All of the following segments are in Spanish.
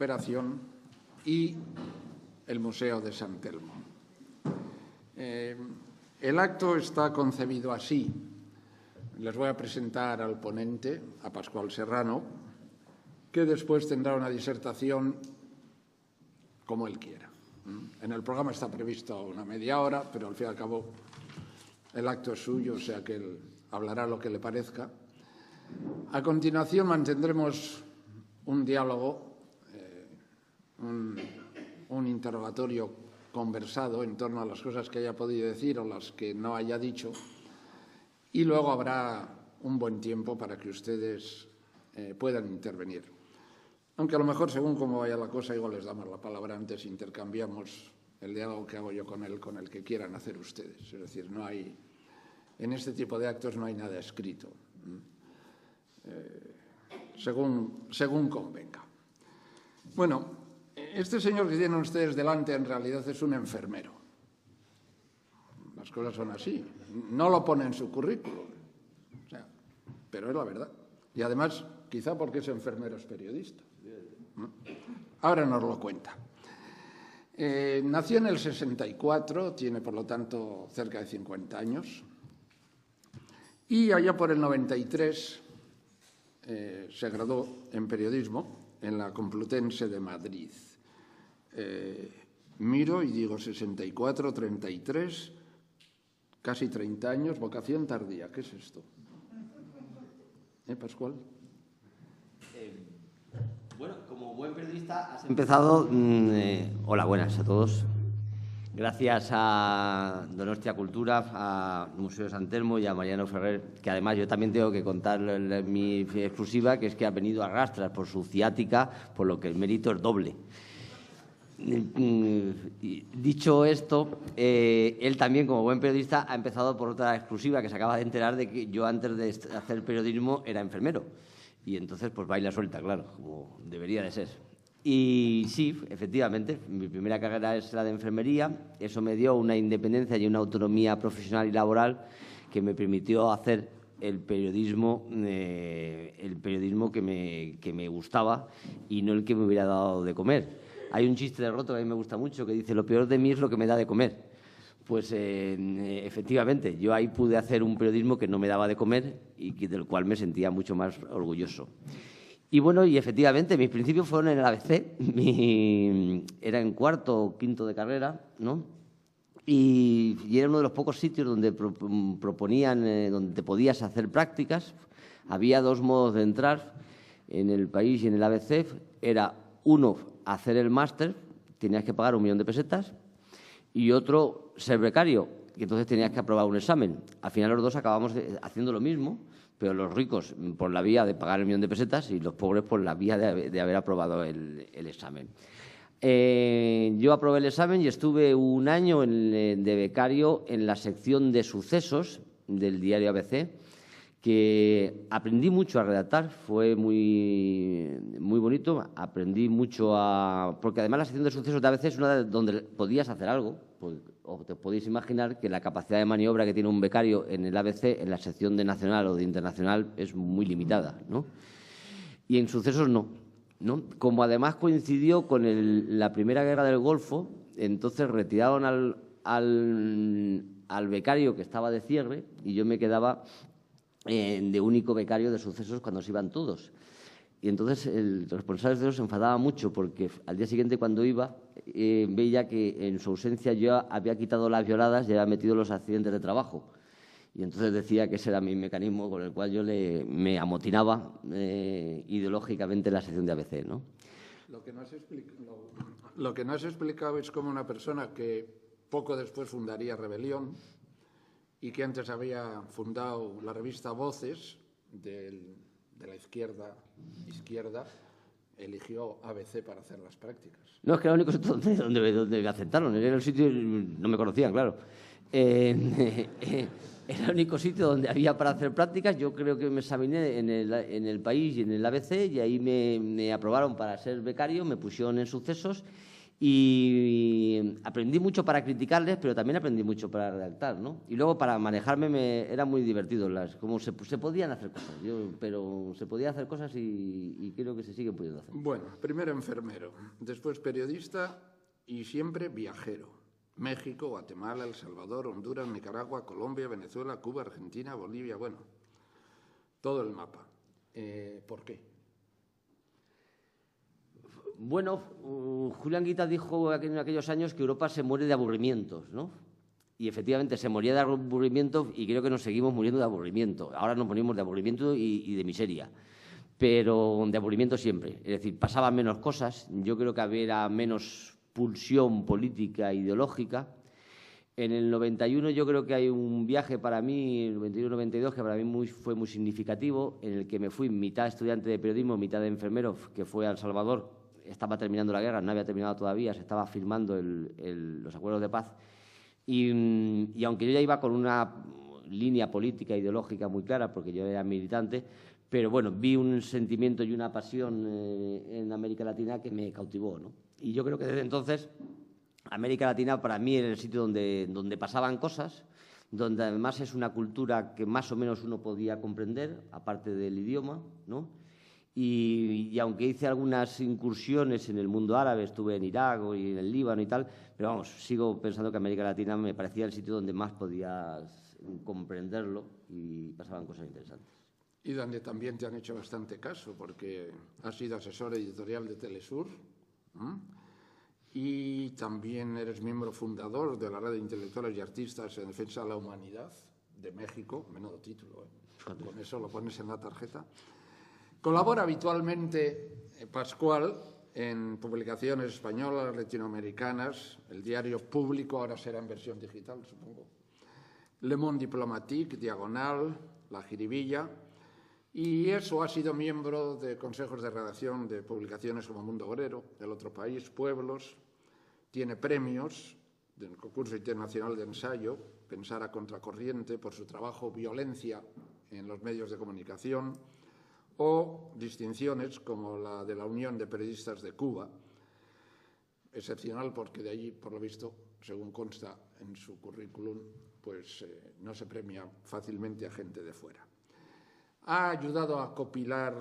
Operación y el Museo de San Telmo. El acto está concebido así. Les voy a presentar al ponente, a Pascual Serrano, que después tendrá una disertación como él quiera. En el programa está previsto una media hora, pero al fin y al cabo el acto es suyo, o sea que él hablará lo que le parezca. A continuación mantendremos un diálogo, un interrogatorio conversado en torno a las cosas que haya podido decir o las que no haya dicho, y luego habrá un buen tiempo para que ustedes puedan intervenir. Aunque a lo mejor, según cómo vaya la cosa, igual les damos la palabra antes, intercambiamos el diálogo que hago yo con él, con el que quieran hacer ustedes. Es decir, no hay, en este tipo de actos no hay nada escrito, según convenga. Bueno, este señor que tienen ustedes delante en realidad es un enfermero. Las cosas son así. No lo pone en su currículum, o sea, pero es la verdad. Y además, quizá porque es enfermero es periodista. Ahora nos lo cuenta. Nació en el 64, tiene por lo tanto cerca de 50 años, y allá por el 93 se graduó en periodismo en la Complutense de Madrid. Miro y digo 64, 33, casi 30 años, vocación tardía. ¿Qué es esto? Pascual? Bueno, como buen periodista has empezado... hola, buenas a todos. Gracias a Donostia Cultura, a Museo de San Telmo y a Mariano Ferrer, que además yo también tengo que contar mi exclusiva, que es que ha venido a rastras por su ciática, por lo que el mérito es doble. Dicho esto, él también, como buen periodista, ha empezado por otra exclusiva, que se acaba de enterar de que yo antes de hacer periodismo era enfermero. Y entonces, pues baila suelta, claro, como debería de ser. Y sí, efectivamente, mi primera carrera es la de enfermería. Eso me dio una independencia y una autonomía profesional y laboral que me permitió hacer el periodismo que me gustaba y no el que me hubiera dado de comer. Hay un chiste de Roto que a mí me gusta mucho que dice: lo peor de mí es lo que me da de comer. Pues efectivamente, yo ahí pude hacer un periodismo que no me daba de comer y del cual me sentía mucho más orgulloso. Y bueno, y efectivamente, mis principios fueron en el ABC, era en cuarto o quinto de carrera, ¿no? Y era uno de los pocos sitios donde proponían, donde te podías hacer prácticas. Había dos modos de entrar en El País y en el ABC. Era uno, hacer el máster, tenías que pagar 1 millón de pesetas, y otro, ser becario, y entonces tenías que aprobar un examen. Al final los dos acabamos haciendo lo mismo, pero los ricos por la vía de pagar el 1 millón de pesetas y los pobres por la vía de haber aprobado el examen. Yo aprobé el examen y estuve un año de becario en la sección de sucesos del diario ABC, que aprendí mucho a redactar, fue muy bonito, aprendí mucho porque además la sección de sucesos de ABC es una donde podías hacer algo, pues, o te podéis imaginar que la capacidad de maniobra que tiene un becario en el ABC, en la sección de nacional o de internacional, es muy limitada, ¿no? Y en sucesos no. Como además coincidió con la Primera Guerra del Golfo, entonces retiraron al becario que estaba de cierre y yo me quedaba de único becario de sucesos cuando se iban todos. Y entonces el responsable de sucesos se enfadaba mucho porque al día siguiente, cuando iba, veía que en su ausencia yo había quitado las violadas y había metido los accidentes de trabajo. Y entonces decía que ese era mi mecanismo con el cual yo me amotinaba ideológicamente en la sección de ABC, ¿no? Lo que no has explicado es cómo una persona que poco después fundaría Rebelión y que antes había fundado la revista Voces de la izquierda, eligió ABC para hacer las prácticas. No, es que era el único sitio donde me aceptaron. Era el sitio, no me conocían, claro. Era el único sitio donde había para hacer prácticas. Yo creo que me examiné en el País y en el ABC y ahí me aprobaron para ser becario, me pusieron en sucesos Y aprendí mucho para criticarles, pero también aprendí mucho para redactar, ¿no? Y luego para manejarme era muy divertido, como se podían hacer cosas, pero se podían hacer cosas y creo que se siguen pudiendo hacer. Bueno, primero enfermero, después periodista y siempre viajero. México, Guatemala, El Salvador, Honduras, Nicaragua, Colombia, Venezuela, Cuba, Argentina, Bolivia, bueno, todo el mapa. ¿Por qué? Bueno, Julián Guita dijo en aquellos años que Europa se muere de aburrimientos, ¿no? Y efectivamente se moría de aburrimiento y creo que nos seguimos muriendo de aburrimiento. Ahora nos morimos de aburrimiento y de miseria, pero de aburrimiento siempre. Es decir, pasaban menos cosas, yo creo que había menos pulsión política, ideológica. En el 91 yo creo que hay un viaje para mí, el 91-92, que para mí fue muy significativo, en el que me fui mitad estudiante de periodismo, mitad de enfermero, que fue a El Salvador. Estaba terminando la guerra, no había terminado todavía, se estaba firmando los acuerdos de paz. Y aunque yo ya iba con una línea política, ideológica muy clara, porque yo era militante, pero bueno, vi un sentimiento y una pasión en América Latina que me cautivó, ¿no? Y yo creo que desde entonces América Latina para mí era el sitio donde pasaban cosas, donde además es una cultura que más o menos uno podía comprender, aparte del idioma, ¿no? Y aunque hice algunas incursiones en el mundo árabe, estuve en Irak y en el Líbano y tal, pero vamos, sigo pensando que América Latina me parecía el sitio donde más podías comprenderlo y pasaban cosas interesantes. Y donde también te han hecho bastante caso, porque has sido asesor editorial de Telesur, ¿eh? Y también eres miembro fundador de la Red de Intelectuales y Artistas en Defensa de la Humanidad de México. Menudo título, ¿eh? Con eso lo pones en la tarjeta. Colabora habitualmente Pascual en publicaciones españolas, latinoamericanas, el diario Público, ahora será en versión digital, supongo, Le Monde Diplomatique, Diagonal, La Jiribilla, y eso ha sido miembro de consejos de redacción de publicaciones como Mundo Obrero, El Otro País, Pueblos, tiene premios del concurso internacional de ensayo, Pensar a Contracorriente, por su trabajo Violencia en los medios de comunicación, o distinciones como la de la Unión de Periodistas de Cuba, excepcional porque de allí, por lo visto, según consta en su currículum, pues no se premia fácilmente a gente de fuera. Ha ayudado a compilar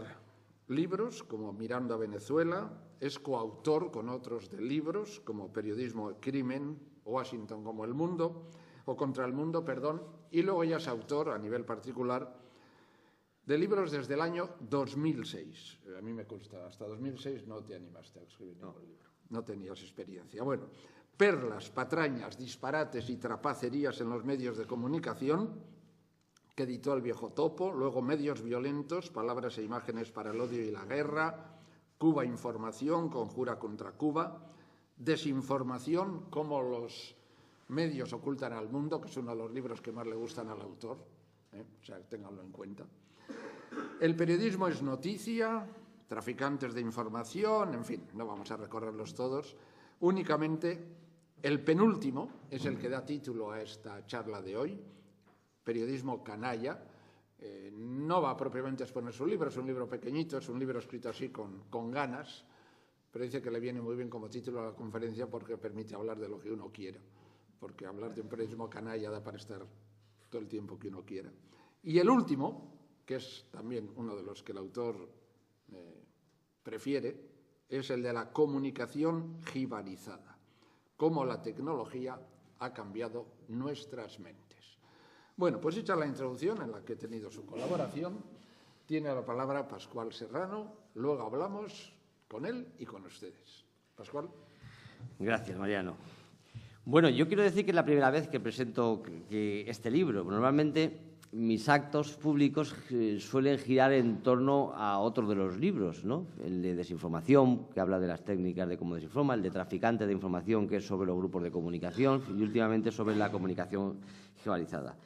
libros como Mirando a Venezuela, es coautor con otros de libros como Periodismo y Crimen, Washington como el Mundo, o Contra el Mundo, perdón, y luego ya es autor a nivel particular de libros desde el año 2006. A mí me consta, hasta 2006 no te animaste a escribir ningún libro, no tenías experiencia. Bueno, perlas, patrañas, disparates y trapacerías en los medios de comunicación, que editó El Viejo Topo, luego Medios Violentos, Palabras e Imágenes para el Odio y la Guerra, Cuba Información, Conjura contra Cuba, Desinformación, cómo los medios ocultan al mundo, que es uno de los libros que más le gustan al autor, o sea, ténganlo en cuenta. El periodismo es noticia, Traficantes de información, en fin, no vamos a recorrerlos todos. Únicamente el penúltimo es el que da título a esta charla de hoy, Periodismo canalla. No va propiamente a exponer su libro, es un libro pequeñito, es un libro escrito así con ganas, pero dice que le viene muy bien como título a la conferencia porque permite hablar de lo que uno quiera, porque hablar de un periodismo canalla da para estar todo el tiempo que uno quiera. Y el último, que es también uno de los que el autor prefiere, es el de la comunicación jibarizada, cómo la tecnología ha cambiado nuestras mentes. Bueno, pues hecha la introducción en la que he tenido su colaboración, tiene la palabra Pascual Serrano, luego hablamos con él y con ustedes. Pascual. Gracias, Mariano. Bueno, yo quiero decir que es la primera vez que presento este libro. Normalmente mis actos públicos suelen girar en torno a otro de los libros, ¿no? El de desinformación, que habla de las técnicas de cómo desinforma, el de traficante de información, que es sobre los grupos de comunicación, y últimamente sobre la comunicación geolocalizada.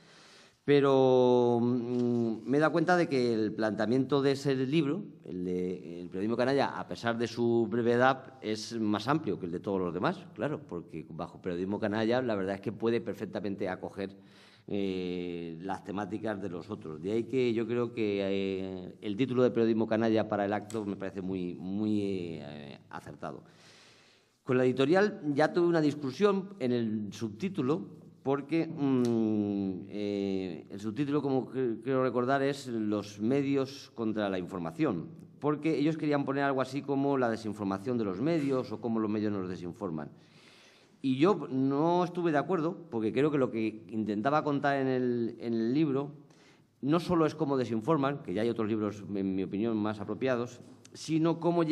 Pero me he dado cuenta de que el planteamiento de ese libro, el periodismo canalla, a pesar de su brevedad, es más amplio que el de todos los demás, claro, porque bajo periodismo canalla la verdad es que puede perfectamente acoger las temáticas de los otros. De ahí que yo creo que el título de periodismo canalla para el acto me parece muy acertado. Con la editorial ya tuve una discusión en el subtítulo, porque el subtítulo, como creo recordar, es Los medios contra la información, porque ellos querían poner algo así como la desinformación de los medios o cómo los medios nos desinforman. Y yo no estuve de acuerdo, porque creo que lo que intentaba contar en el libro no solo es cómo desinforman, que ya hay otros libros, en mi opinión, más apropiados, sino cómo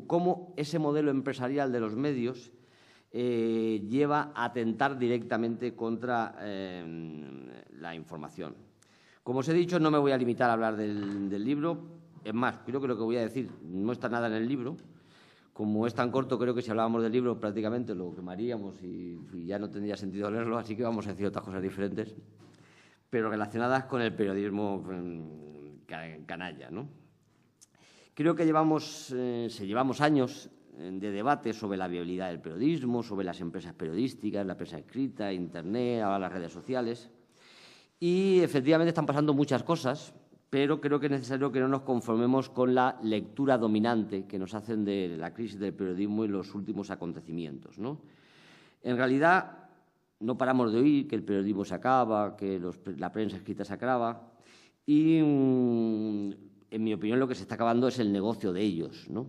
cómo ese modelo empresarial de los medios lleva a atentar directamente contra la información. Como os he dicho, no me voy a limitar a hablar del libro. Es más, creo que lo que voy a decir no está nada en el libro. Como es tan corto, creo que si hablábamos del libro prácticamente lo quemaríamos y ya no tendría sentido leerlo, así que vamos a decir otras cosas diferentes, pero relacionadas con el periodismo canalla, ¿no? Creo que llevamos años de debate sobre la viabilidad del periodismo, sobre las empresas periodísticas, la prensa escrita, Internet, ahora las redes sociales. Y efectivamente están pasando muchas cosas, pero creo que es necesario que no nos conformemos con la lectura dominante que nos hacen de la crisis del periodismo y los últimos acontecimientos, ¿no? En realidad, no paramos de oír que el periodismo se acaba, que la prensa escrita se acaba y, en mi opinión, lo que se está acabando es el negocio de ellos, ¿no?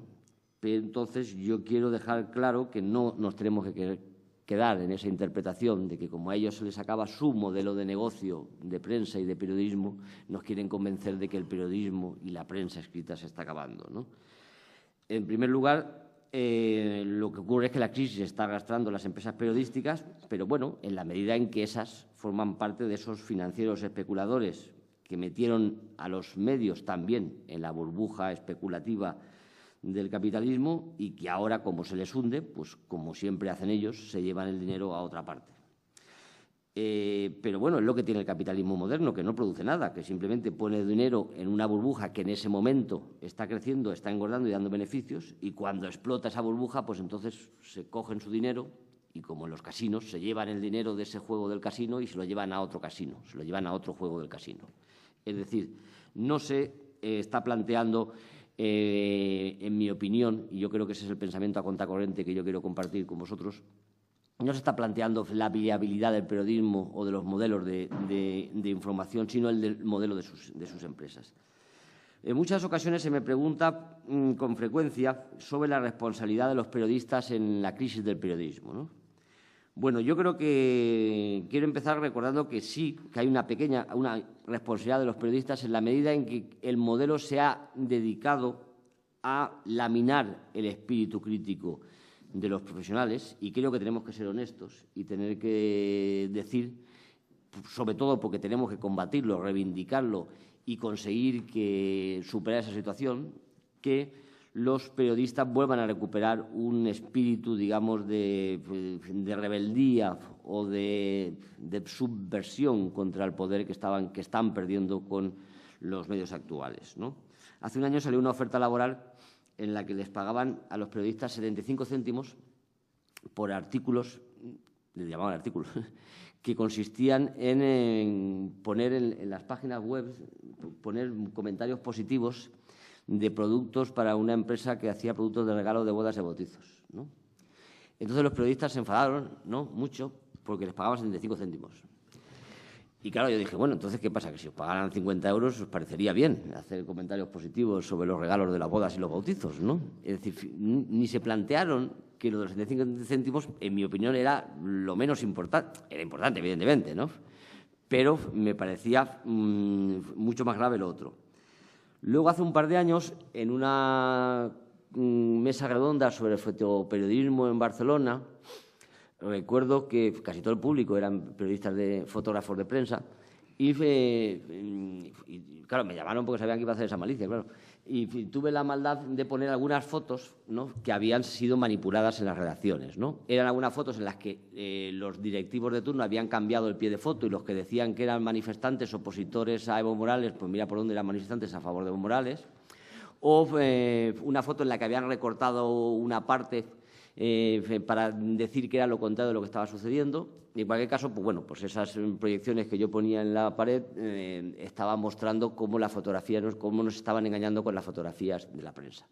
Pero entonces, yo quiero dejar claro que no nos tenemos que quedar en esa interpretación de que, como a ellos se les acaba su modelo de negocio de prensa y de periodismo, nos quieren convencer de que el periodismo y la prensa escrita se está acabando, ¿no? En primer lugar, lo que ocurre es que la crisis está arrastrando las empresas periodísticas, pero bueno, en la medida en que esas forman parte de esos financieros especuladores que metieron a los medios también en la burbuja especulativa del capitalismo y que ahora, como se les hunde, pues como siempre hacen ellos, se llevan el dinero a otra parte. Pero bueno, es lo que tiene el capitalismo moderno, que no produce nada, que simplemente pone dinero en una burbuja que en ese momento está creciendo, está engordando y dando beneficios, y cuando explota esa burbuja, pues entonces se cogen su dinero y, como en los casinos, se llevan el dinero de ese juego del casino y se lo llevan a otro casino, se lo llevan a otro juego del casino. Es decir, no se está planteando, en mi opinión, y yo creo que ese es el pensamiento a contracorriente que yo quiero compartir con vosotros, no se está planteando la viabilidad del periodismo o de los modelos de información, sino el del modelo de sus empresas. En muchas ocasiones se me pregunta con frecuencia sobre la responsabilidad de los periodistas en la crisis del periodismo, ¿no? Bueno, yo creo que quiero empezar recordando que sí, que hay una responsabilidad de los periodistas en la medida en que el modelo se ha dedicado a laminar el espíritu crítico de los profesionales, y creo que tenemos que ser honestos y tener que decir, sobre todo porque tenemos que combatirlo, reivindicarlo y conseguir superar esa situación, que los periodistas vuelvan a recuperar un espíritu, digamos, de rebeldía o de subversión contra el poder que están perdiendo con los medios actuales, ¿no? Hace un año salió una oferta laboral en la que les pagaban a los periodistas 75 céntimos por artículos, les llamaban artículos, que consistían en poner en las páginas web, poner comentarios positivos de productos para una empresa que hacía productos de regalo de bodas y bautizos, ¿no? Entonces los periodistas se enfadaron, ¿no?, mucho, porque les pagaban 75 céntimos. Y claro, yo dije, bueno, entonces, ¿qué pasa? Que si os pagaran 50 euros os parecería bien hacer comentarios positivos sobre los regalos de las bodas y los bautizos, ¿no? Es decir, ni se plantearon que lo de los 75 céntimos, en mi opinión, era lo menos importante. Era importante, evidentemente, ¿no? Pero me parecía mucho más grave lo otro. Luego, hace un par de años, en una mesa redonda sobre el fotoperiodismo en Barcelona, recuerdo que casi todo el público eran fotógrafos de prensa y claro, me llamaron porque sabían que iba a hacer esa malicia, claro. Y tuve la maldad de poner algunas fotos, ¿no?, que habían sido manipuladas en las redacciones, ¿no? Eran algunas fotos en las que los directivos de turno habían cambiado el pie de foto y los que decían que eran manifestantes opositores a Evo Morales, pues mira por dónde eran manifestantes a favor de Evo Morales. O una foto en la que habían recortado una parte para decir que era lo contrario de lo que estaba sucediendo. Y en cualquier caso, pues bueno, pues esas proyecciones que yo ponía en la pared estaban mostrando cómo cómo nos estaban engañando con las fotografías de la prensa.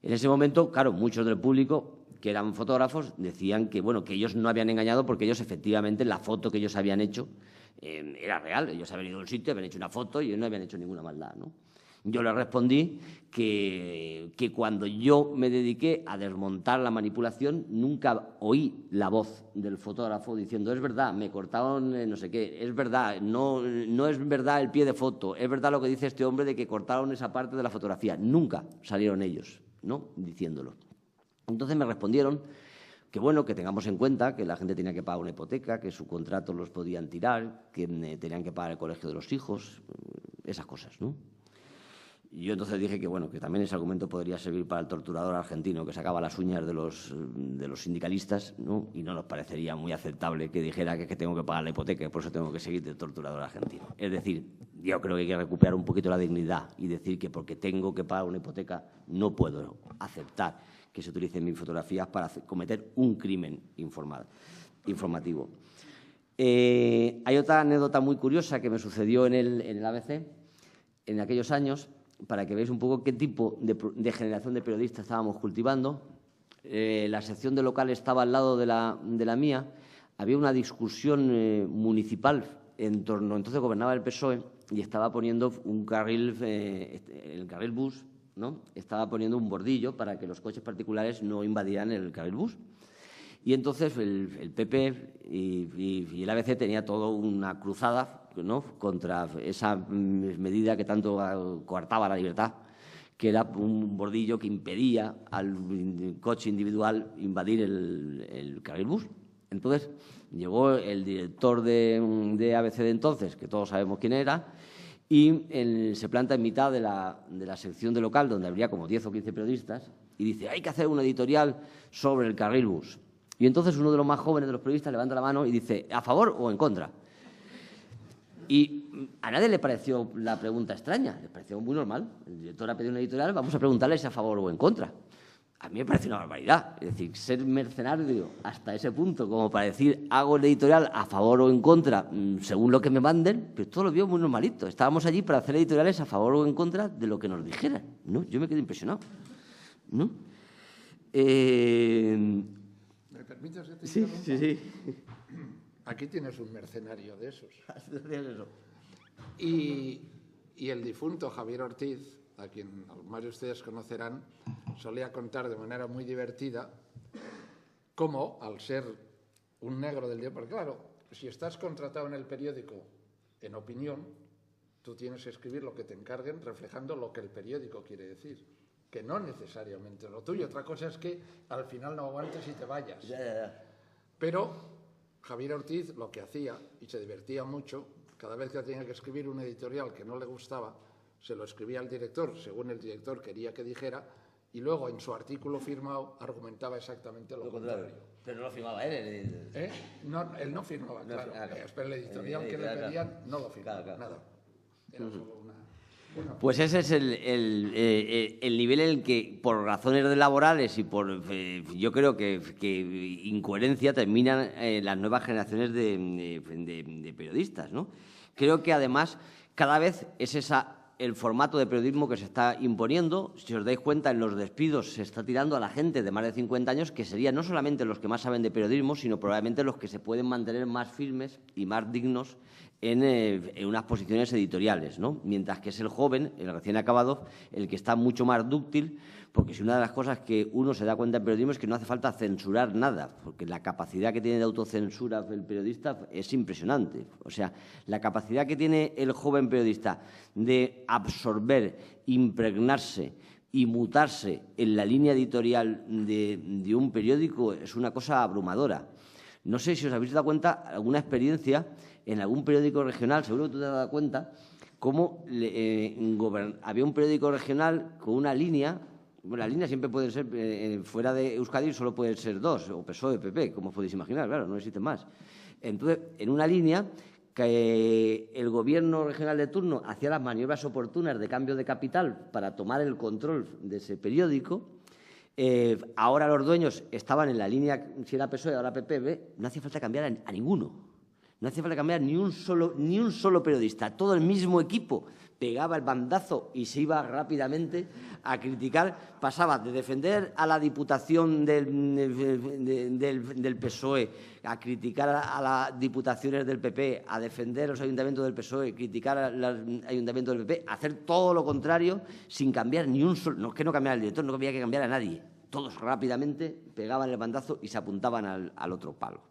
En ese momento, claro, muchos del público que eran fotógrafos, decían que, bueno, que ellos no habían engañado porque ellos efectivamente la foto que ellos habían hecho era real. Ellos habían ido a un sitio, habían hecho una foto y ellos no habían hecho ninguna maldad, ¿no? Yo les respondí que cuando yo me dediqué a desmontar la manipulación, nunca oí la voz del fotógrafo diciendo es verdad, me cortaron no sé qué, es verdad, no es verdad el pie de foto, es verdad lo que dice este hombre de que cortaron esa parte de la fotografía. Nunca salieron ellos, ¿no?, diciéndolo. Entonces me respondieron que, bueno, que tengamos en cuenta que la gente tenía que pagar una hipoteca, que su contrato los podían tirar, que tenían que pagar el colegio de los hijos, esas cosas, ¿no? Y yo entonces dije que, bueno, que también ese argumento podría servir para el torturador argentino que sacaba las uñas de los sindicalistas, ¿no? Y no nos parecería muy aceptable que dijera que tengo que pagar la hipoteca y por eso tengo que seguir de torturador argentino. Es decir, yo creo que hay que recuperar un poquito la dignidad y decir que porque tengo que pagar una hipoteca no puedo aceptar que se utilicen mis fotografías para cometer un crimen informativo. Hay otra anécdota muy curiosa que me sucedió en el ABC en aquellos años, para que veáis un poco qué tipo de generación de periodistas estábamos cultivando. La sección de local estaba al lado de la mía. Había una discusión municipal en torno, entonces gobernaba el PSOE y estaba poniendo un carril, el carril bus, ¿no? Estaba poniendo un bordillo para que los coches particulares no invadieran el carril bus. Y entonces el PP y el ABC tenía toda una cruzada, ¿no?, contra esa medida que tanto coartaba la libertad, que era un bordillo que impedía al coche individual invadir el carril bus. Entonces llegó el director de ABC de entonces, que todos sabemos quién era, y se planta en mitad de la sección de local, donde habría como 10 o 15 periodistas, y dice, hay que hacer una editorial sobre el carril bus. Y entonces uno de los más jóvenes de los periodistas levanta la mano y dice, ¿a favor o en contra? Y a nadie le pareció la pregunta extraña, le pareció muy normal. El director ha pedido una editorial, vamos a preguntarle si a favor o en contra. A mí me parece una barbaridad. Es decir, ser mercenario hasta ese punto, como para decir, hago el editorial a favor o en contra, según lo que me manden, pero todo lo vio muy normalito. Estábamos allí para hacer editoriales a favor o en contra de lo que nos dijeran, ¿no? Yo me quedé impresionado, ¿no? ¿Me permites que te Sí, interrumpa? sí. Aquí tienes un mercenario de esos. Y el difunto Javier Ortiz, a quien más de ustedes conocerán, solía contar de manera muy divertida cómo, al ser un negro del día, porque claro, si estás contratado en el periódico en opinión, tú tienes que escribir lo que te encarguen reflejando lo que el periódico quiere decir, que no necesariamente lo tuyo. Otra cosa es que al final no aguantes y te vayas. Pero Javier Ortiz lo que hacía, y se divertía mucho, cada vez que tenía que escribir un editorial que no le gustaba, se lo escribía al director, según el director quería que dijera, y luego en su artículo firmado argumentaba exactamente lo contrario. Pero no lo firmaba él. No, él no firmaba, claro. Pero el editorial que le pedían no lo firmaba, nada. Era solo una... Pues ese es el nivel en el que, por razones laborales y por, yo creo que incoherencia, terminan las nuevas generaciones de periodistas, ¿no? Creo que, además, cada vez es el formato de periodismo que se está imponiendo. Si os dais cuenta, en los despidos se está tirando a la gente de más de 50 años, que serían no solamente los que más saben de periodismo, sino probablemente los que se pueden mantener más firmes y más dignos en unas posiciones editoriales, ¿no? Mientras que es el joven, el recién acabado, el que está mucho más dúctil, porque si una de las cosas que uno se da cuenta en periodismo es que no hace falta censurar nada, porque la capacidad que tiene de autocensura el periodista es impresionante. O sea, la capacidad que tiene el joven periodista de absorber, impregnarse y mutarse en la línea editorial de un periódico es una cosa abrumadora. No sé si os habéis dado cuenta, alguna experiencia en algún periódico regional, seguro que tú te has dado cuenta, cómo había un periódico regional con una línea. Bueno, las líneas siempre pueden ser, fuera de Euskadi solo pueden ser dos, o PSOE, PP, como os podéis imaginar, claro, no existen más. Entonces, en una línea que el gobierno regional de turno hacía las maniobras oportunas de cambio de capital para tomar el control de ese periódico. Ahora los dueños estaban en la línea, si era PSOE, ahora PP, no hacía falta cambiar a ninguno. No hacía falta cambiar ni un solo periodista. Todo el mismo equipo pegaba el bandazo y se iba rápidamente a criticar. Pasaba de defender a la Diputación del PSOE, a criticar a las diputaciones del PP, a defender los ayuntamientos del PSOE, criticar a los ayuntamientos del PP, a hacer todo lo contrario sin cambiar ni un solo... No es que no cambiara el director, no había que cambiar a nadie. Todos rápidamente pegaban el bandazo y se apuntaban al otro palo.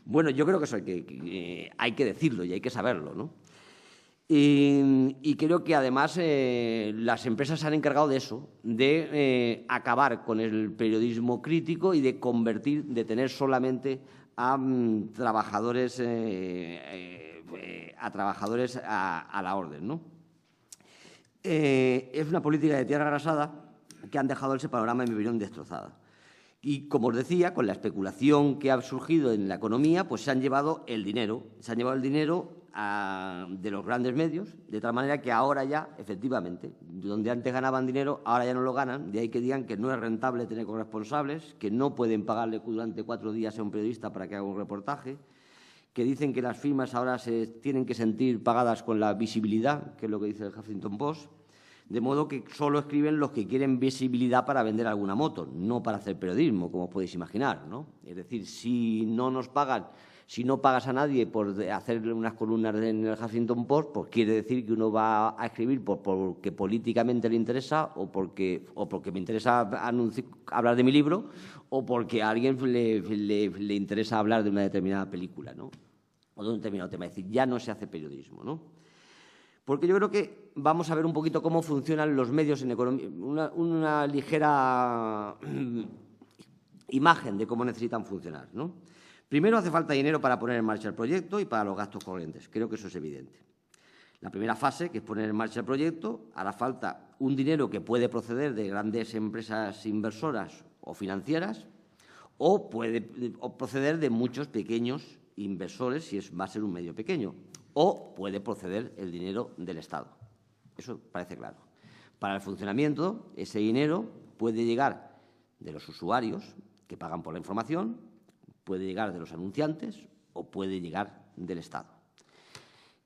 Bueno, yo creo que eso hay que decirlo y hay que saberlo, ¿no? Y creo que además las empresas se han encargado de eso, de acabar con el periodismo crítico y de tener solamente a trabajadores a la orden, ¿no? Es una política de tierra arrasada que han dejado ese panorama, en mi opinión, destrozada. Y, como os decía, con la especulación que ha surgido en la economía, pues se han llevado el dinero. Se han llevado el dinero de los grandes medios, de tal manera que ahora ya, efectivamente, donde antes ganaban dinero, ahora ya no lo ganan. De ahí que digan que no es rentable tener corresponsables, que no pueden pagarle durante 4 días a un periodista para que haga un reportaje, que dicen que las firmas ahora se tienen que sentir pagadas con la visibilidad, que es lo que dice el Huffington Post. De modo que solo escriben los que quieren visibilidad para vender alguna moto, no para hacer periodismo, como os podéis imaginar, ¿no? Es decir, si no nos pagan, si no pagas a nadie por hacer unas columnas en el Huffington Post, pues quiere decir que uno va a escribir porque políticamente le interesa o porque me interesa hablar de mi libro o porque a alguien le interesa hablar de una determinada película, ¿no? O de un determinado tema. Es decir, ya no se hace periodismo, ¿no? Porque yo creo que vamos a ver un poquito cómo funcionan los medios en economía, una ligera imagen de cómo necesitan funcionar, ¿no? Primero, hace falta dinero para poner en marcha el proyecto y para los gastos corrientes. Creo que eso es evidente. La primera fase, que es poner en marcha el proyecto, hará falta un dinero que puede proceder de grandes empresas inversoras o financieras o puede proceder de muchos pequeños inversores, si va a ser un medio pequeño. O puede proceder el dinero del Estado. Eso parece claro. Para el funcionamiento, ese dinero puede llegar de los usuarios que pagan por la información, puede llegar de los anunciantes o puede llegar del Estado.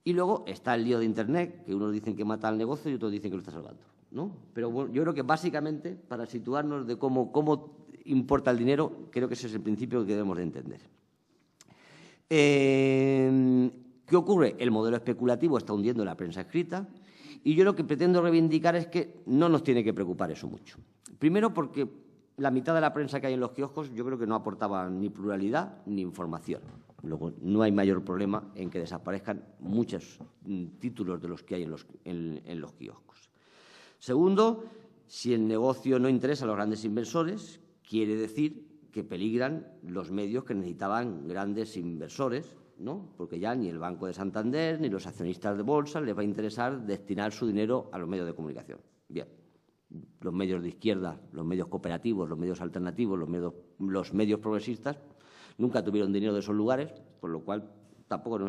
Y luego está el lío de Internet, que unos dicen que mata al negocio y otros dicen que lo está salvando, ¿no? Pero bueno, yo creo que básicamente, para situarnos de cómo importa el dinero, creo que ese es el principio que debemos de entender. ¿Qué ocurre? El modelo especulativo está hundiendo la prensa escrita y yo lo que pretendo reivindicar es que no nos tiene que preocupar eso mucho. Primero porque la mitad de la prensa que hay en los kioscos yo creo que no aportaba ni pluralidad ni información. Luego, no hay mayor problema en que desaparezcan muchos títulos de los que hay en los kioscos. Segundo, si el negocio no interesa a los grandes inversores, quiere decir que peligran los medios que necesitaban grandes inversores, ¿no? Porque ya ni el Banco de Santander ni los accionistas de bolsa les va a interesar destinar su dinero a los medios de comunicación. Bien, los medios de izquierda, los medios cooperativos, los medios alternativos, los medios progresistas nunca tuvieron dinero de esos lugares, por lo cual tampoco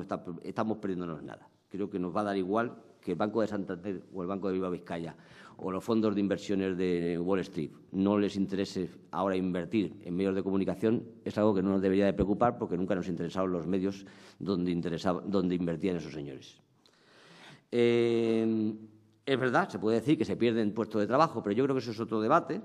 estamos perdiéndonos nada. Creo que nos va a dar igual que el Banco de Santander o el Banco de Bilbao Vizcaya o los fondos de inversiones de Wall Street no les interese ahora invertir en medios de comunicación, es algo que no nos debería de preocupar porque nunca nos interesaron los medios donde invertían esos señores. Es verdad, se puede decir que se pierden puestos de trabajo, pero yo creo que eso es otro debate.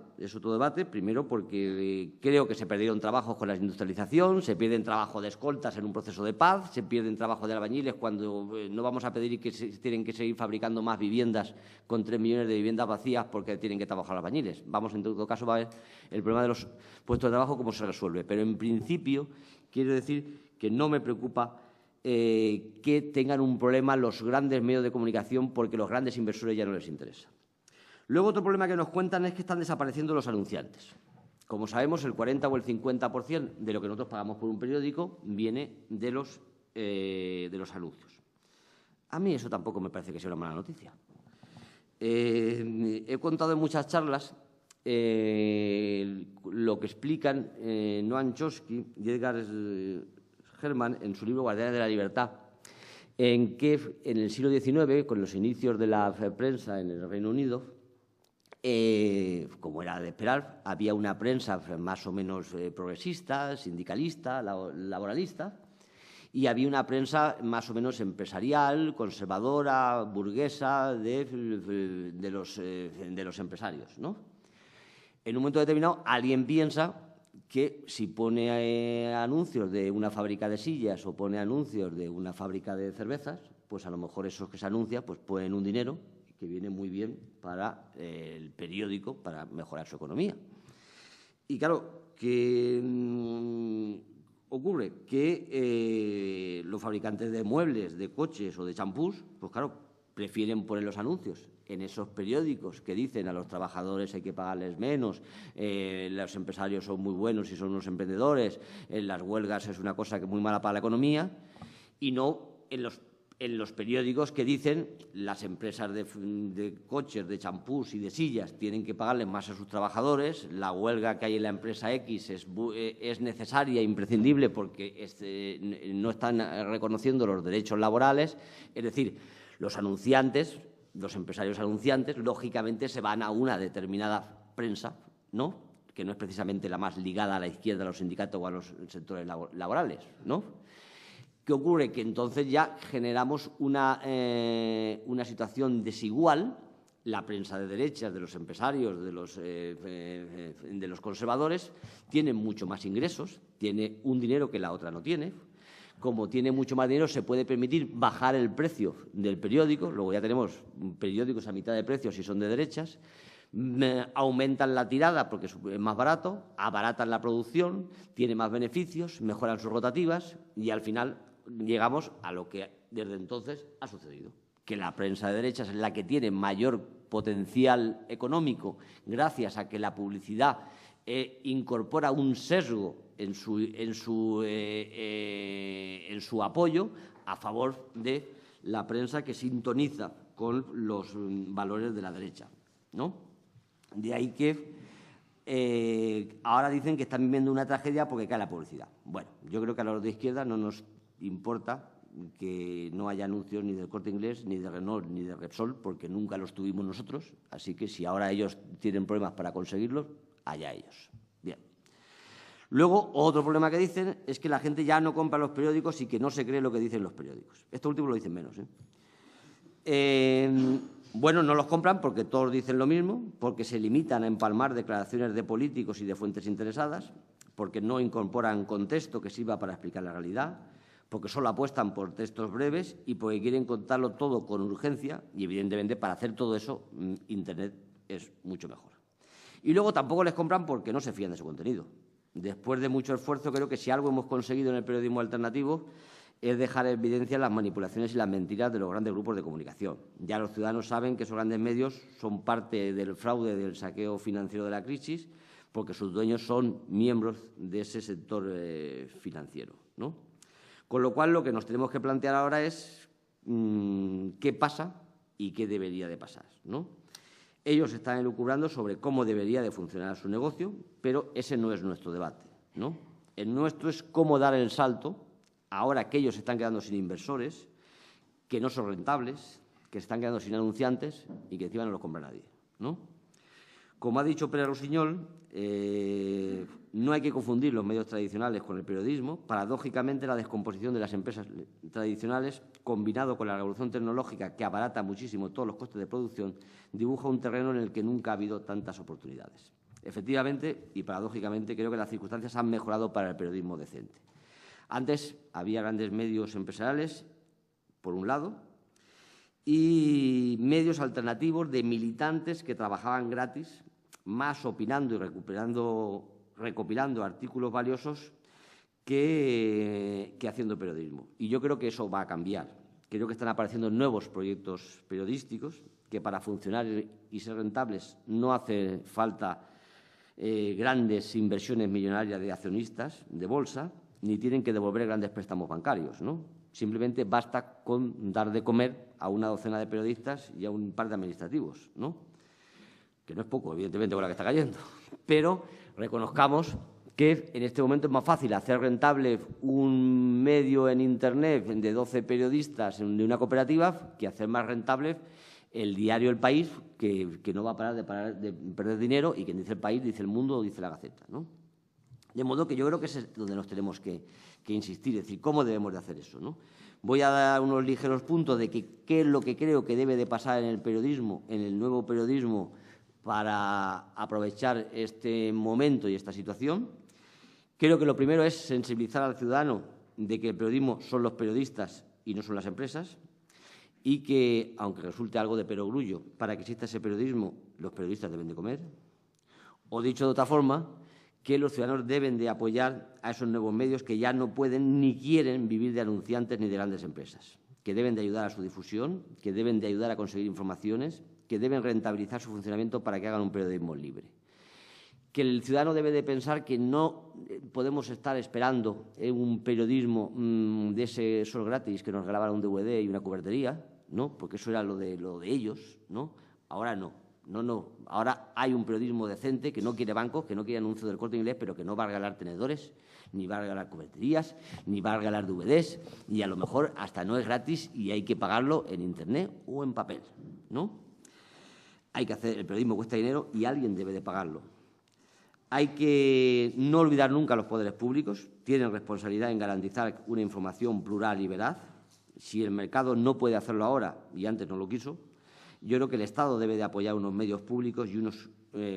Primero porque creo que se perdieron trabajos con la industrialización, se pierden trabajos de escoltas en un proceso de paz, se pierden trabajos de albañiles cuando no vamos a pedir que tienen que seguir fabricando más viviendas con 3 millones de viviendas vacías porque tienen que trabajar albañiles. En todo caso, va a ver el problema de los puestos de trabajo cómo se resuelve. Pero, en principio, quiero decir que no me preocupa que tengan un problema los grandes medios de comunicación porque los grandes inversores ya no les interesa. Luego, otro problema que nos cuentan es que están desapareciendo los anunciantes. Como sabemos, el 40 o el 50% de lo que nosotros pagamos por un periódico viene de los anuncios. A mí eso tampoco me parece que sea una mala noticia. He contado en muchas charlas lo que explican Noam Chomsky y Edgar Herman en su libro Guardianes de la Libertad, en que en el siglo XIX, con los inicios de la prensa en el Reino Unido, como era de esperar, había una prensa más o menos progresista, sindicalista, laboralista, y había una prensa más o menos empresarial, conservadora, burguesa, de los empresarios, ¿no? En un momento determinado, alguien piensa que si pone anuncios de una fábrica de sillas o pone anuncios de una fábrica de cervezas, pues a lo mejor esos que se anuncian pues ponen un dinero que viene muy bien para el periódico, para mejorar su economía. Y claro, que ocurre que los fabricantes de muebles, de coches o de champús, pues claro, prefieren poner los anuncios en esos periódicos que dicen a los trabajadores hay que pagarles menos, los empresarios son muy buenos y son unos emprendedores, las huelgas es una cosa que es muy mala para la economía, y no en los periódicos que dicen las empresas de coches, de champús y de sillas tienen que pagarles más a sus trabajadores, la huelga que hay en la empresa X es necesaria e imprescindible porque no están reconociendo los derechos laborales. Es decir, los anunciantes, los empresarios anunciantes, lógicamente se van a una determinada prensa, ¿no?, que no es precisamente la más ligada a la izquierda, a los sindicatos o a los sectores laborales, ¿no? ¿Qué ocurre? Que entonces ya generamos una situación desigual. La prensa de derechas, de los empresarios, de los conservadores, tiene mucho más ingresos, tiene un dinero que la otra no tiene. Como tiene mucho más dinero, se puede permitir bajar el precio del periódico. Luego ya tenemos periódicos a mitad de precio si son de derechas. Aumentan la tirada porque es más barato, abaratan la producción, tiene más beneficios, mejoran sus rotativas y al final llegamos a lo que desde entonces ha sucedido, que la prensa de derechas es la que tiene mayor potencial económico gracias a que la publicidad incorpora un sesgo en su apoyo a favor de la prensa que sintoniza con los valores de la derecha, ¿no? De ahí que ahora dicen que están viviendo una tragedia porque cae la publicidad. Bueno, yo creo que a los de izquierda no nos importa que no haya anuncios ni del Corte Inglés, ni de Renault, ni de Repsol, porque nunca los tuvimos nosotros. Así que si ahora ellos tienen problemas para conseguirlos, allá ellos. Bien. Luego, otro problema que dicen es que la gente ya no compra los periódicos y que no se cree lo que dicen los periódicos. Esto último lo dicen menos, Bueno, no los compran porque todos dicen lo mismo, porque se limitan a empalmar declaraciones de políticos y de fuentes interesadas, porque no incorporan contexto que sirva para explicar la realidad, porque solo apuestan por textos breves y porque quieren contarlo todo con urgencia y, evidentemente, para hacer todo eso, Internet es mucho mejor. Y luego tampoco les compran porque no se fían de su contenido. Después de mucho esfuerzo, creo que si algo hemos conseguido en el periodismo alternativo es dejar en evidencia las manipulaciones y las mentiras de los grandes grupos de comunicación. Ya los ciudadanos saben que esos grandes medios son parte del fraude, del saqueo financiero de la crisis, porque sus dueños son miembros de ese sector financiero, ¿no? Con lo cual, lo que nos tenemos que plantear ahora es qué pasa y qué debería de pasar, ¿no? Ellos están elucubrando sobre cómo debería de funcionar su negocio, pero ese no es nuestro debate, ¿no? El nuestro es cómo dar el salto ahora que ellos se están quedando sin inversores, que no son rentables, que se están quedando sin anunciantes y que encima no los compra nadie, ¿no? Como ha dicho Pere Rusiñol, no hay que confundir los medios tradicionales con el periodismo. Paradójicamente, la descomposición de las empresas tradicionales, combinado con la revolución tecnológica que abarata muchísimo todos los costes de producción, dibuja un terreno en el que nunca ha habido tantas oportunidades. Efectivamente, y paradójicamente, creo que las circunstancias han mejorado para el periodismo decente. Antes había grandes medios empresariales, por un lado, y medios alternativos de militantes que trabajaban gratis, más opinando y recopilando artículos valiosos que haciendo periodismo. Y yo creo que eso va a cambiar. Creo que están apareciendo nuevos proyectos periodísticos que para funcionar y ser rentables no hace falta grandes inversiones millonarias de accionistas de bolsa, ni tienen que devolver grandes préstamos bancarios, ¿no? Simplemente basta con dar de comer a una docena de periodistas y a un par de administrativos, ¿no? Que no es poco, evidentemente, con la que está cayendo. Pero reconozcamos que en este momento es más fácil hacer rentable un medio en Internet de 12 periodistas de una cooperativa que hacer más rentable el diario El País, que no va a parar de perder dinero, y quien dice El País dice El Mundo o dice La Gaceta, ¿no? De modo que yo creo que es donde nos tenemos que insistir, es decir, cómo debemos de hacer eso, ¿no? Voy a dar unos ligeros puntos de qué es lo que creo que debe de pasar en el periodismo, en el nuevo periodismo, para aprovechar este momento y esta situación. Creo que lo primero es sensibilizar al ciudadano de que el periodismo son los periodistas y no son las empresas, y que, aunque resulte algo de perogrullo, para que exista ese periodismo, los periodistas deben de comer. O dicho de otra forma, que los ciudadanos deben de apoyar a esos nuevos medios que ya no pueden ni quieren vivir de anunciantes ni de grandes empresas, que deben de ayudar a su difusión, que deben de ayudar a conseguir informaciones, que deben rentabilizar su funcionamiento para que hagan un periodismo libre. Que el ciudadano debe de pensar que no podemos estar esperando un periodismo de ese sol gratis que nos grabara un DVD y una cubertería, ¿no? Porque eso era lo de ellos, ¿no? Ahora no. No. Ahora hay un periodismo decente que no quiere bancos, que no quiere anuncios del Corte Inglés, pero que no va a regalar tenedores, ni va a regalar cuberterías, ni va a regalar DVDs, y a lo mejor hasta no es gratis y hay que pagarlo en Internet o en papel, ¿no? Hay que hacer, el periodismo cuesta dinero y alguien debe de pagarlo. Hay que no olvidar nunca a los poderes públicos, tienen responsabilidad en garantizar una información plural y veraz. Si el mercado no puede hacerlo ahora, y antes no lo quiso, yo creo que el Estado debe de apoyar unos medios públicos y unos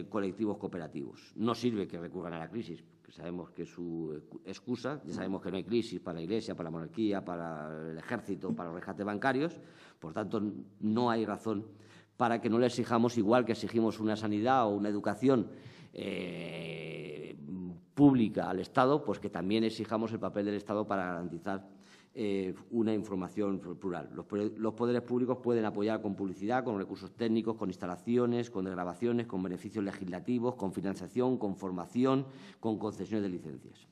colectivos cooperativos. No sirve que recurran a la crisis, que sabemos que es su excusa, ya sabemos que no hay crisis para la Iglesia, para la monarquía, para el ejército, para los rescates bancarios, por tanto no hay razón para que no le exijamos, igual que exigimos una sanidad o una educación pública al Estado, pues que también exijamos el papel del Estado para garantizar una información plural. Los poderes públicos pueden apoyar con publicidad, con recursos técnicos, con instalaciones, con desgravaciones, con beneficios legislativos, con financiación, con formación, con concesiones de licencias.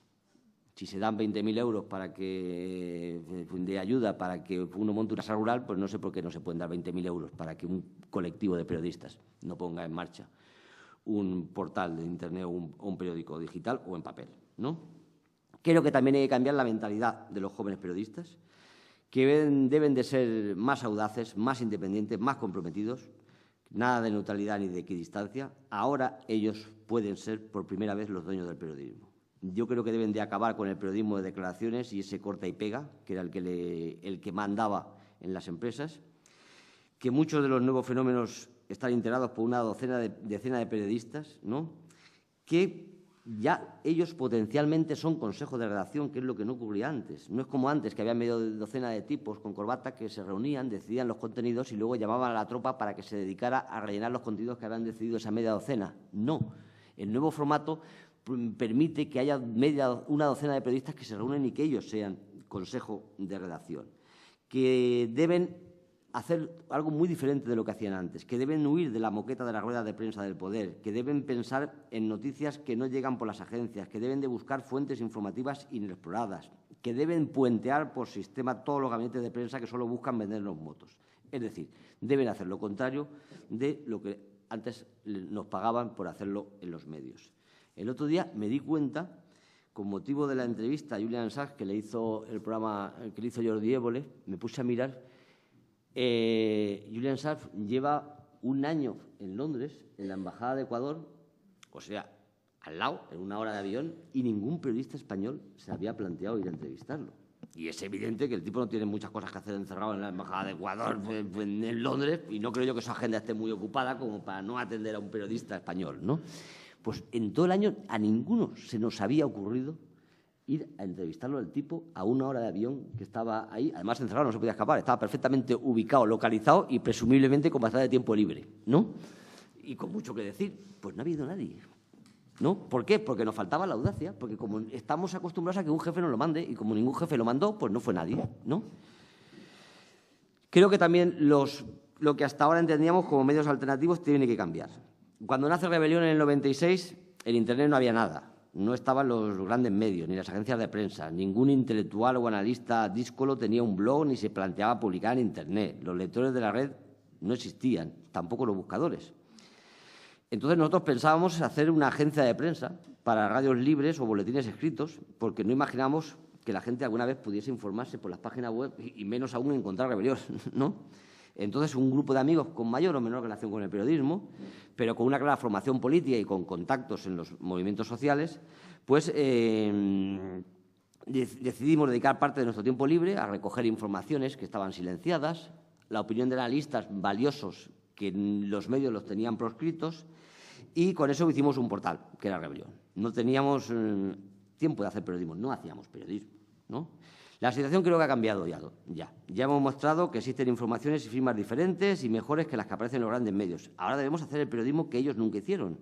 Si se dan 20.000 euros para que de ayuda para que uno monte una casa rural, pues no sé por qué no se pueden dar 20.000 euros para que un colectivo de periodistas no ponga en marcha un portal de Internet o un periódico digital o en papel, ¿no? Creo que también hay que cambiar la mentalidad de los jóvenes periodistas, que deben de ser más audaces, más independientes, más comprometidos, nada de neutralidad ni de equidistancia. Ahora ellos pueden ser por primera vez los dueños del periodismo. Yo creo que deben de acabar con el periodismo de declaraciones y ese corta y pega, que era el que mandaba en las empresas, que muchos de los nuevos fenómenos están integrados por una decena de periodistas, ¿no? Que ya ellos potencialmente son consejos de redacción, que es lo que no ocurría antes. No es como antes, que había medio docena de tipos con corbata que se reunían, decidían los contenidos y luego llamaban a la tropa para que se dedicara a rellenar los contenidos que habían decidido esa media docena. No. El nuevo formato permite que haya una docena de periodistas que se reúnen y que ellos sean consejo de redacción, que deben hacer algo muy diferente de lo que hacían antes, que deben huir de la moqueta de la rueda de prensa del poder, que deben pensar en noticias que no llegan por las agencias, que deben de buscar fuentes informativas inexploradas, que deben puentear por sistema todos los gabinetes de prensa que solo buscan vendernos motos. Es decir, deben hacer lo contrario de lo que antes nos pagaban por hacerlo en los medios. El otro día me di cuenta, con motivo de la entrevista a Julian Assange que le hizo el programa que le hizo Jordi Évole, me puse a mirar. Julian Assange lleva un año en Londres, en la Embajada de Ecuador, o sea, al lado, en una hora de avión, y ningún periodista español se había planteado ir a entrevistarlo. Y es evidente que el tipo no tiene muchas cosas que hacer encerrado en la Embajada de Ecuador, en Londres, y no creo yo que su agenda esté muy ocupada como para no atender a un periodista español, ¿no? Pues en todo el año a ninguno se nos había ocurrido ir a entrevistarlo al tipo a una hora de avión que estaba ahí, además encerrado, no se podía escapar, estaba perfectamente ubicado, localizado y presumiblemente con bastante tiempo libre, ¿no? Y con mucho que decir, pues no ha habido nadie, ¿no? ¿Por qué? Porque nos faltaba la audacia, porque como estamos acostumbrados a que un jefe nos lo mande y como ningún jefe lo mandó, pues no fue nadie, ¿no? Creo que también lo que hasta ahora entendíamos como medios alternativos tiene que cambiar. Cuando nace Rebelión en el 96, en Internet no había nada. No estaban los grandes medios, ni las agencias de prensa. Ningún intelectual o analista díscolo tenía un blog ni se planteaba publicar en Internet. Los lectores de la red no existían, tampoco los buscadores. Entonces nosotros pensábamos hacer una agencia de prensa para radios libres o boletines escritos, porque no imaginamos que la gente alguna vez pudiese informarse por las páginas web y menos aún encontrar Rebelión, ¿no? Entonces, un grupo de amigos con mayor o menor relación con el periodismo, pero con una clara formación política y con contactos en los movimientos sociales, pues decidimos dedicar parte de nuestro tiempo libre a recoger informaciones que estaban silenciadas, la opinión de analistas valiosos que los medios los tenían proscritos, y con eso hicimos un portal, que era Rebelión. No teníamos tiempo de hacer periodismo, no hacíamos periodismo, ¿no? La situación creo que ha cambiado ya. Ya hemos mostrado que existen informaciones y firmas diferentes y mejores que las que aparecen en los grandes medios. Ahora debemos hacer el periodismo que ellos nunca hicieron.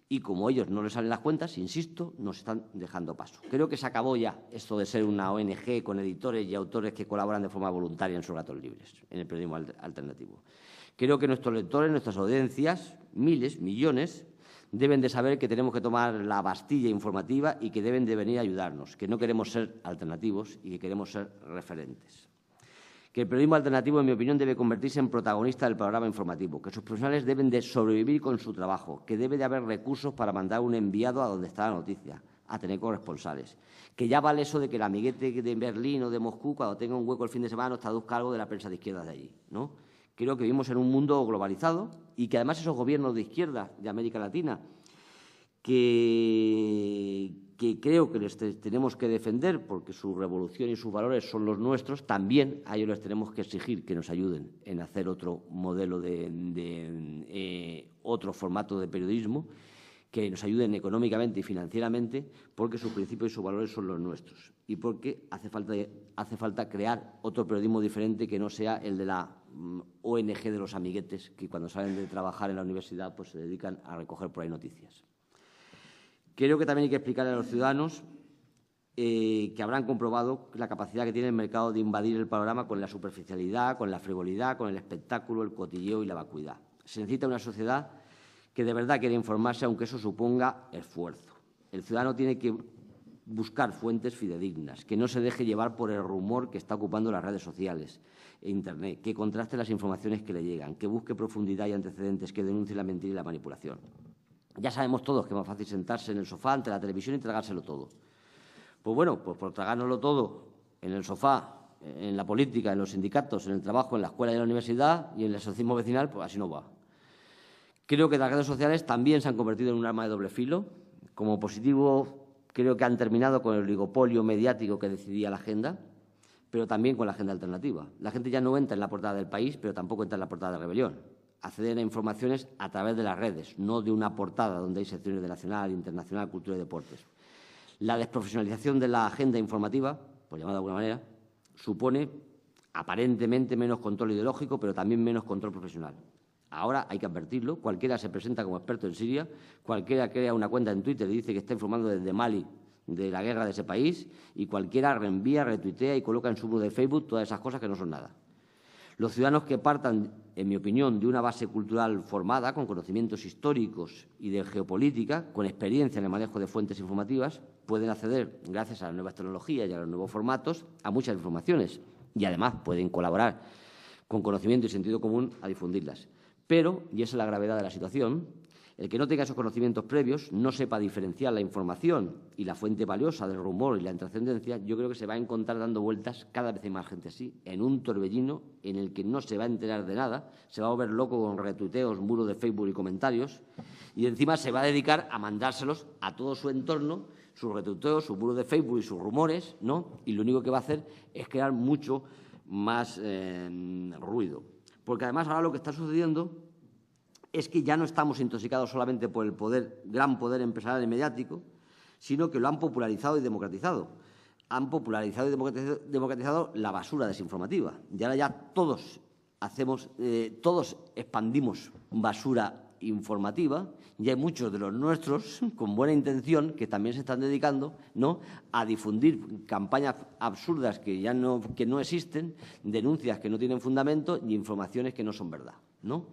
Y como a ellos no les salen las cuentas, insisto, nos están dejando paso. Creo que se acabó ya esto de ser una ONG con editores y autores que colaboran de forma voluntaria en sus ratos libres, en el periodismo alternativo. Creo que nuestros lectores, nuestras audiencias, miles, millones, deben de saber que tenemos que tomar la Bastilla informativa y que deben de venir a ayudarnos, que no queremos ser alternativos y que queremos ser referentes. Que el periodismo alternativo, en mi opinión, debe convertirse en protagonista del programa informativo, que sus profesionales deben de sobrevivir con su trabajo, que debe de haber recursos para mandar un enviado a donde está la noticia, a tener corresponsales. Que ya vale eso de que el amiguete de Berlín o de Moscú, cuando tenga un hueco el fin de semana, nos traduzca algo de la prensa de izquierda de allí, ¿no? Creo que vivimos en un mundo globalizado y que además esos gobiernos de izquierda de América Latina que creo que les tenemos que defender porque su revolución y sus valores son los nuestros, también a ellos les tenemos que exigir que nos ayuden en hacer otro modelo otro formato de periodismo, que nos ayuden económicamente y financieramente porque sus principios y sus valores son los nuestros y porque hace falta crear otro periodismo diferente que no sea el de la ONG de los amiguetes que cuando salen de trabajar en la universidad pues se dedican a recoger por ahí noticias. Creo que también hay que explicarle a los ciudadanos que habrán comprobado la capacidad que tiene el mercado de invadir el panorama con la superficialidad, con la frivolidad, con el espectáculo, el cotilleo y la vacuidad. Se necesita una sociedad que de verdad quiere informarse, aunque eso suponga esfuerzo. El ciudadano tiene que buscar fuentes fidedignas, que no se deje llevar por el rumor que está ocupando las redes sociales e Internet, que contraste las informaciones que le llegan, que busque profundidad y antecedentes, que denuncie la mentira y la manipulación. Ya sabemos todos que es más fácil sentarse en el sofá ante la televisión y tragárselo todo. Pues bueno, pues por tragárnoslo todo en el sofá, en la política, en los sindicatos, en el trabajo, en la escuela y en la universidad y en el asociacionismo vecinal, pues así no va. Creo que las redes sociales también se han convertido en un arma de doble filo. Como positivo, creo que han terminado con el oligopolio mediático que decidía la agenda, pero también con la agenda alternativa. La gente ya no entra en la portada del País, pero tampoco entra en la portada de Rebelión. Acceden a informaciones a través de las redes, no de una portada donde hay secciones de nacional, internacional, cultura y deportes. La desprofesionalización de la agenda informativa, por llamada de alguna manera, supone aparentemente menos control ideológico, pero también menos control profesional. Ahora hay que advertirlo, cualquiera se presenta como experto en Siria, cualquiera crea una cuenta en Twitter y dice que está informando desde Mali de la guerra de ese país y cualquiera reenvía, retuitea y coloca en su muro de Facebook todas esas cosas que no son nada. Los ciudadanos que partan, en mi opinión, de una base cultural formada, con conocimientos históricos y de geopolítica, con experiencia en el manejo de fuentes informativas, pueden acceder, gracias a las nuevas tecnologías y a los nuevos formatos, a muchas informaciones y, además, pueden colaborar con conocimiento y sentido común a difundirlas. Pero, y esa es la gravedad de la situación, el que no tenga esos conocimientos previos, no sepa diferenciar la información y la fuente valiosa del rumor y la intrascendencia, yo creo que se va a encontrar dando vueltas, cada vez hay más gente así, en un torbellino en el que no se va a enterar de nada, se va a volver loco con retuiteos, muros de Facebook y comentarios, y encima se va a dedicar a mandárselos a todo su entorno, sus retuiteos, sus muros de Facebook y sus rumores, ¿no? Y lo único que va a hacer es crear mucho más ruido. Porque además ahora lo que está sucediendo es que ya no estamos intoxicados solamente por el gran poder empresarial y mediático, sino que lo han popularizado y democratizado. Han popularizado y democratizado la basura desinformativa. Y ahora ya todos expandimos basura informativa y hay muchos de los nuestros con buena intención que también se están dedicando, ¿no?, a difundir campañas absurdas que no existen, denuncias que no tienen fundamento y informaciones que no son verdad, ¿no?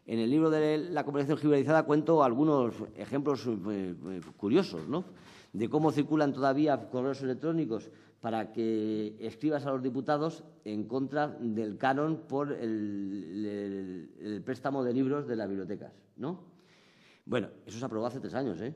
En el libro de la comunicación generalizada cuento algunos ejemplos curiosos, ¿no?, de cómo circulan todavía correos electrónicos para que escribas a los diputados en contra del canon por el préstamo de libros de las bibliotecas, ¿no? Bueno, eso se aprobó hace 3 años, ¿eh?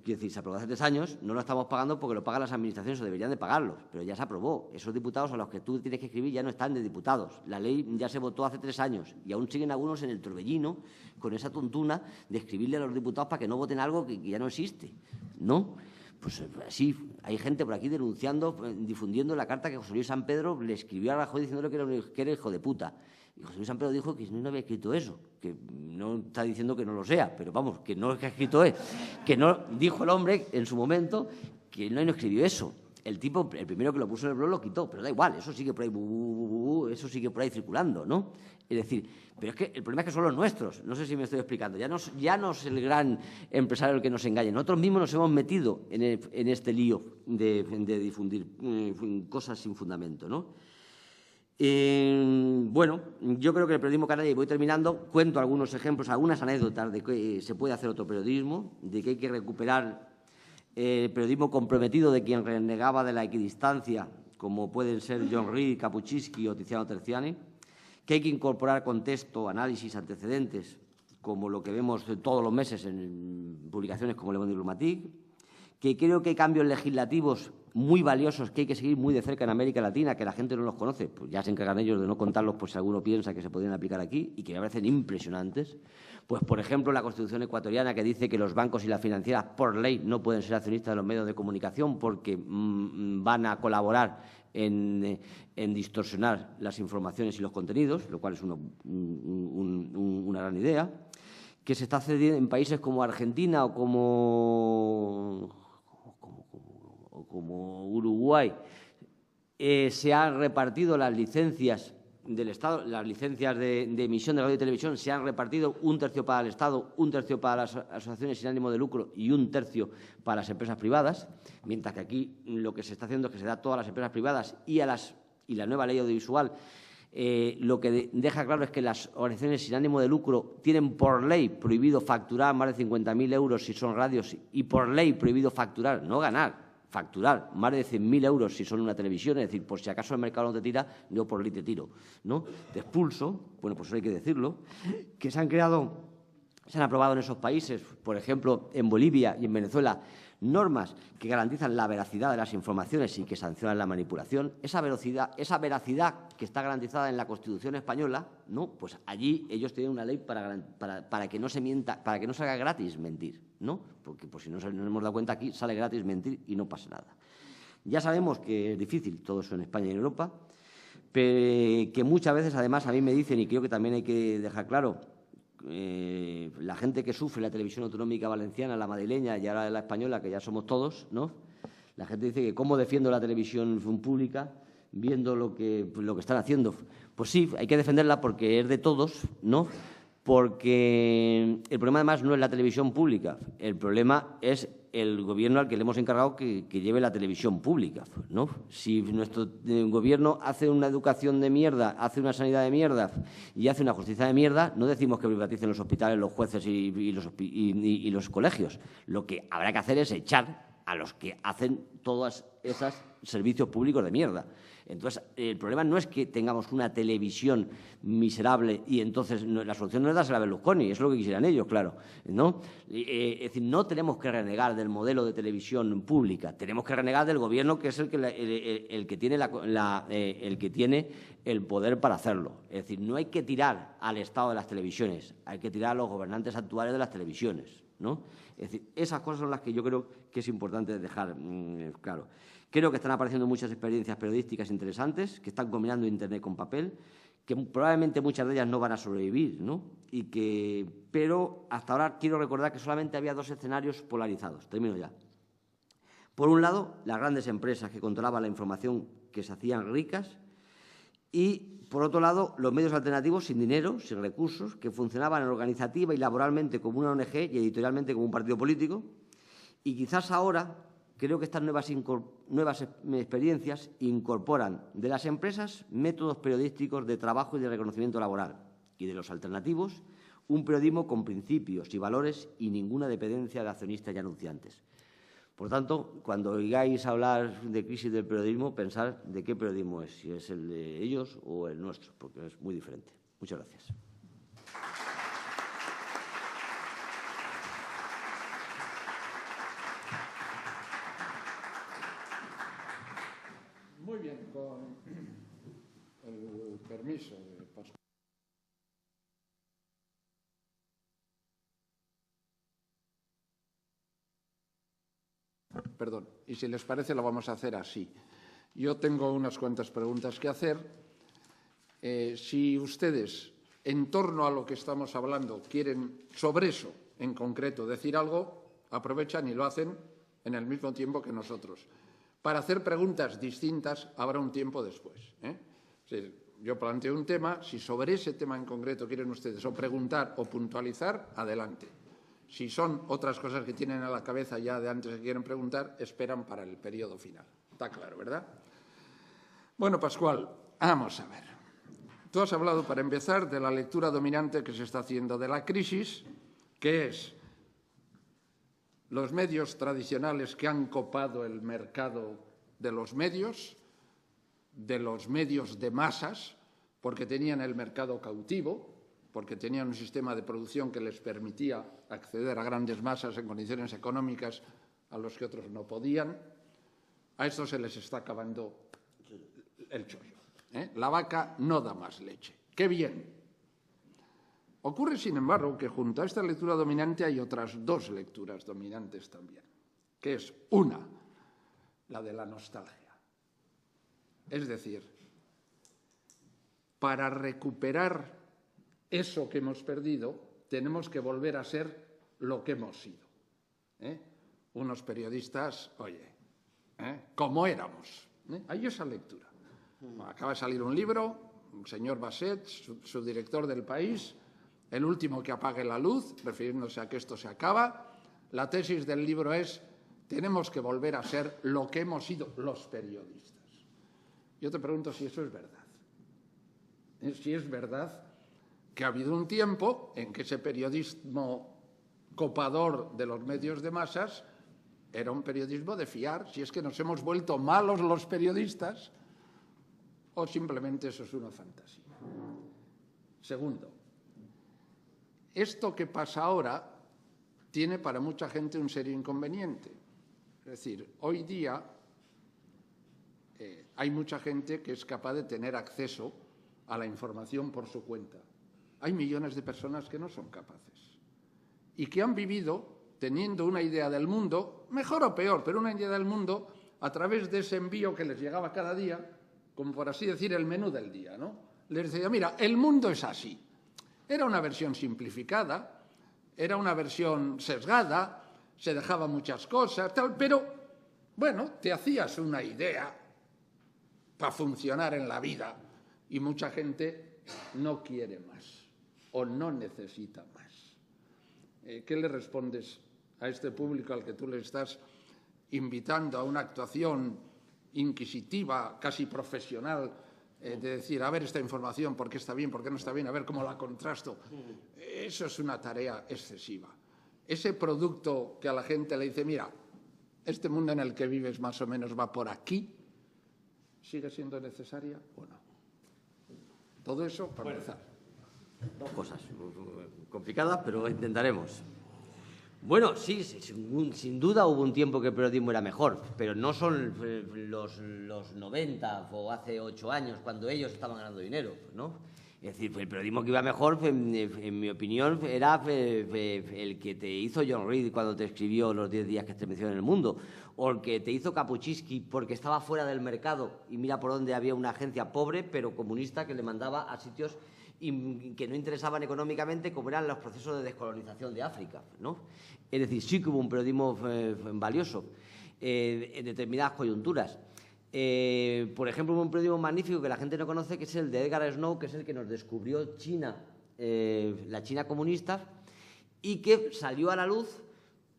quiero decir, se aprobó hace 3 años, no lo estamos pagando porque lo pagan las administraciones o deberían de pagarlos, pero ya se aprobó. Esos diputados a los que tú tienes que escribir ya no están de diputados. La ley ya se votó hace 3 años y aún siguen algunos en el torbellino con esa tontuna de escribirle a los diputados para que no voten algo que ya no existe, ¿no? Pues sí, hay gente por aquí denunciando, difundiendo la carta que José Luis San Pedro le escribió a Rajoy diciéndole que era hijo de puta. Y José Luis San Pedro dijo que no había escrito eso, que no está diciendo que no lo sea, pero vamos, que no es que ha escrito él, que no dijo el hombre en su momento que no escribió eso. El tipo, el primero que lo puso en el blog lo quitó, pero da igual, eso sigue por ahí, eso sigue por ahí circulando, ¿no? Es decir, pero es que el problema es que son los nuestros, no sé si me estoy explicando, ya no es el gran empresario el que nos engaña, nosotros mismos nos hemos metido en este lío de difundir cosas sin fundamento, ¿no? Bueno, yo creo que el periodismo canario, y voy terminando, cuento algunos ejemplos, algunas anécdotas de que se puede hacer otro periodismo, de que hay que recuperar el periodismo comprometido de quien renegaba de la equidistancia, como pueden ser John Reed, Kapuczynski o Tiziano Terziani, que hay que incorporar contexto, análisis, antecedentes, como lo que vemos todos los meses en publicaciones como Le Monde Diplomatique, que creo que hay cambios legislativos muy valiosos que hay que seguir muy de cerca en América Latina, que la gente no los conoce, pues ya se encargan ellos de no contarlos por si alguno piensa que se podrían aplicar aquí y que me parecen impresionantes. Pues, por ejemplo, la Constitución ecuatoriana que dice que los bancos y las financieras, por ley, no pueden ser accionistas de los medios de comunicación porque van a colaborar en distorsionar las informaciones y los contenidos, lo cual es una gran idea, que se está cediendo en países como Argentina o como Uruguay, se han repartido las licencias del Estado, las licencias de emisión de radio y televisión se han repartido 1/3 para el Estado, 1/3 para las asociaciones sin ánimo de lucro y 1/3 para las empresas privadas, mientras que aquí lo que se está haciendo es que se da a todas las empresas privadas y la nueva ley audiovisual lo que deja claro es que las organizaciones sin ánimo de lucro tienen por ley prohibido facturar más de 50.000 euros si son radios y por ley prohibido facturar, no ganar, facturar más de 100.000 euros si son una televisión, es decir, por si acaso el mercado no te tira, yo por ley te tiro, ¿no? Te expulso, bueno, pues eso hay que decirlo, que se han aprobado en esos países, por ejemplo, en Bolivia y en Venezuela, normas que garantizan la veracidad de las informaciones y que sancionan la manipulación. Esa veracidad que está garantizada en la Constitución española, ¿no? Pues allí ellos tienen una ley para que no se mienta, para que no salga gratis mentir, ¿no? Porque por si no nos hemos dado cuenta, aquí sale gratis mentir y no pasa nada. Ya sabemos que es difícil todo eso en España y en Europa, pero que muchas veces, además, a mí me dicen, y creo que también hay que dejar claro, la gente que sufre la televisión autonómica valenciana, la madrileña y ahora la española, que ya somos todos, ¿no? La gente dice que cómo defiendo la televisión pública viendo lo que están haciendo. Pues sí, hay que defenderla porque es de todos, ¿no? Porque el problema además no es la televisión pública, el problema es el gobierno al que le hemos encargado que lleve la televisión pública, ¿no? Si nuestro gobierno hace una educación de mierda, hace una sanidad de mierda y hace una justicia de mierda, no decimos que privaticen los hospitales, los jueces y los colegios. Lo que habrá que hacer es echar a los que hacen todos esos servicios públicos de mierda. Entonces, el problema no es que tengamos una televisión miserable y entonces la solución no es dársela a Berlusconi, es lo que quisieran ellos, claro, ¿no? Es decir, no tenemos que renegar del modelo de televisión pública, tenemos que renegar del gobierno que es el que tiene el poder para hacerlo. Es decir, no hay que tirar al Estado de las televisiones, hay que tirar a los gobernantes actuales de las televisiones, ¿no? Es decir, esas cosas son las que yo creo que es importante dejar claro. Creo que están apareciendo muchas experiencias periodísticas interesantes, que están combinando Internet con papel, que probablemente muchas de ellas no van a sobrevivir, ¿no? Pero hasta ahora quiero recordar que solamente había 2 escenarios polarizados. Termino ya. Por un lado, las grandes empresas que controlaban la información que se hacían ricas y, por otro lado, los medios alternativos sin dinero, sin recursos, que funcionaban organizativa y laboralmente como una ONG y editorialmente como un partido político. Y quizás ahora creo que estas nuevas experiencias incorporan de las empresas métodos periodísticos de trabajo y de reconocimiento laboral y de los alternativos un periodismo con principios y valores y ninguna dependencia de accionistas y anunciantes. Por tanto, cuando oigáis hablar de crisis del periodismo, pensar de qué periodismo es, si es el de ellos o el nuestro, porque es muy diferente. Muchas gracias. Muy bien, con el permiso de Pascual. Perdón, y si les parece lo vamos a hacer así. Yo tengo unas cuantas preguntas que hacer. Si ustedes, en torno a lo que estamos hablando, quieren sobre eso en concreto decir algo, aprovechan y lo hacen en el mismo tiempo que nosotros. Para hacer preguntas distintas habrá un tiempo después. Yo planteo un tema, si sobre ese tema en concreto quieren ustedes o preguntar o puntualizar, adelante. Si son otras cosas que tienen a la cabeza ya de antes que quieren preguntar, esperan para el periodo final. Está claro, ¿verdad? Bueno, Pascual, vamos a ver. Tú has hablado, para empezar, de la lectura dominante que se está haciendo de la crisis, que es los medios tradicionales que han copado el mercado de los medios de masas, porque tenían el mercado cautivo, porque tenían un sistema de producción que les permitía acceder a grandes masas en condiciones económicas a los que otros no podían. A estos se les está acabando el chollo. La vaca no da más leche. ¡Qué bien! Ocurre, sin embargo, que junto a esta lectura dominante hay otras dos lecturas dominantes también, que es una, la de la nostalgia. Es decir, para recuperar eso que hemos perdido, tenemos que volver a ser lo que hemos sido. Unos periodistas, oye, como éramos. Hay esa lectura. Acaba de salir un libro, el señor Basset, su director del País, el último que apague la luz, refiriéndose a que esto se acaba. La tesis del libro es: tenemos que volver a ser lo que hemos sido los periodistas. Yo te pregunto si eso es verdad. Si es verdad que ha habido un tiempo en que ese periodismo copador de los medios de masas era un periodismo de fiar, si es que nos hemos vuelto malos los periodistas o simplemente eso es una fantasía. Segundo, esto que pasa ahora tiene para mucha gente un serio inconveniente. Es decir, hoy día hay mucha gente que es capaz de tener acceso a la información por su cuenta. Hay millones de personas que no son capaces y que han vivido teniendo una idea del mundo, mejor o peor, pero una idea del mundo a través de ese envío que les llegaba cada día, como por así decir el menú del día, ¿no? Les decía, mira, el mundo es así. Era una versión simplificada, era una versión sesgada, se dejaba muchas cosas, tal, pero, bueno, te hacías una idea para funcionar en la vida y mucha gente no quiere más o no necesita más. ¿Qué le respondes a este público al que tú le estás invitando a una actuación inquisitiva, casi profesional, de decir, a ver esta información, por qué está bien, por qué no está bien, a ver cómo la contrasto? Eso es una tarea excesiva. Ese producto que a la gente le dice, mira, este mundo en el que vives más o menos va por aquí, ¿sigue siendo necesaria o no? Todo eso para empezar. Dos cosas complicadas, pero intentaremos. Bueno, sí, sin duda hubo un tiempo que el periodismo era mejor, pero no son los 90 o hace 8 años, cuando ellos estaban ganando dinero, ¿no? Es decir, el periodismo que iba mejor, en mi opinión, era el que te hizo John Reed cuando te escribió Los 10 días que estremeció en el mundo, o el que te hizo Kapuscinski porque estaba fuera del mercado y mira por dónde había una agencia pobre pero comunista que le mandaba a sitios que no interesaban económicamente, como eran los procesos de descolonización de África, ¿no? Es decir, sí que hubo un periodismo valioso en determinadas coyunturas. Por ejemplo, hubo un periodismo magnífico que la gente no conoce, que es el de Edgar Snow, que es el que nos descubrió China, la China comunista, y que salió a la luz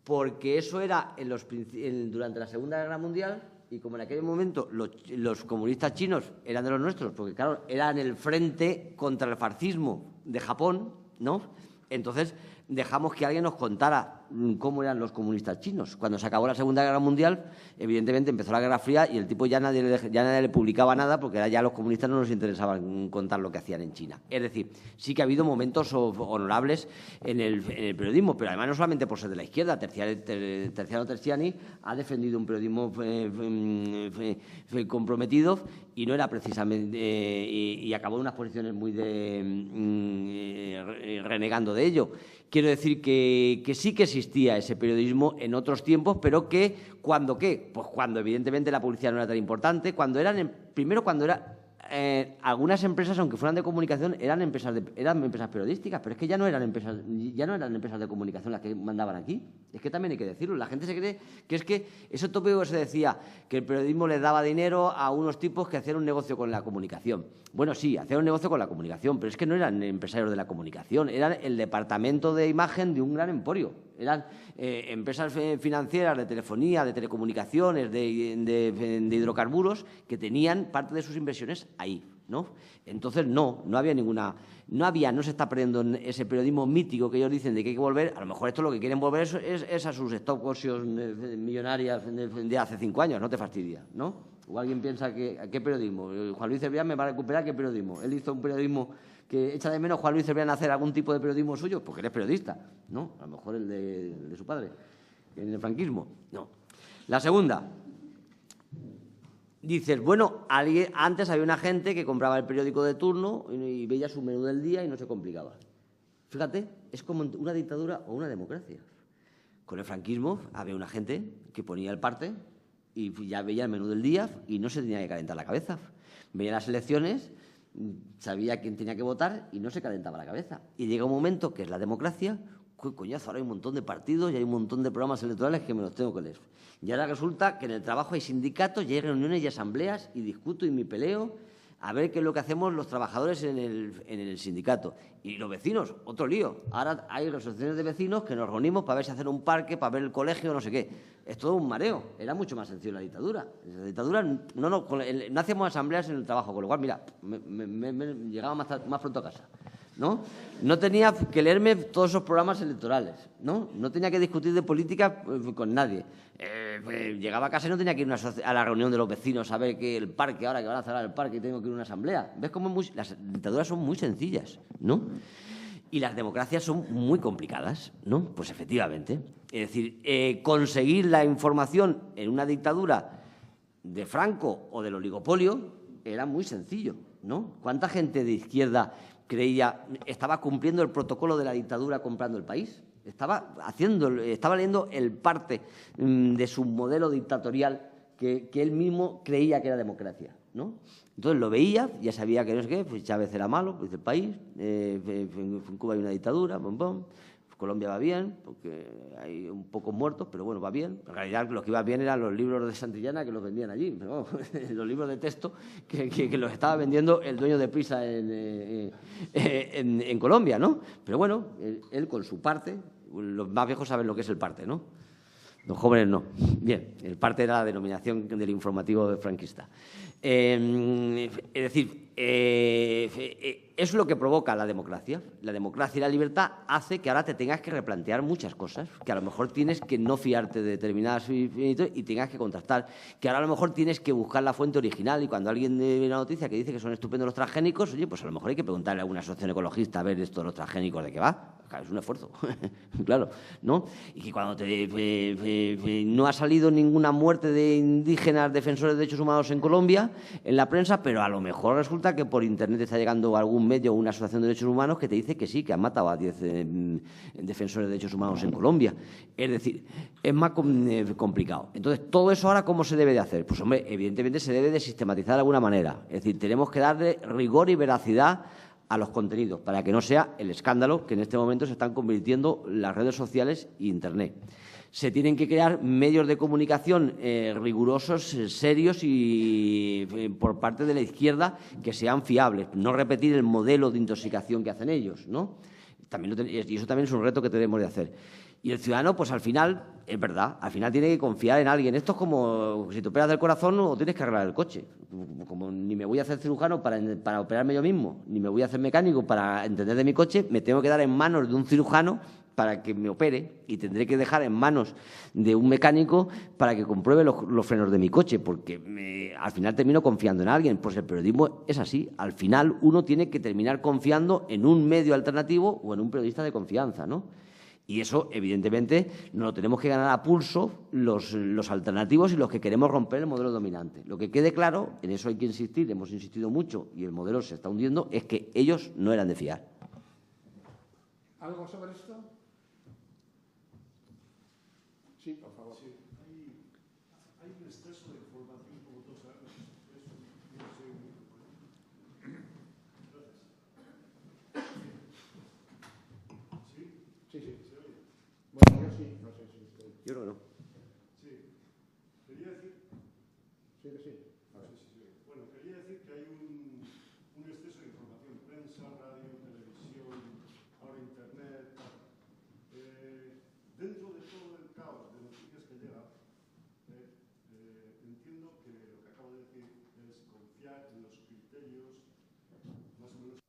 porque eso era durante la Segunda Guerra Mundial, y como en aquel momento los comunistas chinos eran de los nuestros, porque claro, eran el frente contra el fascismo de Japón, ¿no? Entonces dejamos que alguien nos contara cómo eran los comunistas chinos. Cuando se acabó la Segunda Guerra Mundial, evidentemente empezó la Guerra Fría y el tipo ya nadie le publicaba nada porque ya a los comunistas no nos interesaban contar lo que hacían en China. Es decir, sí que ha habido momentos honorables en el periodismo, pero además no solamente por ser de la izquierda. Terciano Terziani ha defendido un periodismo comprometido y no era precisamente... y acabó en unas posiciones muy renegando de ello. Quiero decir que sí que existía ese periodismo en otros tiempos, pero que ¿cuándo qué? Pues cuando evidentemente la publicidad no era tan importante, cuando eran algunas empresas, aunque fueran de comunicación, eran empresas periodísticas, pero es que ya no eran empresas de comunicación las que mandaban aquí. Es que también hay que decirlo. La gente se cree que es que ese tópico que se decía, que el periodismo les daba dinero a unos tipos que hacían un negocio con la comunicación. Bueno, sí, hacían un negocio con la comunicación, pero es que no eran empresarios de la comunicación, eran el departamento de imagen de un gran emporio. Eran empresas financieras de telefonía, de telecomunicaciones, de hidrocarburos, que tenían parte de sus inversiones ahí, ¿no? Entonces, no se está perdiendo ese periodismo mítico que ellos dicen de que hay que volver. A lo mejor esto lo que quieren volver es a sus stock options millonarias de hace 5 años, no te fastidia, ¿no? O alguien piensa que ¿qué periodismo? Juan Luis Cebrián me va a recuperar ¿qué periodismo? Él hizo un periodismo que echa de menos Juan Luis Cebrián hacer algún tipo de periodismo suyo, porque él es periodista, ¿no? A lo mejor el de su padre, en el franquismo, no. La segunda, dices, bueno, antes había una gente que compraba el periódico de turno y veía su menú del día y no se complicaba. Fíjate, es como una dictadura o una democracia. Con el franquismo había una gente que ponía el parte y ya veía el menú del día y no se tenía que calentar la cabeza. Veía las elecciones, sabía quién tenía que votar y no se calentaba la cabeza. Y llega un momento que es la democracia, coñazo, ahora hay un montón de partidos y hay un montón de programas electorales que me los tengo que leer. Y ahora resulta que en el trabajo hay sindicatos y hay reuniones y asambleas y discuto y me peleo a ver qué es lo que hacemos los trabajadores en el sindicato. Y los vecinos, otro lío. Ahora hay asociaciones de vecinos que nos reunimos para ver si hacer un parque, para ver el colegio, no sé qué. Es todo un mareo. Era mucho más sencillo la dictadura. En la dictadura no hacíamos asambleas en el trabajo, con lo cual, mira, me llegaba más pronto a casa, ¿no? No tenía que leerme todos esos programas electorales, ¿no? No tenía que discutir de política con nadie. Llegaba a casa y no tenía que ir a la reunión de los vecinos a ver que el parque, ahora que van a cerrar el parque y tengo que ir a una asamblea. ¿Ves cómo las dictaduras son muy sencillas, ¿no? Y las democracias son muy complicadas, ¿no? Pues efectivamente. Es decir, conseguir la información en una dictadura de Franco o del oligopolio era muy sencillo, ¿no? ¿Cuánta gente de izquierda estaba cumpliendo el protocolo de la dictadura comprando el país? Estaba leyendo el parte de su modelo dictatorial que él mismo creía que era democracia, ¿no? Entonces lo veía, ya sabía que no sé qué, pues Chávez era malo, pues el país, en Cuba hay una dictadura, Colombia va bien, porque hay un pocos muertos, pero bueno, va bien. En realidad lo que iba bien eran los libros de Santillana que los vendían allí, pero los libros de texto que los estaba vendiendo el dueño de Prisa en Colombia, ¿no? Pero bueno, él con su parte, los más viejos saben lo que es el parte, ¿no? Los jóvenes no. Bien, el parte era la denominación del informativo franquista. Es decir, es lo que provoca la democracia. La democracia y la libertad hace que ahora te tengas que replantear muchas cosas, que a lo mejor tienes que no fiarte de determinadas y tengas que contrastar, que ahora a lo mejor tienes que buscar la fuente original y cuando alguien ve una noticia que dice que son estupendos los transgénicos, oye, pues a lo mejor hay que preguntarle a alguna asociación ecologista a ver esto de los transgénicos de qué va. Claro, es un esfuerzo, claro, ¿no? Y que cuando no ha salido ninguna muerte de indígenas defensores de derechos humanos en Colombia, en la prensa, pero a lo mejor resulta que por internet está llegando algún medio o una asociación de derechos humanos que te dice que sí, que han matado a 10 defensores de derechos humanos en Colombia. Es decir, es más complicado. Entonces, ¿todo eso ahora cómo se debe de hacer? Pues, hombre, evidentemente se debe de sistematizar de alguna manera. Es decir, tenemos que darle rigor y veracidad a los contenidos para que no sea el escándalo que en este momento se están convirtiendo las redes sociales e Internet. Se tienen que crear medios de comunicación rigurosos, serios y por parte de la izquierda que sean fiables. No repetir el modelo de intoxicación que hacen ellos, ¿no? Y eso también es un reto que tenemos de hacer. Y el ciudadano, pues al final, es verdad, al final tiene que confiar en alguien. Esto es como si te operas del corazón o tienes que arreglar el coche. Como ni me voy a hacer cirujano para operarme yo mismo, ni me voy a hacer mecánico para entender de mi coche, me tengo que dar en manos de un cirujano para que me opere y tendré que dejar en manos de un mecánico para que compruebe los frenos de mi coche, porque al final termino confiando en alguien. Pues el periodismo es así. Al final uno tiene que terminar confiando en un medio alternativo o en un periodista de confianza, ¿no? Y eso, evidentemente, nos lo tenemos que ganar a pulso los alternativos y los que queremos romper el modelo dominante. Lo que quede claro, en eso hay que insistir, hemos insistido mucho y el modelo se está hundiendo, es que ellos no eran de fiar. ¿Algo sobre esto? Sí, por favor. Sí, hay un exceso de información, como todos sabemos. Sí, sí. ¿Se oye? Bueno, yo sí, no sé si estoy. Yo creo que no. Sí. Quería decir... Sí, que sí. Bueno, quería decir que hay un exceso de información. Prensa, radio, televisión, ahora internet. Dentro de todo el caos de noticias que llega, entiendo que lo que acabo de decir es confiar en los criterios más o menos.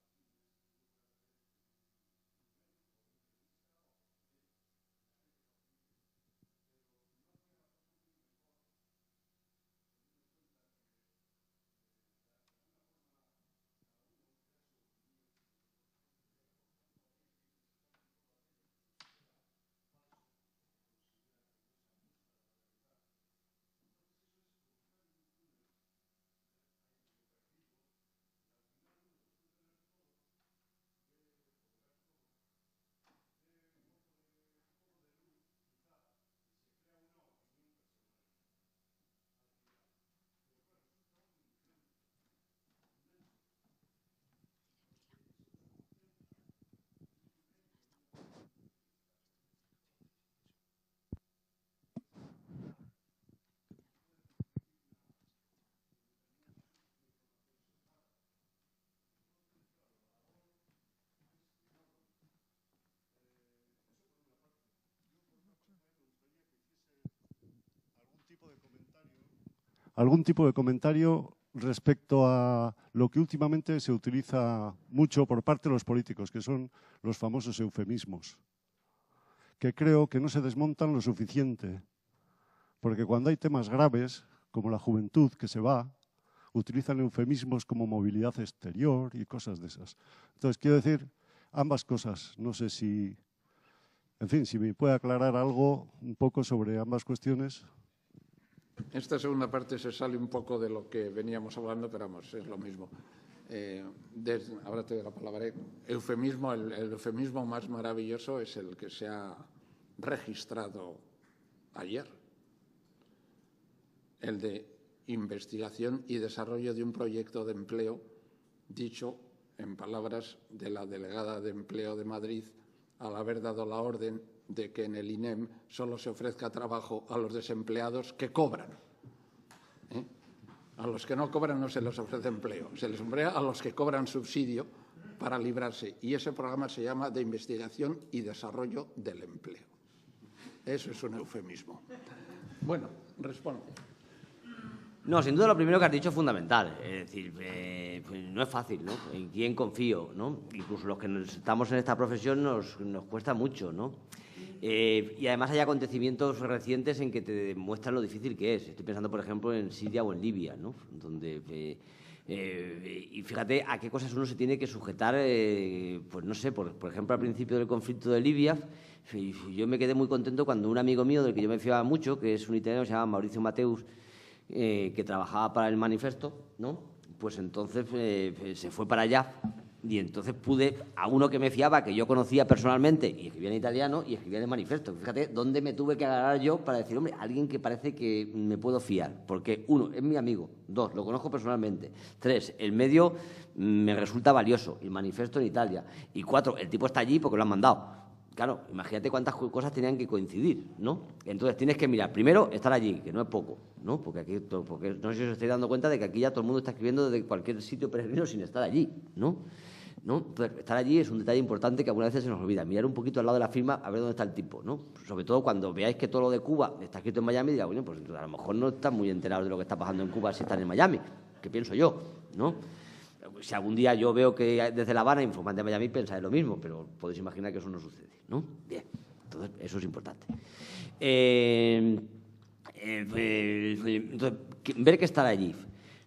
Algún tipo de comentario respecto a lo que últimamente se utiliza mucho por parte de los políticos, que son los famosos eufemismos, que creo que no se desmontan lo suficiente, porque cuando hay temas graves, como la juventud que se va, utilizan eufemismos como movilidad exterior y cosas de esas. Entonces, quiero decir ambas cosas. No sé si, en fin, si me puede aclarar algo un poco sobre ambas cuestiones. Esta segunda parte se sale un poco de lo que veníamos hablando, pero vamos, es lo mismo. Ahora te doy la palabra. Eufemismo, el eufemismo más maravilloso es el que se ha registrado ayer, el de investigación y desarrollo de un proyecto de empleo, dicho en palabras de la delegada de Empleo de Madrid, al haber dado la orden de que en el INEM solo se ofrezca trabajo a los desempleados que cobran. A los que no cobran no se les ofrece empleo, se les emplea a los que cobran subsidio para librarse. Y ese programa se llama de investigación y desarrollo del empleo. Eso es un eufemismo. Bueno, responde. No, sin duda lo primero que has dicho es fundamental. Es decir, pues no es fácil, ¿no? ¿En quién confío, no? Incluso los que estamos en esta profesión nos cuesta mucho, ¿no? Y además hay acontecimientos recientes en que te demuestran lo difícil que es. Estoy pensando, por ejemplo, en Siria o en Libia, ¿no? Donde, y fíjate a qué cosas uno se tiene que sujetar, pues no sé, por ejemplo, al principio del conflicto de Libia, yo me quedé muy contento cuando un amigo mío, del que yo me fiaba mucho, que es un italiano, se llama Mauricio Mateus, que trabajaba para el Manifesto, ¿no? Pues entonces se fue para allá y entonces pude, a uno que me fiaba, que yo conocía personalmente y escribía en italiano y escribía en el Manifesto. Fíjate dónde me tuve que agarrar yo para decir, hombre, alguien que parece que me puedo fiar. Porque, uno, es mi amigo. Dos, lo conozco personalmente. Tres, el medio me resulta valioso, el Manifesto en Italia. Y cuatro, el tipo está allí porque lo han mandado. Claro, imagínate cuántas cosas tenían que coincidir, ¿no? Entonces tienes que mirar, primero, estar allí, que no es poco, ¿no? Porque aquí, porque no sé si os estáis dando cuenta de que aquí ya todo el mundo está escribiendo desde cualquier sitio peregrino sin estar allí, ¿no? ¿no? Entonces, estar allí es un detalle importante que algunas veces se nos olvida. Mirar un poquito al lado de la firma a ver dónde está el tipo, ¿no? Sobre todo cuando veáis que todo lo de Cuba está escrito en Miami, diga, bueno, pues a lo mejor no están muy enterados de lo que está pasando en Cuba si están en Miami, que pienso yo, ¿no? Si algún día yo veo que desde La Habana informan de Miami, pensáis lo mismo, pero podéis imaginar que eso no sucede, ¿no? Bien, entonces eso es importante. Entonces, ver que estar allí,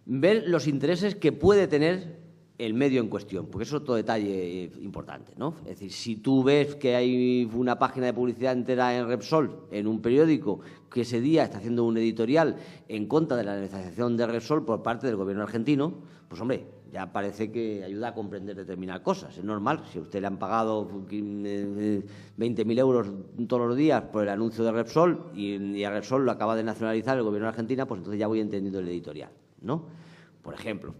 ver los intereses que puede tener el medio en cuestión, porque eso es otro detalle importante, ¿no? Es decir, si tú ves que hay una página de publicidad entera en Repsol, en un periódico, que ese día está haciendo un editorial en contra de la nacionalización de Repsol por parte del gobierno argentino, pues hombre, ya parece que ayuda a comprender determinadas cosas. Es normal, si a usted le han pagado 20.000 euros todos los días por el anuncio de Repsol y a Repsol lo acaba de nacionalizar el gobierno de Argentina, pues entonces ya voy entendiendo el editorial, ¿no? Por ejemplo.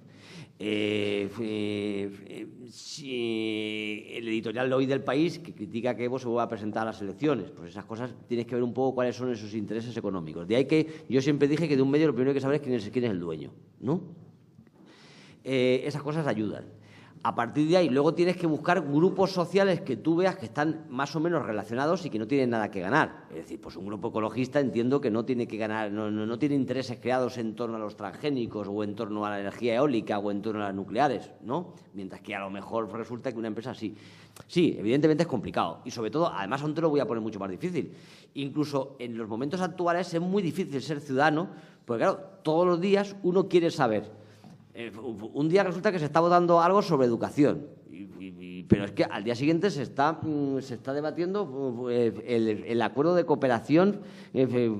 Si el editorial de hoy del País que critica que Evo se vuelva a presentar a las elecciones, pues esas cosas tienes que ver un poco cuáles son esos intereses económicos. De ahí que yo siempre dije que de un medio lo primero que hay que saber es quién es el dueño, ¿no? Esas cosas ayudan. A partir de ahí, luego tienes que buscar grupos sociales que tú veas que están más o menos relacionados y que no tienen nada que ganar. Es decir, pues un grupo ecologista entiendo que no tiene que ganar, no tiene intereses creados en torno a los transgénicos o en torno a la energía eólica o en torno a las nucleares, ¿no? Mientras que a lo mejor resulta que una empresa sí. Sí, evidentemente es complicado. Y sobre todo, además aún te lo voy a poner mucho más difícil. Incluso en los momentos actuales es muy difícil ser ciudadano, porque claro, todos los días uno quiere saber. Un día resulta que se está votando algo sobre educación, pero es que al día siguiente se está debatiendo el acuerdo de cooperación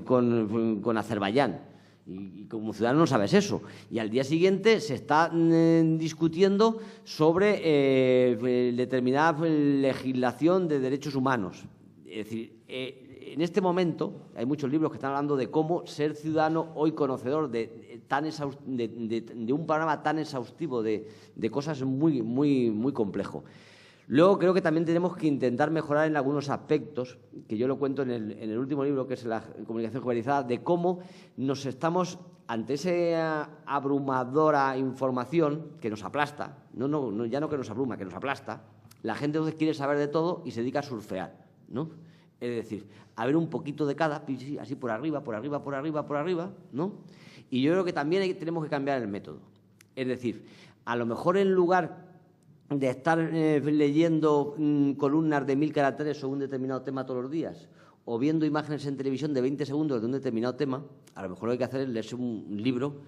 con Azerbaiyán. Y como ciudadano no sabes eso. Y al día siguiente se está discutiendo sobre determinada legislación de derechos humanos. Es decir, en este momento hay muchos libros que están hablando de cómo ser ciudadano hoy conocedor de un panorama tan exhaustivo de cosas muy, muy, muy complejo. Luego creo que también tenemos que intentar mejorar en algunos aspectos, que yo lo cuento en el último libro, que es la comunicación globalizada, de cómo nos estamos ante esa abrumadora información que nos aplasta, ya no que nos abruma, que nos aplasta. La gente entonces quiere saber de todo y se dedica a surfear, ¿no? Es decir, a ver un poquito de cada, así por arriba, ¿no? Y yo creo que también tenemos que cambiar el método. Es decir, a lo mejor en lugar de estar leyendo columnas de 1000 caracteres sobre un determinado tema todos los días o viendo imágenes en televisión de 20 segundos de un determinado tema, a lo mejor lo que hay que hacer es leerse un libro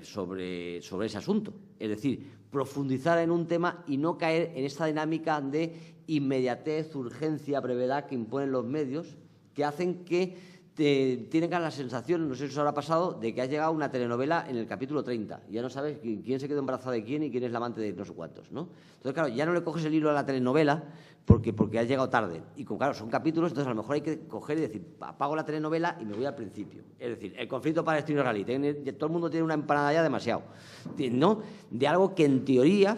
sobre ese asunto. Es decir, profundizar en un tema y no caer en esta dinámica de inmediatez, urgencia, brevedad que imponen los medios, que hacen que tengas la sensación, no sé si os habrá pasado, de que has llegado a una telenovela en el capítulo 30. Ya no sabes quién se quedó embarazada de quién y quién es la amante de no sé cuántos, ¿no? Entonces, claro, ya no le coges el hilo a la telenovela porque has llegado tarde. Y claro, son capítulos, entonces a lo mejor hay que coger y decir, apago la telenovela y me voy al principio. Es decir, el conflicto palestino-israelí. Todo el mundo tiene una empanada ya demasiado, ¿no? De algo que en teoría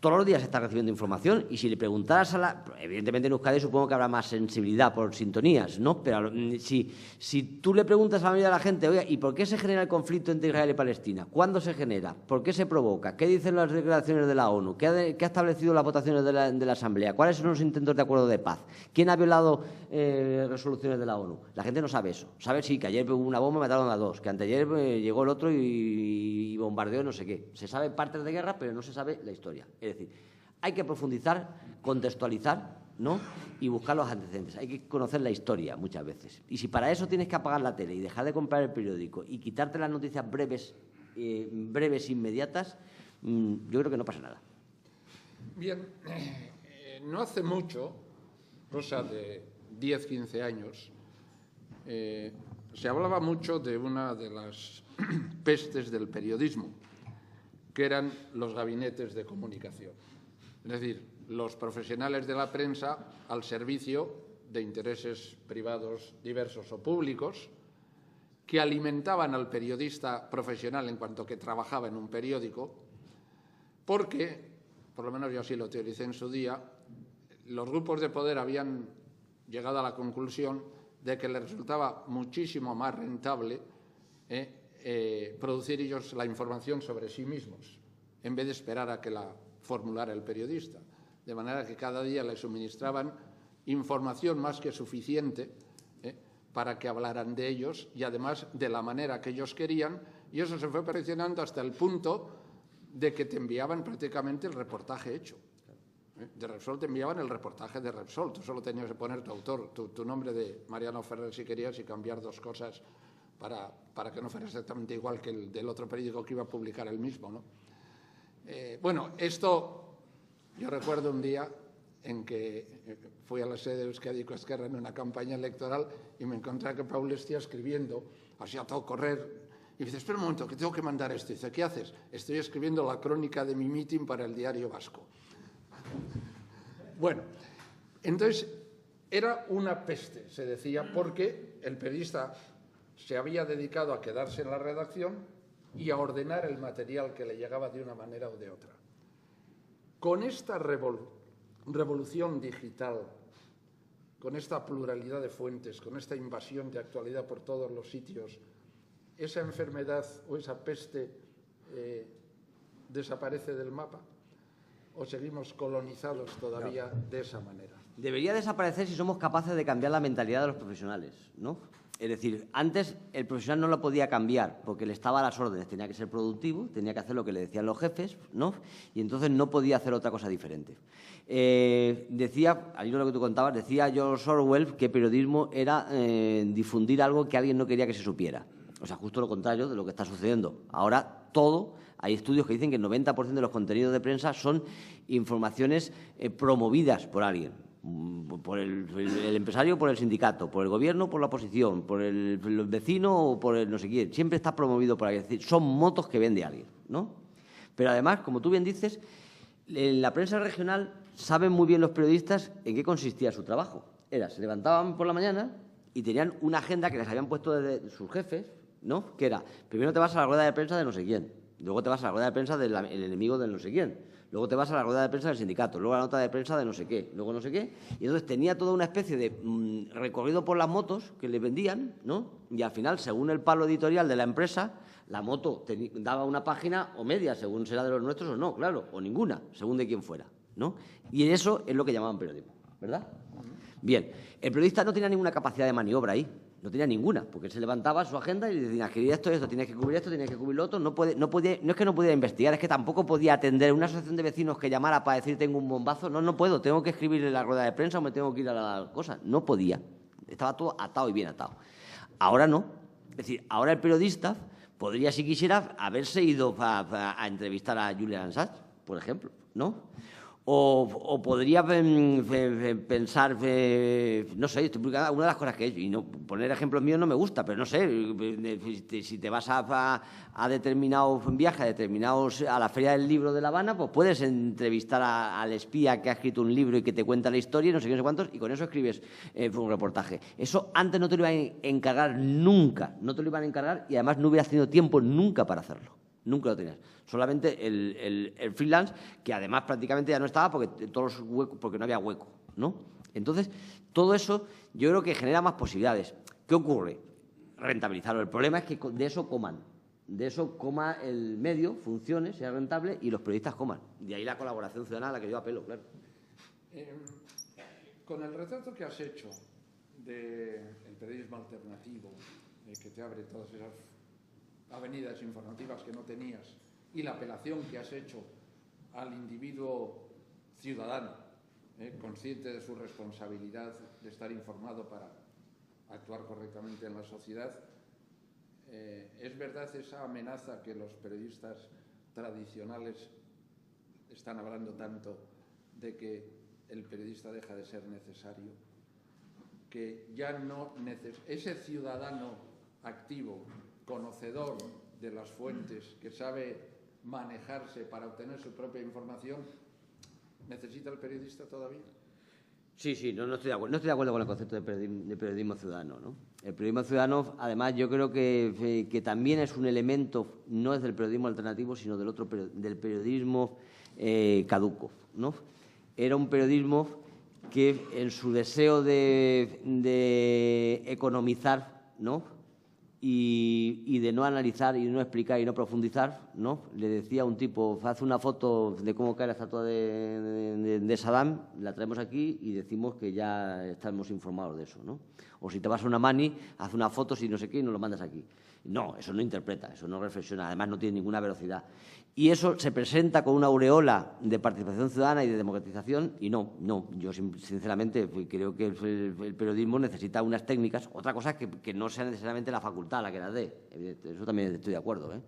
todos los días se está recibiendo información y si le preguntaras evidentemente en Euskadi supongo que habrá más sensibilidad por sintonías, ¿no? Pero si tú le preguntas a la mayoría de la gente, oye, ¿y por qué se genera el conflicto entre Israel y Palestina? ¿Cuándo se genera? ¿Por qué se provoca? ¿Qué dicen las declaraciones de la ONU? ¿Qué ha establecido las votaciones de la Asamblea? ¿Cuáles son los intentos de acuerdo de paz? ¿Quién ha violado resoluciones de la ONU? La gente no sabe eso. Sabe sí que ayer hubo una bomba y mataron a 2, que anteayer llegó el otro y bombardeó no sé qué. Se sabe partes de guerra, pero no se sabe la historia. Es decir, hay que profundizar, contextualizar, ¿no? Y buscar los antecedentes. Hay que conocer la historia muchas veces. Y si para eso tienes que apagar la tele y dejar de comprar el periódico y quitarte las noticias breves, inmediatas, yo creo que no pasa nada. Bien, no hace mucho, cosa de 10, 15 años, se hablaba mucho de una de las pestes del periodismo, que eran los gabinetes de comunicación. Es decir, los profesionales de la prensa al servicio de intereses privados diversos o públicos que alimentaban al periodista profesional en cuanto que trabajaba en un periódico, porque, por lo menos yo así lo teoricé en su día, los grupos de poder habían llegado a la conclusión de que les resultaba muchísimo más rentable producir ellos la información sobre sí mismos, en vez de esperar a que la formulara el periodista. de manera que cada día le suministraban información más que suficiente para que hablaran de ellos y además de la manera que ellos querían, y eso se fue perfeccionando hasta el punto de que te enviaban prácticamente el reportaje hecho. De Repsol te enviaban el reportaje de Repsol, tú solo tenías que poner tu autor, tu nombre de Mariano Ferrer si querías y cambiar 2 cosas para que no fuera exactamente igual que el del otro periódico que iba a publicar el mismo, ¿no? Bueno, esto yo recuerdo un día en que fui a la sede de Euskadi Esquerra en una campaña electoral y me encontré que Paul Estia escribiendo, así a todo correr, y me dice, espera un momento, que tengo que mandar esto. Y dice, ¿qué haces? Estoy escribiendo la crónica de mi mitin para el Diario Vasco. Bueno, entonces era una peste, se decía, porque el periodista se había dedicado a quedarse en la redacción y a ordenar el material que le llegaba de una manera o de otra. Con esta revolución digital, con esta pluralidad de fuentes, con esta invasión de actualidad por todos los sitios, ¿esa enfermedad o esa peste desaparece del mapa? ¿O seguimos colonizados todavía de esa manera? Debería desaparecer si somos capaces de cambiar la mentalidad de los profesionales, ¿no? Es decir, antes el profesional no lo podía cambiar porque le estaba a las órdenes, tenía que ser productivo, tenía que hacer lo que le decían los jefes, ¿no? Y entonces no podía hacer otra cosa diferente. Decía, al hilo de lo que tú contabas, decía George Orwell que periodismo era difundir algo que alguien no quería que se supiera. O sea, justo lo contrario de lo que está sucediendo. Ahora todo, hay estudios que dicen que el 90% de los contenidos de prensa son informaciones promovidas por alguien. Por el empresario, por el sindicato, por el gobierno, por la oposición, por el vecino o por el no sé quién. Siempre está promovido por alguien. Es decir, son motos que vende alguien, ¿no? Pero además, como tú bien dices, en la prensa regional saben muy bien los periodistas en qué consistía su trabajo. Se levantaban por la mañana y tenían una agenda que les habían puesto desde sus jefes, ¿no? Que era, primero te vas a la rueda de prensa de no sé quién, luego te vas a la rueda de prensa del enemigo del no sé quién, luego te vas a la rueda de prensa del sindicato, luego a la nota de prensa de no sé qué, luego no sé qué. Y entonces tenía toda una especie de recorrido por las motos que le vendían, ¿no? Y al final, según el palo editorial de la empresa, la moto daba una página o media, según será de los nuestros o no, claro, o ninguna, según de quién fuera, ¿no? Y eso es lo que llamaban periodismo, ¿verdad? Bien, el periodista no tenía ninguna capacidad de maniobra ahí. No tenía ninguna, porque él se levantaba su agenda y le decía, escribir esto, tienes que cubrir esto, tienes que cubrir lo otro. No es que no pudiera investigar, es que tampoco podía atender una asociación de vecinos que llamara para decir tengo un bombazo. No puedo, tengo que escribir en la rueda de prensa o me tengo que ir a la cosa. No podía. Estaba todo atado y bien atado. Ahora no. Es decir, ahora el periodista podría, si quisiera, haberse ido a entrevistar a Julian Assange, por ejemplo, ¿no? O podría pensar, no sé, estoy publicando una de las cosas que he hecho, y no, poner ejemplos míos no me gusta, pero no sé, si te vas a determinados viajes, a la Feria del Libro de La Habana, pues puedes entrevistar al espía que ha escrito un libro y que te cuenta la historia y no sé qué, no sé cuántos, y con eso escribes un reportaje. Eso antes no te lo iban a encargar nunca, no te lo iban a encargar y además no hubieras tenido tiempo nunca para hacerlo. Nunca lo tenías. Solamente el freelance, que además prácticamente ya no estaba porque porque no había hueco, ¿no? Entonces, todo eso yo creo que genera más posibilidades. ¿Qué ocurre? Rentabilizarlo. El problema es que de eso coman. De eso coma el medio, funcione, sea rentable y los periodistas coman. De ahí la colaboración ciudadana a la que yo apelo, claro. Con el retrato que has hecho del periodismo alternativo, que te abre todas esas avenidas informativas que no tenías, y la apelación que has hecho al individuo ciudadano, consciente de su responsabilidad de estar informado para actuar correctamente en la sociedad, ¿es verdad esa amenaza que los periodistas tradicionales están hablando tanto de que el periodista deja de ser necesario? Que ya no ese ciudadano activo, conocedor de las fuentes, que sabe manejarse para obtener su propia información, ¿necesita el periodista todavía? Sí, no estoy de acuerdo. No estoy de acuerdo con el concepto de periodismo ciudadano, ¿no? El periodismo ciudadano, además, yo creo que también es un elemento, no es del periodismo alternativo, sino del periodismo caduco, ¿no? Era un periodismo que en su deseo de economizar, ¿no?, y de no analizar y no explicar y no profundizar, ¿no? Le decía a un tipo, haz una foto de cómo cae la estatua de Saddam, la traemos aquí y decimos que ya estamos informados de eso, ¿no? O si te vas a una mani, haz una foto si no sé qué y nos lo mandas aquí. No, eso no interpreta, eso no reflexiona, además no tiene ninguna velocidad. Y eso se presenta con una aureola de participación ciudadana y de democratización y no, yo sinceramente creo que el periodismo necesita unas técnicas, otra cosa es que no sea necesariamente la facultad la que las dé, eso también estoy de acuerdo, ¿eh?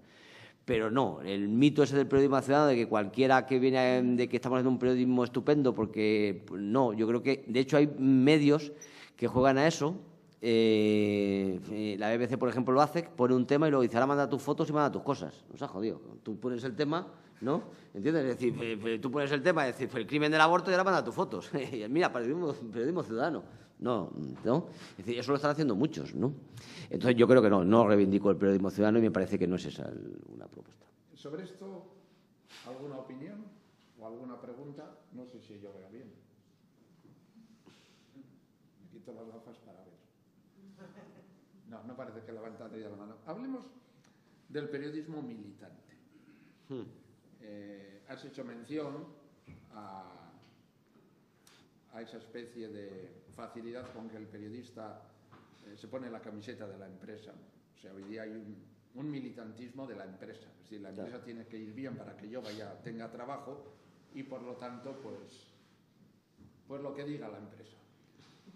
Pero no, el mito ese del periodismo ciudadano, de que cualquiera que viene de que estamos haciendo un periodismo estupendo, porque no, yo creo que de hecho hay medios que juegan a eso. La BBC, por ejemplo, lo hace, pone un tema y luego dice, ahora manda tus fotos y manda tus cosas. No se ha jodido. Tú pones el tema, ¿no? ¿Entiendes? Es decir, tú pones el tema, es decir, el crimen del aborto y ahora manda tus fotos. Mira, periodismo ciudadano. No. Es decir, eso lo están haciendo muchos, ¿no? Entonces yo creo que no reivindico el periodismo ciudadano y me parece que no es esa una propuesta. Sobre esto, ¿alguna opinión o alguna pregunta? No sé si yo veo bien. Me quito las gafas para ver. No parece que levantaste ya la mano. Hablemos del periodismo militante. Has hecho mención a esa especie de facilidad con que el periodista se pone la camiseta de la empresa. O sea, hoy día hay un militantismo de la empresa. Es decir, la empresa tiene que ir bien para que yo tenga trabajo y, por lo tanto, pues lo que diga la empresa.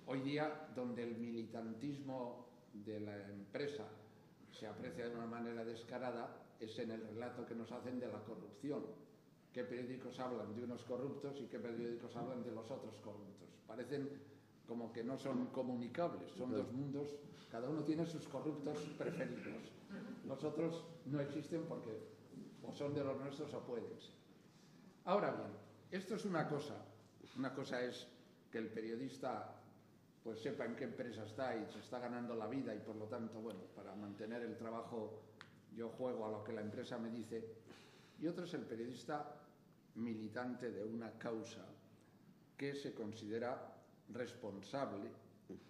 Hoy día, donde el militantismo de la empresa se aprecia de una manera descarada, es en el relato que nos hacen de la corrupción. ¿Qué periódicos hablan de unos corruptos y qué periódicos hablan de los otros corruptos? Parecen como que no son comunicables, son dos mundos, cada uno tiene sus corruptos preferidos. Los otros no existen porque o son de los nuestros o pueden ser. Ahora bien, esto es una cosa es que el periodista pues sepa en qué empresa está y se está ganando la vida y por lo tanto, bueno, para mantener el trabajo yo juego a lo que la empresa me dice, y otro es el periodista militante de una causa que se considera responsable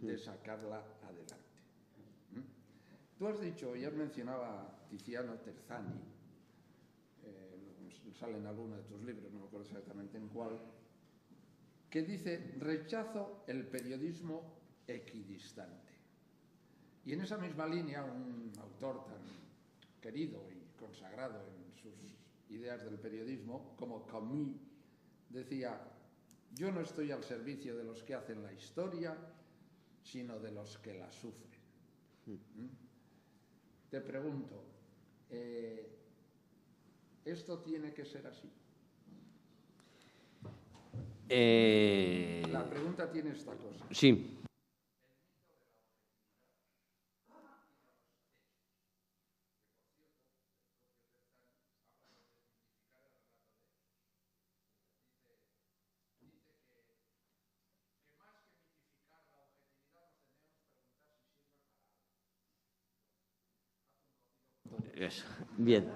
de sacarla adelante. Tú has dicho, y has mencionado a Tiziano Terzani, sale en alguno de tus libros, no me acuerdo exactamente en cuál, que dice, rechazo el periodismo equidistante. Y en esa misma línea, un autor tan querido y consagrado en sus ideas del periodismo, como Camus, decía, yo no estoy al servicio de los que hacen la historia, sino de los que la sufren. Te pregunto, ¿esto tiene que ser así? La pregunta tiene esta cosa. Sí. Eso. Bien.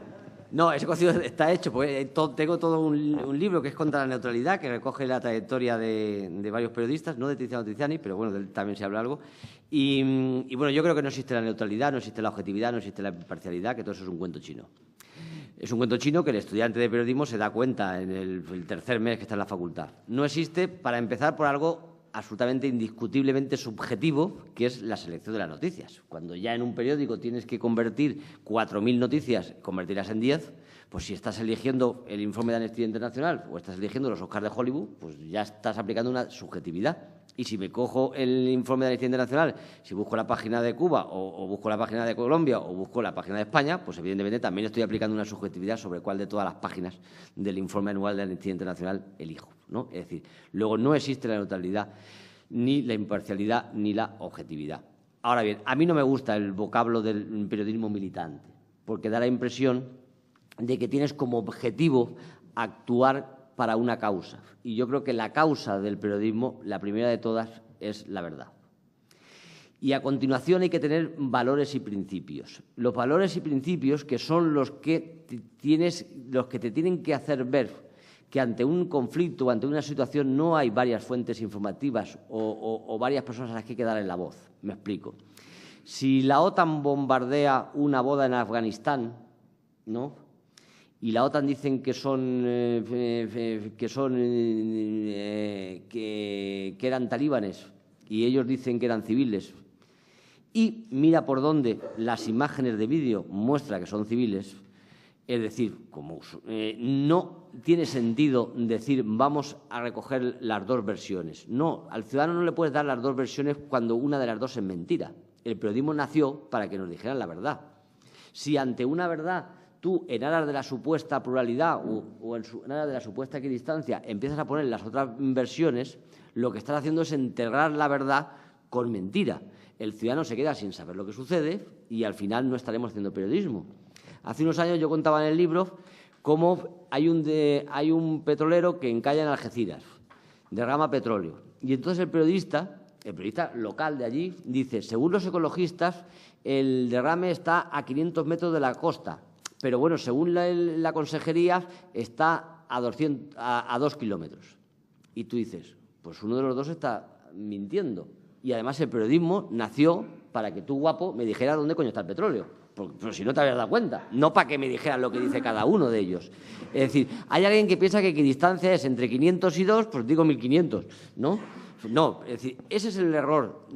No, ese cocido está hecho, porque tengo todo un libro que es contra la neutralidad, que recoge la trayectoria de varios periodistas, no de Tiziano Tiziani, pero bueno, de él también se habla algo. Y bueno, yo creo que no existe la neutralidad, no existe la objetividad, no existe la imparcialidad, que todo eso es un cuento chino. Es un cuento chino que el estudiante de periodismo se da cuenta en el tercer mes que está en la facultad. No existe, para empezar, por algo absolutamente indiscutiblemente subjetivo, que es la selección de las noticias. Cuando ya en un periódico tienes que convertir 4.000 noticias, convertirlas en 10, pues si estás eligiendo el informe de Amnistía Internacional o estás eligiendo los Oscars de Hollywood, pues ya estás aplicando una subjetividad. Y si me cojo el informe de Amnistía Internacional, si busco la página de Cuba o busco la página de Colombia o busco la página de España, pues evidentemente también estoy aplicando una subjetividad sobre cuál de todas las páginas del informe anual de Amnistía Internacional elijo, ¿no? Es decir, luego no existe la neutralidad, ni la imparcialidad, ni la objetividad. Ahora bien, a mí no me gusta el vocablo del periodismo militante, porque da la impresión de que tienes como objetivo actuar para una causa. Y yo creo que la causa del periodismo, la primera de todas, es la verdad. Y a continuación hay que tener valores y principios. Los valores y principios que son los que te tienen que hacer ver que ante un conflicto o ante una situación no hay varias fuentes informativas o varias personas a las que hay que darle la voz. Me explico. Si la OTAN bombardea una boda en Afganistán, ¿no?, y la OTAN dicen que eran talibanes y ellos dicen que eran civiles, y mira por dónde las imágenes de vídeo muestran que son civiles, es decir, no tiene sentido decir vamos a recoger las dos versiones. No, al ciudadano no le puedes dar las dos versiones cuando una de las dos es mentira. El periodismo nació para que nos dijeran la verdad. Si ante una verdad tú, en aras de la supuesta pluralidad o en aras de la supuesta equidistancia, empiezas a poner las otras versiones, lo que estás haciendo es enterrar la verdad con mentira. El ciudadano se queda sin saber lo que sucede y al final no estaremos haciendo periodismo. Hace unos años yo contaba en el libro cómo hay un petrolero que encalla en Algeciras, derrama petróleo. Y entonces el periodista local de allí dice, según los ecologistas, el derrame está a 500 metros de la costa, pero bueno, según la consejería está a 2 kilómetros. Y tú dices, pues uno de los dos está mintiendo. Y además el periodismo nació para que tú, guapo, me dijeras dónde coño está el petróleo. Pero si no te habías dado cuenta, no para que me dijeras lo que dice cada uno de ellos. Es decir, hay alguien que piensa que distancia es entre 500 y 2, pues digo 1500, ¿no? No, es decir, ese es el error,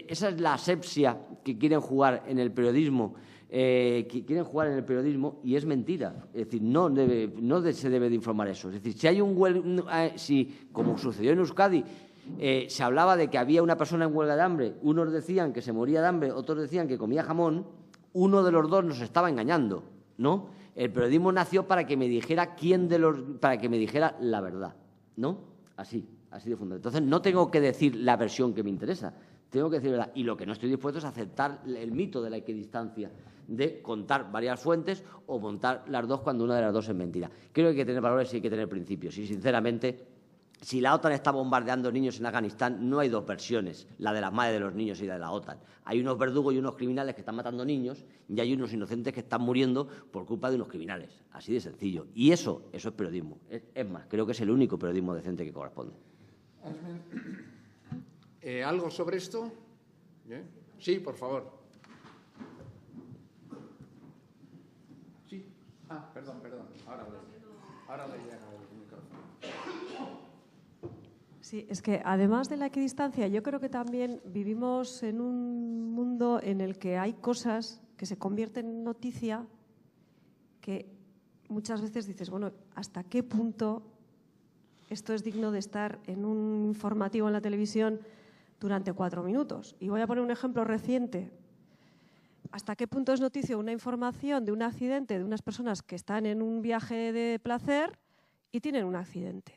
esa es la asepsia que quieren jugar en el periodismo, y es mentira. Es decir, no se debe de informar eso. Es decir, si como sucedió en Euskadi, se hablaba de que había una persona en huelga de hambre, unos decían que se moría de hambre, otros decían que comía jamón, uno de los dos nos estaba engañando, ¿no? El periodismo nació para que me dijera para que me dijera la verdad, ¿no? Así de fundamental. Entonces no tengo que decir la versión que me interesa, tengo que decir la verdad. Y lo que no estoy dispuesto es aceptar el mito de la equidistancia, de contar varias fuentes o montar las dos cuando una de las dos es mentira. Creo que hay que tener valores y hay que tener principios. Y sinceramente, si la OTAN está bombardeando niños en Afganistán, no hay dos versiones, la de las madres de los niños y la de la OTAN. Hay unos verdugos y unos criminales que están matando niños y hay unos inocentes que están muriendo por culpa de unos criminales. Así de sencillo. Y eso es periodismo. Es más, creo que es el único periodismo decente que corresponde. ¿Algo sobre esto? ¿Bien? Sí, por favor. Sí. Perdón. Ahora le llega el micrófono. Sí, es que además de la equidistancia, yo creo que también vivimos en un mundo en el que hay cosas que se convierten en noticia que muchas veces dices, bueno, ¿hasta qué punto esto es digno de estar en un informativo en la televisión durante 4 minutos? Y voy a poner un ejemplo reciente. ¿Hasta qué punto es noticia una información de un accidente de unas personas que están en un viaje de placer y tienen un accidente?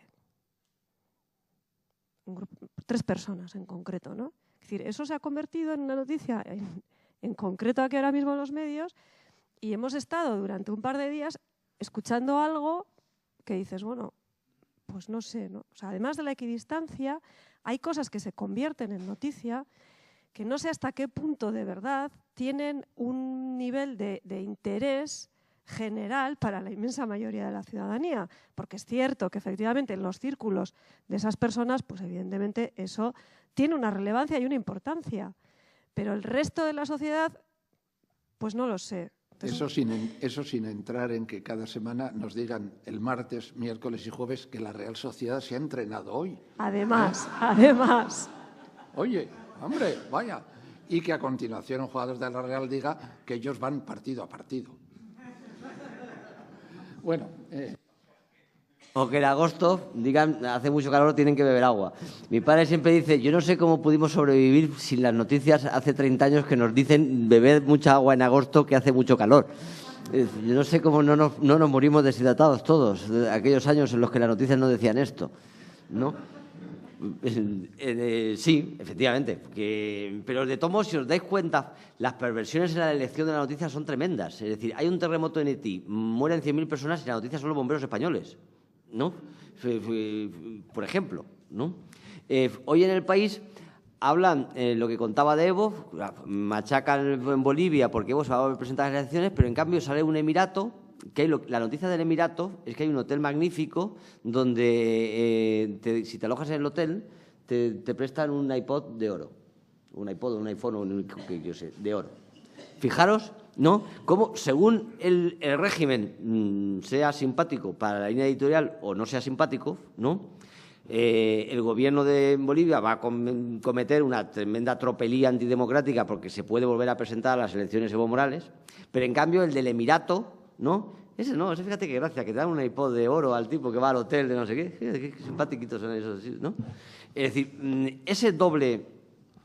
3 personas en concreto, ¿no? Es decir, eso se ha convertido en una noticia, en concreto aquí ahora mismo en los medios, y hemos estado durante un par de días escuchando algo que dices, bueno, pues no sé, ¿no? O sea, además de la equidistancia, hay cosas que se convierten en noticia que no sé hasta qué punto de verdad tienen un nivel de interés general para la inmensa mayoría de la ciudadanía, porque es cierto que efectivamente en los círculos de esas personas, pues evidentemente eso tiene una relevancia y una importancia, pero el resto de la sociedad, pues no lo sé. Entonces, Eso sin entrar en que cada semana nos digan el martes, miércoles y jueves que la Real Sociedad se ha entrenado hoy. Además. Oye, hombre, vaya. Y que a continuación un jugador de la Real diga que ellos van partido a partido. Bueno. O que en agosto digan, hace mucho calor, tienen que beber agua. Mi padre siempre dice, yo no sé cómo pudimos sobrevivir sin las noticias hace 30 años que nos dicen beber mucha agua en agosto que hace mucho calor. Yo no sé cómo no nos morimos deshidratados todos, aquellos años en los que las noticias no decían esto, ¿no? Sí, efectivamente. Pero de todos modos, si os dais cuenta, las perversiones en la elección de la noticia son tremendas. Es decir, hay un terremoto en Haití, mueren 100.000 personas y la noticia son los bomberos españoles, ¿no? Por ejemplo, ¿no? Hoy en el país hablan lo que contaba de Evo, machacan en Bolivia porque Evo se va a presentar las elecciones, pero en cambio sale un emirato. La noticia del Emirato es que hay un hotel magnífico donde si te alojas en el hotel te prestan un iPod de oro un iPod, un iPhone o un, yo sé, de oro. Fijaros, ¿no?, cómo según el régimen sea simpático para la línea editorial o no sea simpático, ¿no?, el gobierno de Bolivia va a cometer una tremenda tropelía antidemocrática porque se puede volver a presentar a las elecciones Evo Morales, pero en cambio el del Emirato, ¿no?, ese fíjate qué gracia, que te dan un iPod de oro al tipo que va al hotel de no sé qué, fíjate qué simpátiquitos son esos, ¿no? Es decir, ese doble,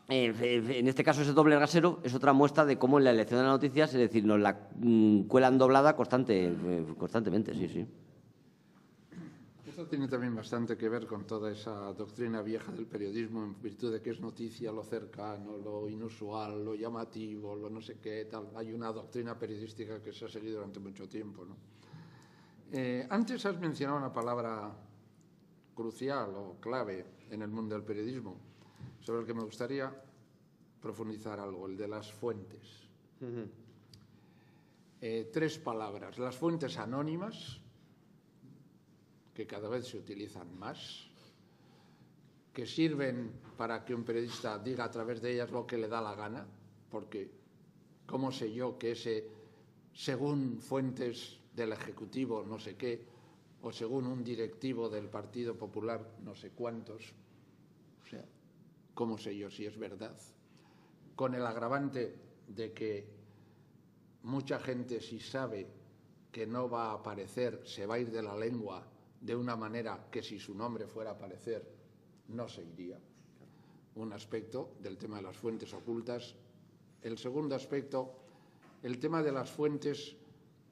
en este caso ese doble rasero, es otra muestra de cómo en la elección de las noticias, es decir, nos la cuelan doblada constantemente, sí, sí. Esto tiene también bastante que ver con toda esa doctrina vieja del periodismo en virtud de que es noticia lo cercano, lo inusual, lo llamativo, lo no sé qué, tal. Hay una doctrina periodística que se ha seguido durante mucho tiempo, ¿no? Antes has mencionado una palabra crucial o clave en el mundo del periodismo, sobre el que me gustaría profundizar algo, el de las fuentes. 3 palabras. Las fuentes anónimas, que cada vez se utilizan más, que sirven para que un periodista diga a través de ellas lo que le da la gana, porque ¿cómo sé yo que ese, según fuentes del Ejecutivo no sé qué, o según un directivo del Partido Popular no sé cuántos, o sea, ¿cómo sé yo si es verdad? Con el agravante de que mucha gente, si sabe que no va a aparecer, se va a ir de la lengua de una manera que si su nombre fuera a aparecer no se iría. Un aspecto del tema de las fuentes ocultas. El segundo aspecto, el tema de las fuentes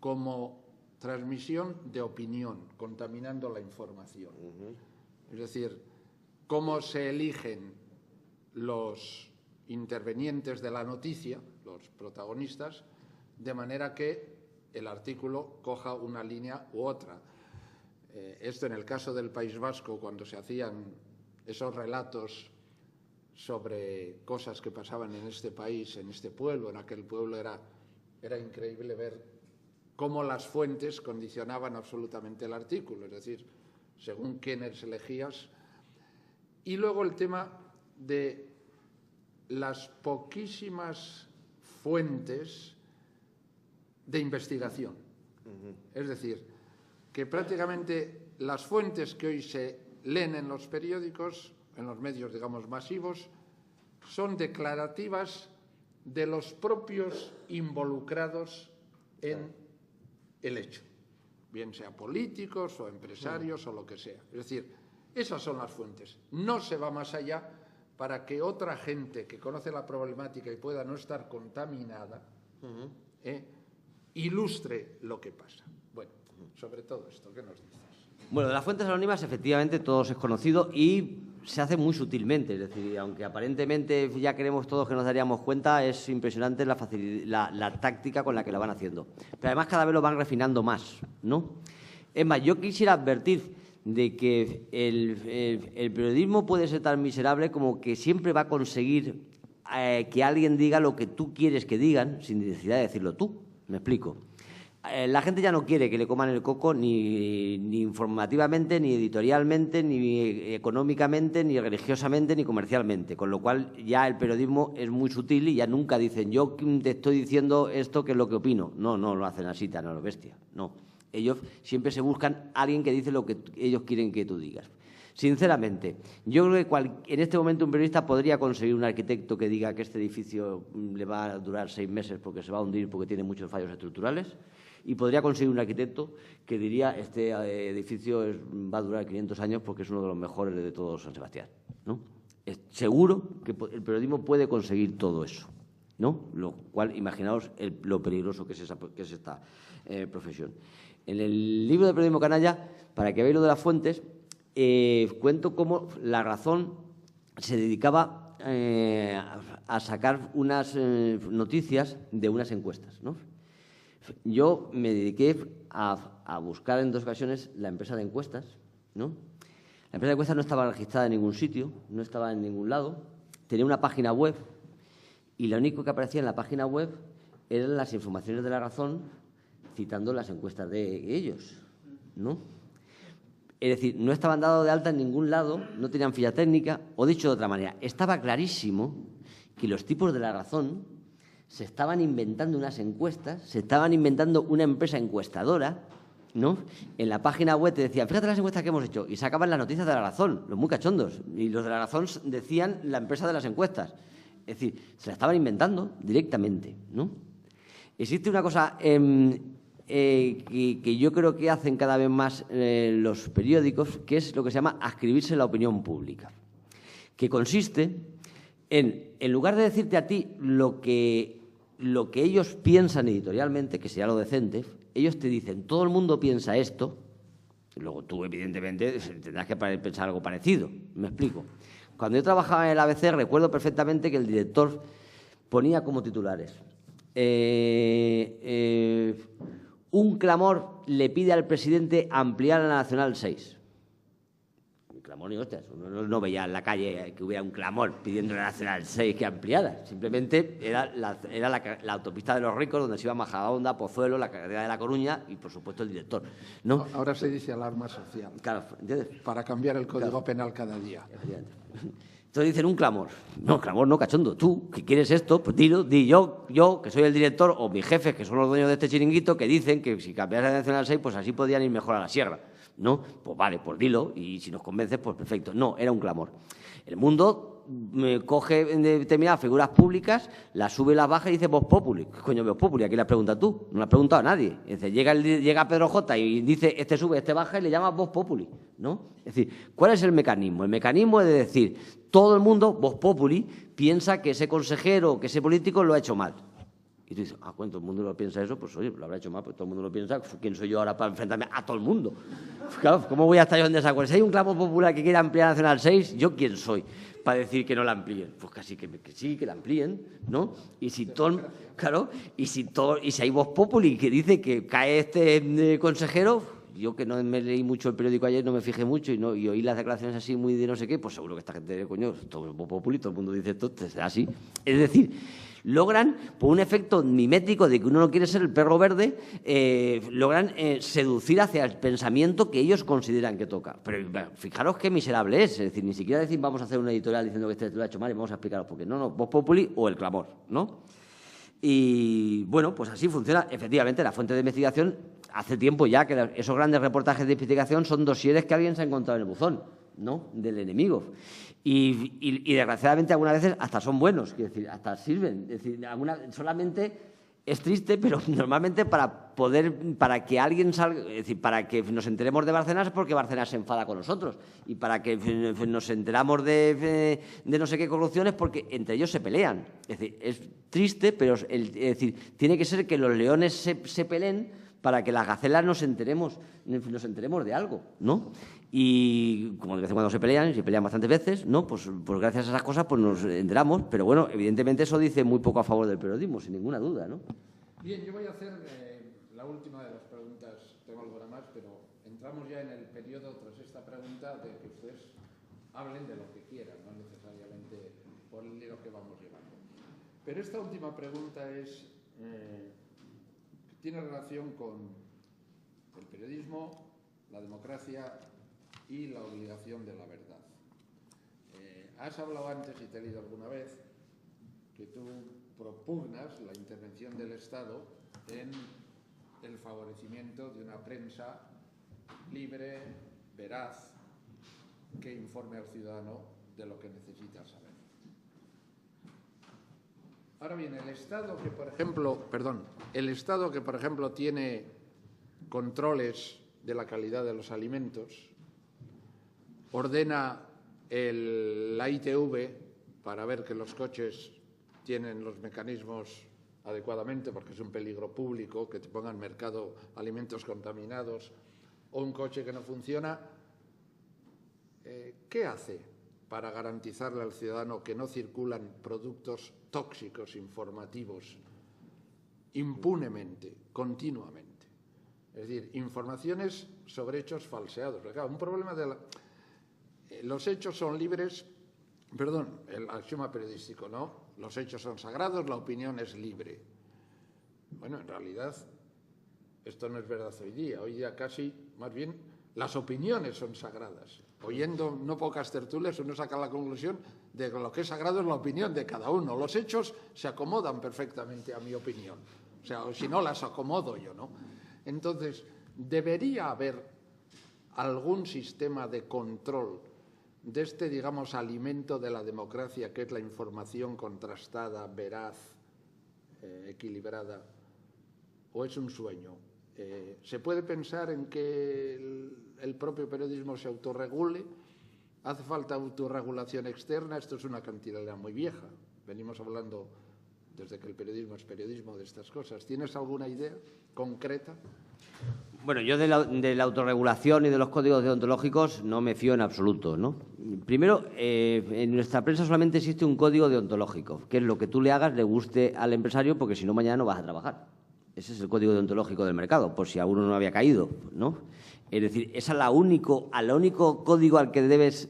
como transmisión de opinión, contaminando la información. Es decir, cómo se eligen los intervenientes de la noticia, los protagonistas, de manera que el artículo coja una línea u otra. Esto en el caso del País Vasco, cuando se hacían esos relatos sobre cosas que pasaban en este país, en este pueblo, en aquel pueblo, era increíble ver cómo las fuentes condicionaban absolutamente el artículo, es decir, según quiénes elegías. Y luego el tema de las poquísimas fuentes de investigación. Es decir, que prácticamente las fuentes que hoy se leen en los periódicos, en los medios, digamos, masivos, son declarativas de los propios involucrados en el hecho, bien sea políticos o empresarios o lo que sea. Es decir, esas son las fuentes. No se va más allá para que otra gente que conoce la problemática y pueda no estar contaminada, ilustre lo que pasa. Bueno, sobre todo esto, ¿qué nos dices? Bueno, de las fuentes anónimas, efectivamente, todos es conocido y se hace muy sutilmente. Es decir, aunque aparentemente ya queremos todos que nos daríamos cuenta, es impresionante la táctica con la que la van haciendo. Pero además cada vez lo van refinando más, ¿no? Es más, yo quisiera advertir de que el periodismo puede ser tan miserable como que siempre va a conseguir que alguien diga lo que tú quieres que digan sin necesidad de decirlo tú. Me explico. La gente ya no quiere que le coman el coco ni informativamente, ni editorialmente, ni económicamente, ni religiosamente, ni comercialmente. Con lo cual ya el periodismo es muy sutil y ya nunca dicen yo te estoy diciendo esto que es lo que opino. No lo hacen así tan a lo bestia. No. Ellos siempre se buscan a alguien que dice lo que ellos quieren que tú digas. Sinceramente, yo creo que en este momento un periodista podría conseguir un arquitecto que diga que este edificio le va a durar 6 meses porque se va a hundir porque tiene muchos fallos estructurales, y podría conseguir un arquitecto que diría este edificio va a durar 500 años porque es uno de los mejores de todo San Sebastián, ¿no? Seguro que el periodismo puede conseguir todo eso, ¿no? Lo cual, imaginaos lo peligroso que es esta profesión. En el libro de Periodismo Canalla, para que veáis lo de las fuentes, cuento cómo La Razón se dedicaba a sacar unas noticias de unas encuestas, ¿no? Yo me dediqué a buscar en 2 ocasiones la empresa de encuestas, ¿no? La empresa de encuestas no estaba registrada en ningún sitio, no estaba en ningún lado, tenía una página web y lo único que aparecía en la página web eran las informaciones de La Razón citando las encuestas de ellos, ¿no? Es decir, no estaban dados de alta en ningún lado, no tenían ficha técnica, o dicho de otra manera, estaba clarísimo que los tipos de La Razón se estaban inventando unas encuestas, se estaban inventando una empresa encuestadora, ¿no? En la página web te decían, fíjate las encuestas que hemos hecho, y sacaban las noticias de La Razón, los muy cachondos, y los de La Razón decían la empresa de las encuestas. Es decir, se la estaban inventando directamente, ¿no? Existe una cosa que yo creo que hacen cada vez más los periódicos, que es lo que se llama adscribirse a la opinión pública, que consiste en lugar de decirte a ti lo que ellos piensan editorialmente, que sería lo decente, ellos te dicen, todo el mundo piensa esto, y luego tú, evidentemente, tendrás que pensar algo parecido. Me explico. Cuando yo trabajaba en el ABC, recuerdo perfectamente que el director ponía como titulares un clamor le pide al presidente ampliar la Nacional 6. Un clamor ni hostias. Uno no veía en la calle que hubiera un clamor pidiendo la Nacional 6 que ampliara. Simplemente era la autopista de los ricos donde se iba Majadahonda, Pozuelo, la carretera de La Coruña y, por supuesto, el director, ¿no? Ahora se dice alarma social. Claro, ¿entiendes? Para cambiar el Código Penal cada día. Entonces dicen un clamor. No, clamor no, cachondo. Tú, que quieres esto, pues dilo, di yo, que soy el director, o mis jefes, que son los dueños de este chiringuito, que dicen que si cambias la Nacional 6, pues así podían ir mejor a la sierra, ¿no? Pues vale, pues dilo, y si nos convences, pues perfecto. No, era un clamor. El mundo coge determinadas figuras públicas, las sube y las baja y dice Vox Populi. ¿Qué coño Vox Populi? ¿A quién le has preguntado tú? No le has preguntado a nadie. Es decir, llega Pedro J y dice este sube, este baja y le llama Vox Populi, ¿no? Es decir, ¿cuál es el mecanismo? El mecanismo es de decir, todo el mundo, Vox Populi, piensa que ese consejero o que ese político lo ha hecho mal. Y tú dices, bueno, todo el mundo lo piensa eso, pues oye, lo habrá hecho mal, pues todo el mundo lo piensa, ¿quién soy yo ahora para enfrentarme a todo el mundo? Claro, ¿cómo voy a estar yo en desacuerdo? Si hay un clamor popular que quiere ampliar Nacional 6, ¿yo quién soy para decir que no la amplíen? Pues casi que sí, que la amplíen, ¿no? Y si todo, claro, y si hay Vox Populi que dice que cae este consejero, yo que no me leí mucho el periódico ayer, no me fijé mucho y oí las declaraciones así muy de no sé qué, pues seguro que esta gente, coño, todo es Vox Populi, todo el mundo dice esto, será así. Es decir, logran, por un efecto mimético de que uno no quiere ser el perro verde, logran seducir hacia el pensamiento que ellos consideran que toca. Pero fijaros qué miserable es decir, ni siquiera decir vamos a hacer una editorial diciendo que este lo ha hecho mal y vamos a explicaros por qué. No, Vox Populi o el clamor, ¿no? Y bueno, pues así funciona. Efectivamente, la fuente de investigación, hace tiempo ya que esos grandes reportajes de investigación son dosieres que alguien se ha encontrado en el buzón, ¿no? Del enemigo. Y desgraciadamente algunas veces hasta son buenos, quiero decir, hasta sirven. Es decir, solamente es triste, pero normalmente para que alguien salga, es decir, para que nos enteremos de Bárcenas es porque Bárcenas se enfada con nosotros. Y para que nos enteramos de no sé qué corrupciones porque entre ellos se pelean. Es decir, es triste, pero es decir, tiene que ser que los leones se peleen para que las gacelas nos enteremos de algo, ¿no? Y como de vez en cuando se pelean bastantes veces, ¿no? Pues gracias a esas cosas pues nos enteramos, pero bueno, evidentemente eso dice muy poco a favor del periodismo, sin ninguna duda, ¿no? Bien, yo voy a hacer la última de las preguntas, tengo alguna más, pero entramos ya en el periodo tras esta pregunta de que ustedes hablen de lo que quieran, no necesariamente por el hilo que vamos llevando. Pero esta última pregunta tiene relación con el periodismo, la democracia y la obligación de la verdad. Has hablado antes, y te he leído alguna vez, que tú propugnas la intervención del Estado en el favorecimiento de una prensa libre, veraz, que informe al ciudadano de lo que necesita saber. Ahora bien, el Estado que, por ejemplo, tiene controles de la calidad de los alimentos, ordena la ITV para ver que los coches tienen los mecanismos adecuadamente, porque es un peligro público que te pongan en mercado alimentos contaminados o un coche que no funciona. ¿Qué hace para garantizarle al ciudadano que no circulan productos tóxicos informativos impunemente, continuamente? Es decir, informaciones sobre hechos falseados. Porque, claro, un problema los hechos son libres, el axioma periodístico, ¿no? Los hechos son sagrados, la opinión es libre. Bueno, en realidad, esto no es verdad hoy día. Hoy día casi, más bien, las opiniones son sagradas. oyendo no pocas tertulias, uno saca la conclusión de que lo que es sagrado es la opinión de cada uno. Los hechos se acomodan perfectamente a mi opinión. O sea, si no, las acomodo yo, ¿no? Entonces, debería haber algún sistema de control de este, digamos, alimento de la democracia, que es la información contrastada, veraz, equilibrada, o es un sueño. ¿Se puede pensar en que el propio periodismo se autorregule? ¿Hace falta autorregulación externa? Esto es una cantilena muy vieja. Venimos hablando desde que el periodismo es periodismo de estas cosas. ¿Tienes alguna idea concreta? Bueno, yo de la autorregulación y de los códigos deontológicos no me fío en absoluto, ¿no? Primero, en nuestra prensa solamente existe un código deontológico, que es lo que tú le hagas le guste al empresario, porque si no, mañana no vas a trabajar. Ese es el código deontológico del mercado, por si a uno no había caído, ¿no? Es decir, al único código al que debes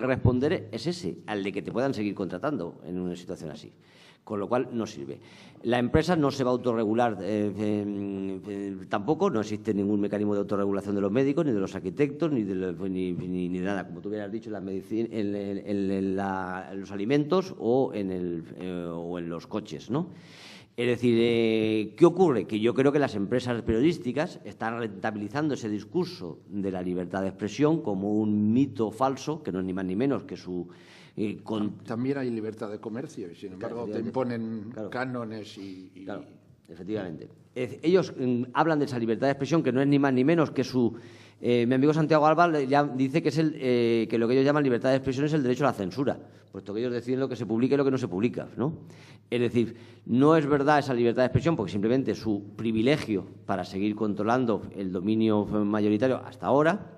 responder es ese, al de que te puedan seguir contratando en una situación así. Con lo cual no sirve. La empresa no se va a autorregular tampoco, no existe ningún mecanismo de autorregulación de los médicos, ni de los arquitectos, ni de nada, como tú hubieras dicho, en los alimentos o en los coches, ¿no? Es decir, ¿qué ocurre? Que yo creo que las empresas periodísticas están rentabilizando ese discurso de la libertad de expresión como un mito falso, que no es ni más ni menos que su... También hay libertad de comercio y, sin embargo, te imponen cánones y... Claro, efectivamente. Ellos hablan de esa libertad de expresión, que no es ni más ni menos que su... mi amigo Santiago Alba ya dice que que lo que ellos llaman libertad de expresión es el derecho a la censura, puesto que ellos deciden lo que se publica y lo que no se publica, ¿no? Es decir, no es verdad esa libertad de expresión, porque simplemente su privilegio para seguir controlando el dominio mayoritario hasta ahora.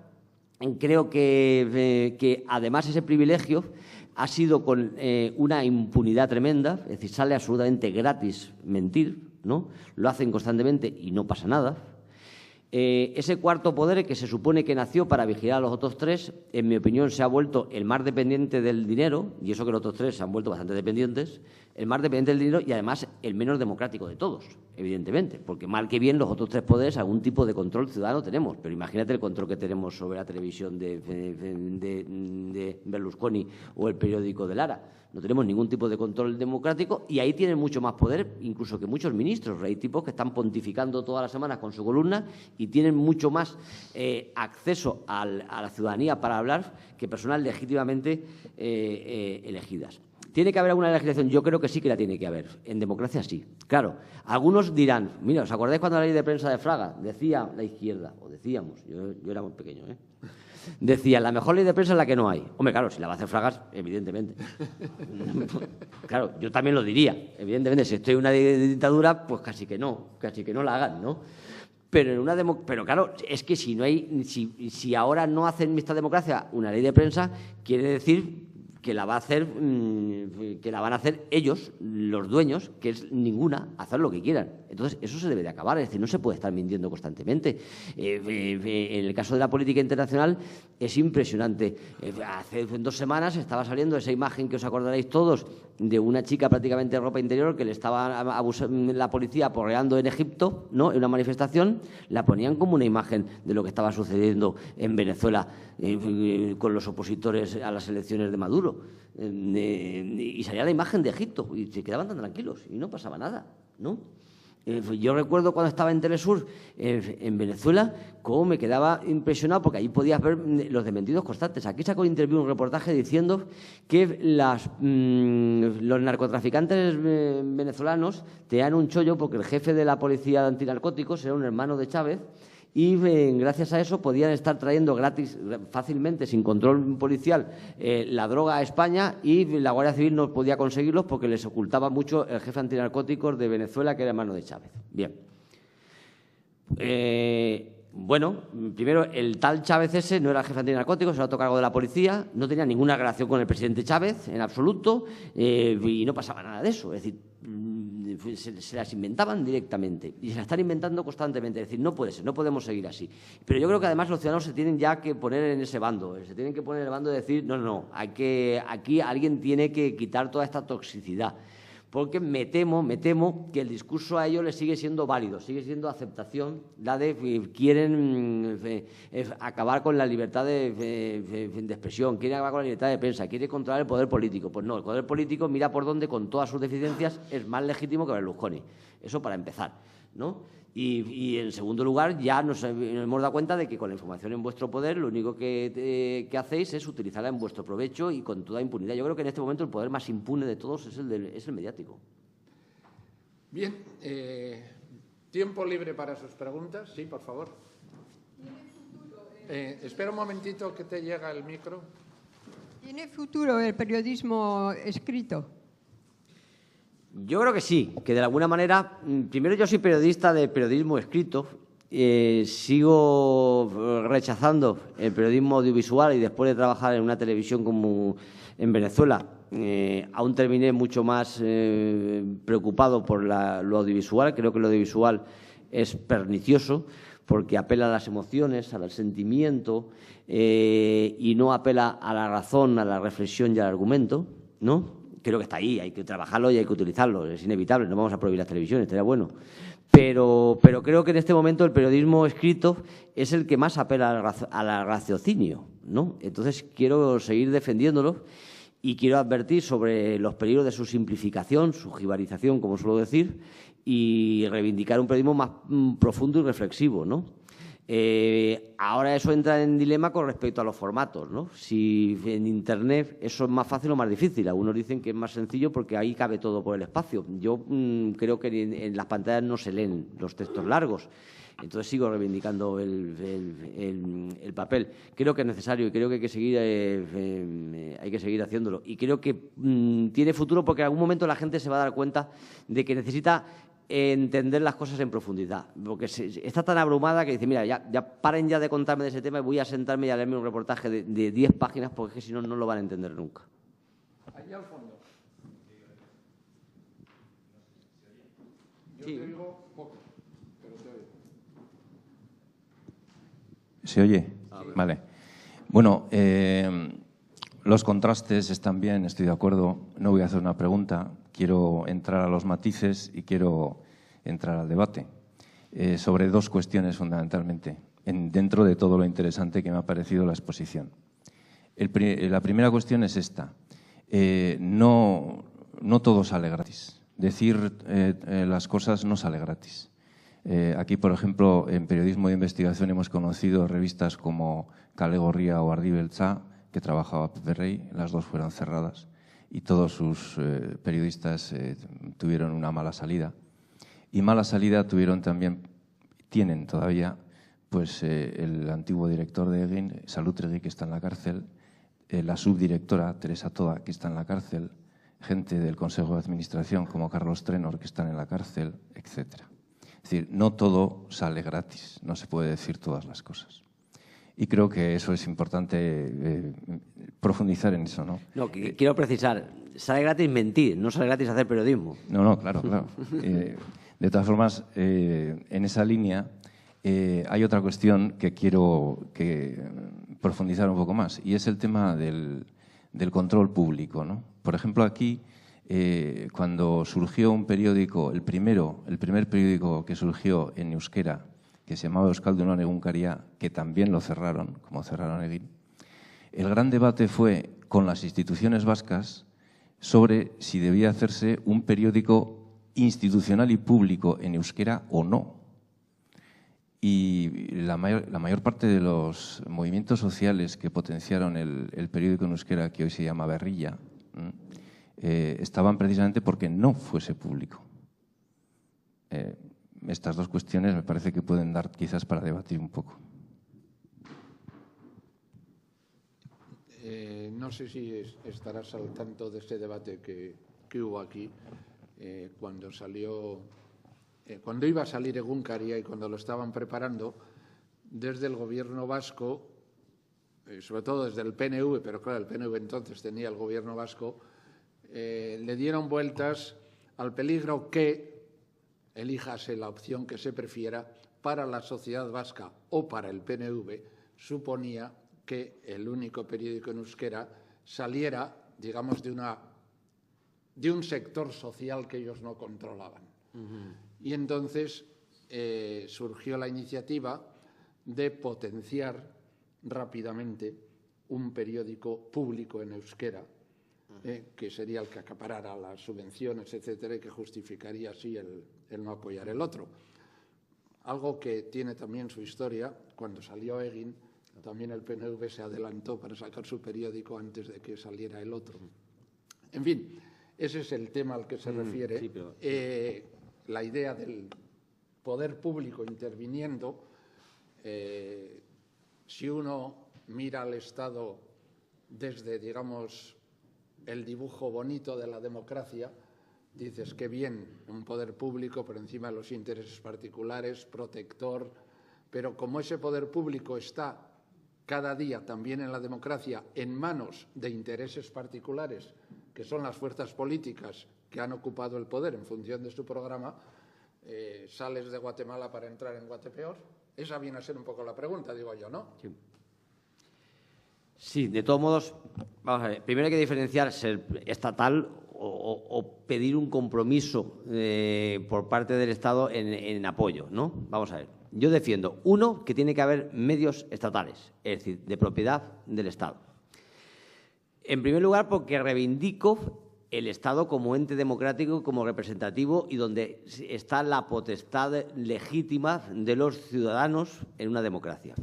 Creo que además ese privilegio ha sido con una impunidad tremenda, es decir, sale absolutamente gratis mentir, ¿no? Lo hacen constantemente y no pasa nada. Ese cuarto poder, que se supone que nació para vigilar a los otros tres, en mi opinión se ha vuelto el más dependiente del dinero, y eso que los otros tres se han vuelto bastante dependientes, el más dependiente del dinero y además el menos democrático de todos, evidentemente, porque mal que bien los otros tres poderes algún tipo de control ciudadano tenemos, pero imagínate el control que tenemos sobre la televisión de Berlusconi o el periódico de Lara. No tenemos ningún tipo de control democrático y ahí tienen mucho más poder incluso que muchos ministros. Hay tipos que están pontificando todas las semanas con su columna y tienen mucho más acceso a la ciudadanía para hablar que personas legítimamente elegidas. ¿Tiene que haber alguna legislación? Yo creo que sí que la tiene que haber. En democracia sí. Claro, algunos dirán, mira, ¿os acordáis cuando la ley de prensa de Fraga decía la izquierda? O decíamos, yo era muy pequeño, decía, la mejor ley de prensa es la que no hay. Hombre, claro, si la va a hacer Fragas, evidentemente. Claro, yo también lo diría. Evidentemente, si estoy en una dictadura, pues casi que no la hagan, ¿no? Pero pero claro, es que si ahora no hacen esta democracia una ley de prensa, quiere decir que la van a hacer ellos, los dueños, que es ninguna, hacer lo que quieran. Entonces, eso se debe de acabar, es decir, no se puede estar mintiendo constantemente. En el caso de la política internacional es impresionante. Hace 2 semanas estaba saliendo esa imagen que os acordaréis todos de una chica prácticamente de ropa interior que le estaba abusando la policía aporreando en Egipto, ¿no? En una manifestación, la ponían como una imagen de lo que estaba sucediendo en Venezuela con los opositores a las elecciones de Maduro. Y salía la imagen de Egipto y se quedaban tan tranquilos y no pasaba nada, ¿no? Yo recuerdo cuando estaba en Telesur, en Venezuela, cómo me quedaba impresionado porque allí podías ver los desmentidos constantes. Aquí sacó Interview un reportaje diciendo que los narcotraficantes venezolanos tenían un chollo porque el jefe de la policía de antinarcóticos era un hermano de Chávez y gracias a eso podían estar trayendo gratis, fácilmente, sin control policial, la droga a España y la Guardia Civil no podía conseguirlos porque les ocultaba mucho el jefe antinarcóticos de Venezuela, que era hermano de Chávez. Bien. Bueno, primero, el tal Chávez ese no era el jefe antinarcóticos, era otro cargo de la policía, no tenía ninguna relación con el presidente Chávez en absoluto y no pasaba nada de eso. Es decir, se las inventaban directamente y se las están inventando constantemente. Es decir, no puede ser, no podemos seguir así. Pero yo creo que además los ciudadanos se tienen ya que poner en ese bando, se tienen que poner en el bando de decir, no, aquí alguien tiene que quitar toda esta toxicidad. porque me temo que el discurso a ellos les sigue siendo válido, sigue siendo aceptación, la de quieren acabar con la libertad de expresión, quieren acabar con la libertad de prensa, quieren controlar el poder político. Pues no, el poder político, mira por dónde, con todas sus deficiencias, es más legítimo que Berlusconi. Eso para empezar, ¿no? Y en segundo lugar, ya nos hemos dado cuenta de que con la información en vuestro poder lo único que hacéis es utilizarla en vuestro provecho y con toda impunidad. Yo creo que en este momento el poder más impune de todos es el mediático. Bien, tiempo libre para sus preguntas. Sí, por favor. Espera un momentito que te llega el micro. ¿Tiene futuro el periodismo escrito? Yo creo que sí, que de alguna manera, primero yo soy periodista de periodismo escrito, sigo rechazando el periodismo audiovisual y después de trabajar en una televisión como en Venezuela, aún terminé mucho más preocupado por lo audiovisual. Creo que lo audiovisual es pernicioso porque apela a las emociones, al sentimiento y no apela a la razón, a la reflexión y al argumento, ¿no? Creo que está ahí, hay que trabajarlo y hay que utilizarlo, es inevitable, no vamos a prohibir las televisiones, estaría bueno. Pero creo que en este momento el periodismo escrito es el que más apela al raciocinio, ¿no? Entonces quiero seguir defendiéndolo y quiero advertir sobre los peligros de su simplificación, su jibarización, como suelo decir, y reivindicar un periodismo más profundo y reflexivo, ¿no? Ahora eso entra en dilema con respecto a los formatos, ¿no? Si en Internet eso es más fácil o más difícil. Algunos dicen que es más sencillo porque ahí cabe todo por el espacio. Yo creo que en las pantallas no se leen los textos largos. Entonces sigo reivindicando el papel. Creo que es necesario y creo que hay que seguir haciéndolo. Y creo que tiene futuro porque en algún momento la gente se va a dar cuenta de que necesita entender las cosas en profundidad, porque está tan abrumada que dice, mira, ya paren ya de contarme de ese tema y voy a sentarme y a leerme un reportaje de 10 páginas porque es que si no, no lo van a entender nunca. Allá al fondo. Yo Sí. te digo poco, pero te oigo. ¿Se oye? Vale. Bueno, los contrastes están bien, estoy de acuerdo. No voy a hacer una pregunta. Quiero entrar a los matices y quiero entrar al debate sobre dos cuestiones fundamentalmente, dentro de todo lo interesante que me ha parecido la exposición. La primera cuestión es esta. No todo sale gratis. Decir las cosas no sale gratis. Aquí, por ejemplo, en periodismo de investigación hemos conocido revistas como Kale Gorria o Ardi Beltza, que trabajaba Pepe Rey, las dos fueron cerradas y todos sus periodistas tuvieron una mala salida. Y mala salida tienen todavía pues, el antiguo director de Egin, Salutregui, que está en la cárcel, la subdirectora, Teresa Toda, que está en la cárcel, gente del Consejo de Administración como Carlos Trenor, que están en la cárcel, etc. Es decir, no todo sale gratis, no se puede decir todas las cosas. Y creo que eso es importante profundizar en eso, ¿no? No, quiero precisar, sale gratis mentir, no sale gratis hacer periodismo. No, claro. De todas formas, en esa línea hay otra cuestión que quiero profundizar un poco más, y es el tema del control público, ¿no? Por ejemplo, aquí, cuando surgió un periódico, el primer periódico que surgió en euskera, que se llamaba Euskaldunon Egunkaria, que también lo cerraron, como cerraron Egin, el gran debate fue con las instituciones vascas sobre si debía hacerse un periódico institucional y público en euskera o no. Y la mayor parte de los movimientos sociales que potenciaron el periódico en euskera, que hoy se llama Berrilla, estaban precisamente porque no fuese público. Estas dos cuestiones me parece que pueden dar quizás para debatir un poco. No sé si estarás al tanto de este debate que hubo aquí cuando iba a salir Egunkaria y cuando lo estaban preparando desde el gobierno vasco, sobre todo desde el PNV, pero claro, el PNV entonces tenía el gobierno vasco, le dieron vueltas al peligro que elíjase la opción que se prefiera para la sociedad vasca o para el PNV, suponía que el único periódico en euskera saliera, digamos, de una de un sector social que ellos no controlaban. Y entonces surgió la iniciativa de potenciar rápidamente un periódico público en euskera, que sería el que acaparara las subvenciones, etcétera, y que justificaría así el no apoyar el otro. Algo que tiene también su historia. Cuando salió Egin, también el PNV se adelantó para sacar su periódico antes de que saliera el otro. En fin, ese es el tema al que se refiere. Sí, pero... La idea del poder público interviniendo. Si uno mira al Estado desde, digamos, el dibujo bonito de la democracia, dices que bien, un poder público por encima de los intereses particulares, protector, pero como ese poder público está cada día también en la democracia en manos de intereses particulares, que son las fuerzas políticas que han ocupado el poder en función de su programa, sales de Guatemala para entrar en Guatepeor. Esa viene a ser un poco la pregunta, digo yo, ¿no? Sí. Sí, de todos modos, vamos a ver, primero hay que diferenciar ser estatal o pedir un compromiso por parte del Estado en apoyo, ¿no? Vamos a ver, yo defiendo, uno, que tiene que haber medios estatales, es decir, de propiedad del Estado. En primer lugar, porque reivindico el Estado como ente democrático, como representativo y donde está la potestad legítima de los ciudadanos en una democracia.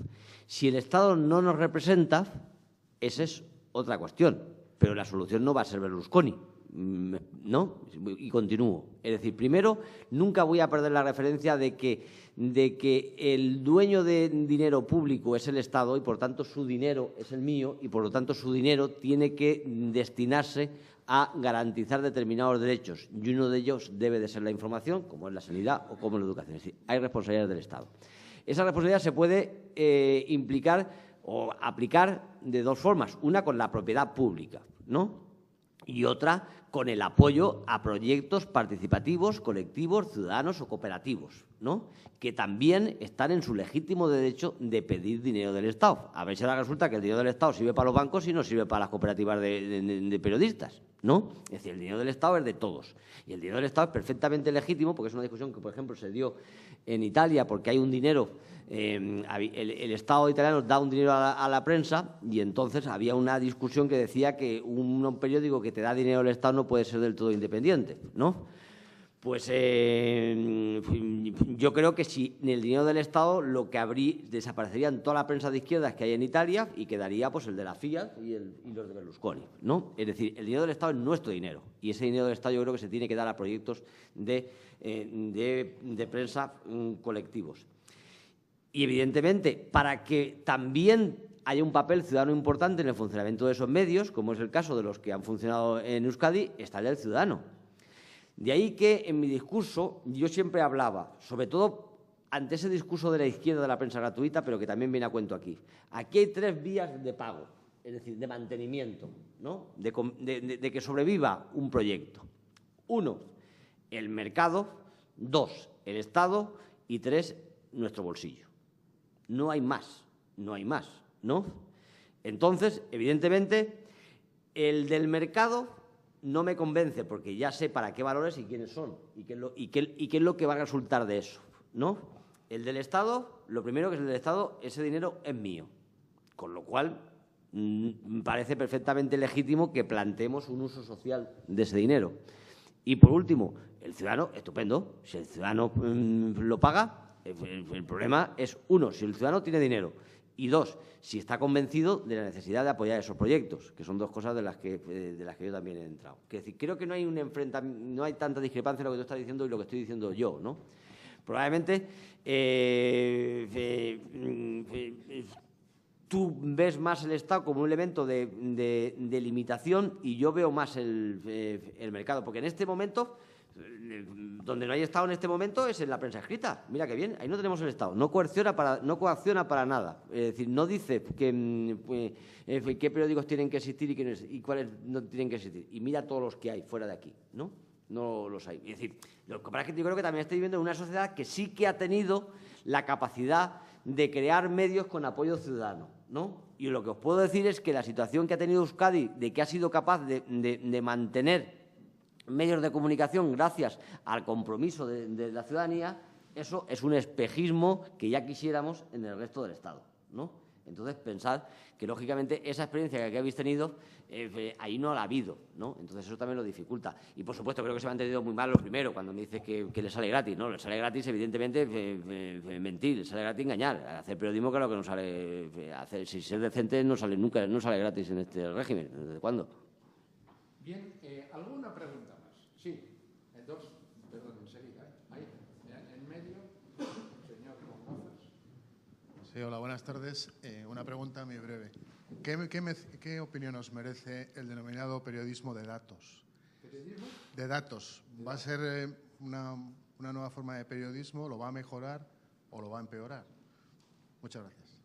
Si el Estado no nos representa, esa es otra cuestión, pero la solución no va a ser Berlusconi, ¿no? Y continúo. Es decir, primero, nunca voy a perder la referencia de que el dueño de dinero público es el Estado y, por tanto, su dinero es el mío y, por lo tanto, su dinero tiene que destinarse a garantizar determinados derechos y uno de ellos debe de ser la información, como es la sanidad o como es la educación. Es decir, hay responsabilidades del Estado. Esa responsabilidad se puede implicar o aplicar de dos formas. Una con la propiedad pública, ¿no? Y otra con el apoyo a proyectos participativos, colectivos, ciudadanos o cooperativos, ¿no? Que también están en su legítimo derecho de pedir dinero del Estado. A ver si ahora resulta que el dinero del Estado sirve para los bancos y no sirve para las cooperativas de periodistas, ¿no? Es decir, el dinero del Estado es de todos. Y el dinero del Estado es perfectamente legítimo, porque es una discusión que, por ejemplo, se dio en Italia, porque hay un dinero, el Estado italiano da un dinero a la prensa y entonces había una discusión que decía que un periódico que te da dinero al Estado no puede ser del todo independiente, ¿no? Pues yo creo que si en el dinero del Estado lo que desaparecerían toda la prensa de izquierdas que hay en Italia y quedaría pues el de la Fiat y los de Berlusconi, ¿no? Es decir, el dinero del Estado es nuestro dinero y ese dinero del Estado yo creo que se tiene que dar a proyectos de prensa colectivos. Y evidentemente, para que también haya un papel ciudadano importante en el funcionamiento de esos medios, como es el caso de los que han funcionado en Euskadi, está el del ciudadano. De ahí que en mi discurso yo siempre hablaba, sobre todo ante ese discurso de la izquierda de la prensa gratuita, pero que también viene a cuento aquí. Aquí hay 3 vías de pago, es decir, de mantenimiento, ¿no? De que sobreviva un proyecto. 1, el mercado. 2, el Estado. Y 3, nuestro bolsillo. No hay más, ¿no? Entonces, evidentemente, el del mercado no me convence porque ya sé para qué valores y quiénes son y qué es lo que va a resultar de eso, ¿no? El del Estado, lo primero que es el del Estado, ese dinero es mío, con lo cual me parece perfectamente legítimo que planteemos un uso social de ese dinero. Y por último, el ciudadano, estupendo, si el ciudadano lo paga, el problema es, 1, si el ciudadano tiene dinero, y 2, si está convencido de la necesidad de apoyar esos proyectos, que son 2 cosas de las que yo también he entrado. Es decir, creo que no hay no hay tanta discrepancia en lo que tú estás diciendo y lo que estoy diciendo yo, ¿no? Probablemente tú ves más el Estado como un elemento de limitación y yo veo más el mercado, porque en este momento, donde no hay Estado en este momento es en la prensa escrita. Mira qué bien, ahí no tenemos el Estado. No coacciona para nada. Es decir, no dice qué periódicos tienen que existir y cuáles no tienen que existir. Y mira todos los que hay fuera de aquí, ¿no? No los hay. Es decir, lo que pasa es que yo creo que también estoy viviendo en una sociedad que sí que ha tenido la capacidad de crear medios con apoyo ciudadano, ¿no? Y lo que os puedo decir es que la situación que ha tenido Euskadi, de que ha sido capaz de mantener medios de comunicación gracias al compromiso de la ciudadanía, eso es un espejismo que ya quisiéramos en el resto del Estado, ¿no? Entonces, pensad que, lógicamente, esa experiencia que habéis tenido, ahí no la ha habido, ¿no? Entonces, eso también lo dificulta. Y, por supuesto, creo que se me ha entendido muy mal lo primero, cuando me dices que le sale gratis, ¿no? Le sale gratis, evidentemente, mentir, le sale gratis engañar. Hacer periodismo, claro que no sale... si ser decente no sale nunca, no sale gratis en este régimen. ¿Desde cuándo? Bien, ¿alguna pregunta más? Sí, dos, perdón, enseguida. Ahí, en medio, señor con gafas. Sí, hola, buenas tardes. Una pregunta muy breve. ¿Qué opinión os merece el denominado periodismo de datos? ¿Periodismo? De datos. ¿Va a ser una nueva forma de periodismo? ¿Lo va a mejorar o lo va a empeorar? Muchas gracias.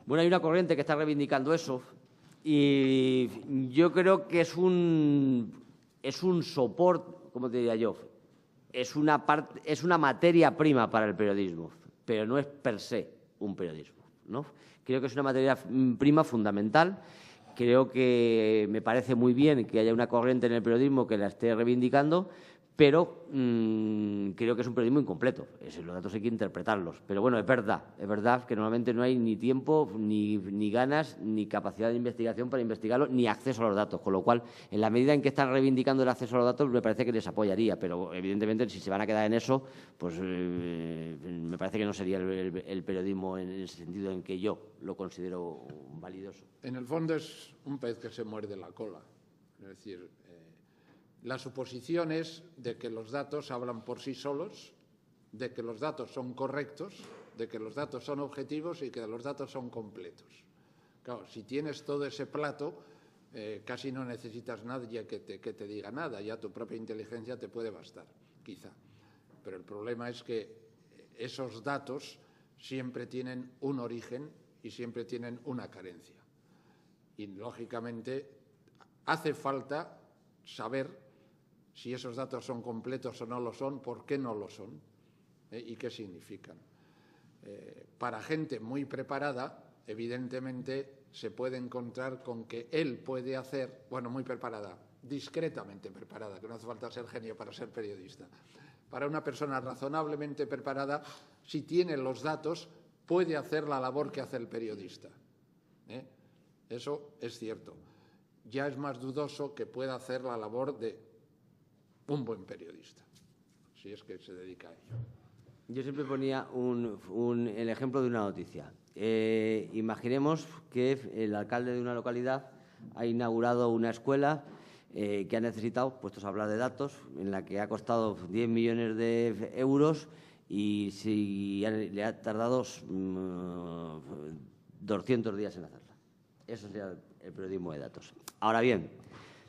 Bueno, hay una corriente que está reivindicando eso y yo creo que es un soporte, ¿cómo te diría yo? Es una materia prima para el periodismo, pero no es per se un periodismo, ¿no? Creo que es una materia prima fundamental. Creo que me parece muy bien que haya una corriente en el periodismo que la esté reivindicando, pero creo que es un periodismo incompleto. Los datos hay que interpretarlos. Pero bueno, es verdad que normalmente no hay ni tiempo, ni ganas, ni capacidad de investigación para investigarlo, ni acceso a los datos. Con lo cual, en la medida en que están reivindicando el acceso a los datos, me parece que les apoyaría. Pero evidentemente, si se van a quedar en eso, pues me parece que no sería el periodismo en el sentido en que yo lo considero validoso. En el fondo es un pez que se muerde la cola. Es decir, la suposición es de que los datos hablan por sí solos, de que los datos son correctos, de que los datos son objetivos y que los datos son completos. Claro, si tienes todo ese plato, casi no necesitas nadie que te diga nada, ya tu propia inteligencia te puede bastar, quizá. Pero el problema es que esos datos siempre tienen un origen y siempre tienen una carencia. Y, lógicamente, hace falta saber si esos datos son completos o no lo son, por qué no lo son y qué significan. Para gente muy preparada, evidentemente, se puede encontrar con que él puede hacer, bueno, muy preparada, discretamente preparada, que no hace falta ser genio para ser periodista. Para una persona razonablemente preparada, si tiene los datos, puede hacer la labor que hace el periodista. Eso es cierto. Ya es más dudoso que pueda hacer la labor de un buen periodista, si es que se dedica a ello. Yo siempre ponía el ejemplo de una noticia. Imaginemos que el alcalde de una localidad ha inaugurado una escuela que ha necesitado, puestos a hablar de datos, en la que ha costado 10 millones de euros y le ha tardado 200 días en hacerla. Eso sería el periodismo de datos. Ahora bien,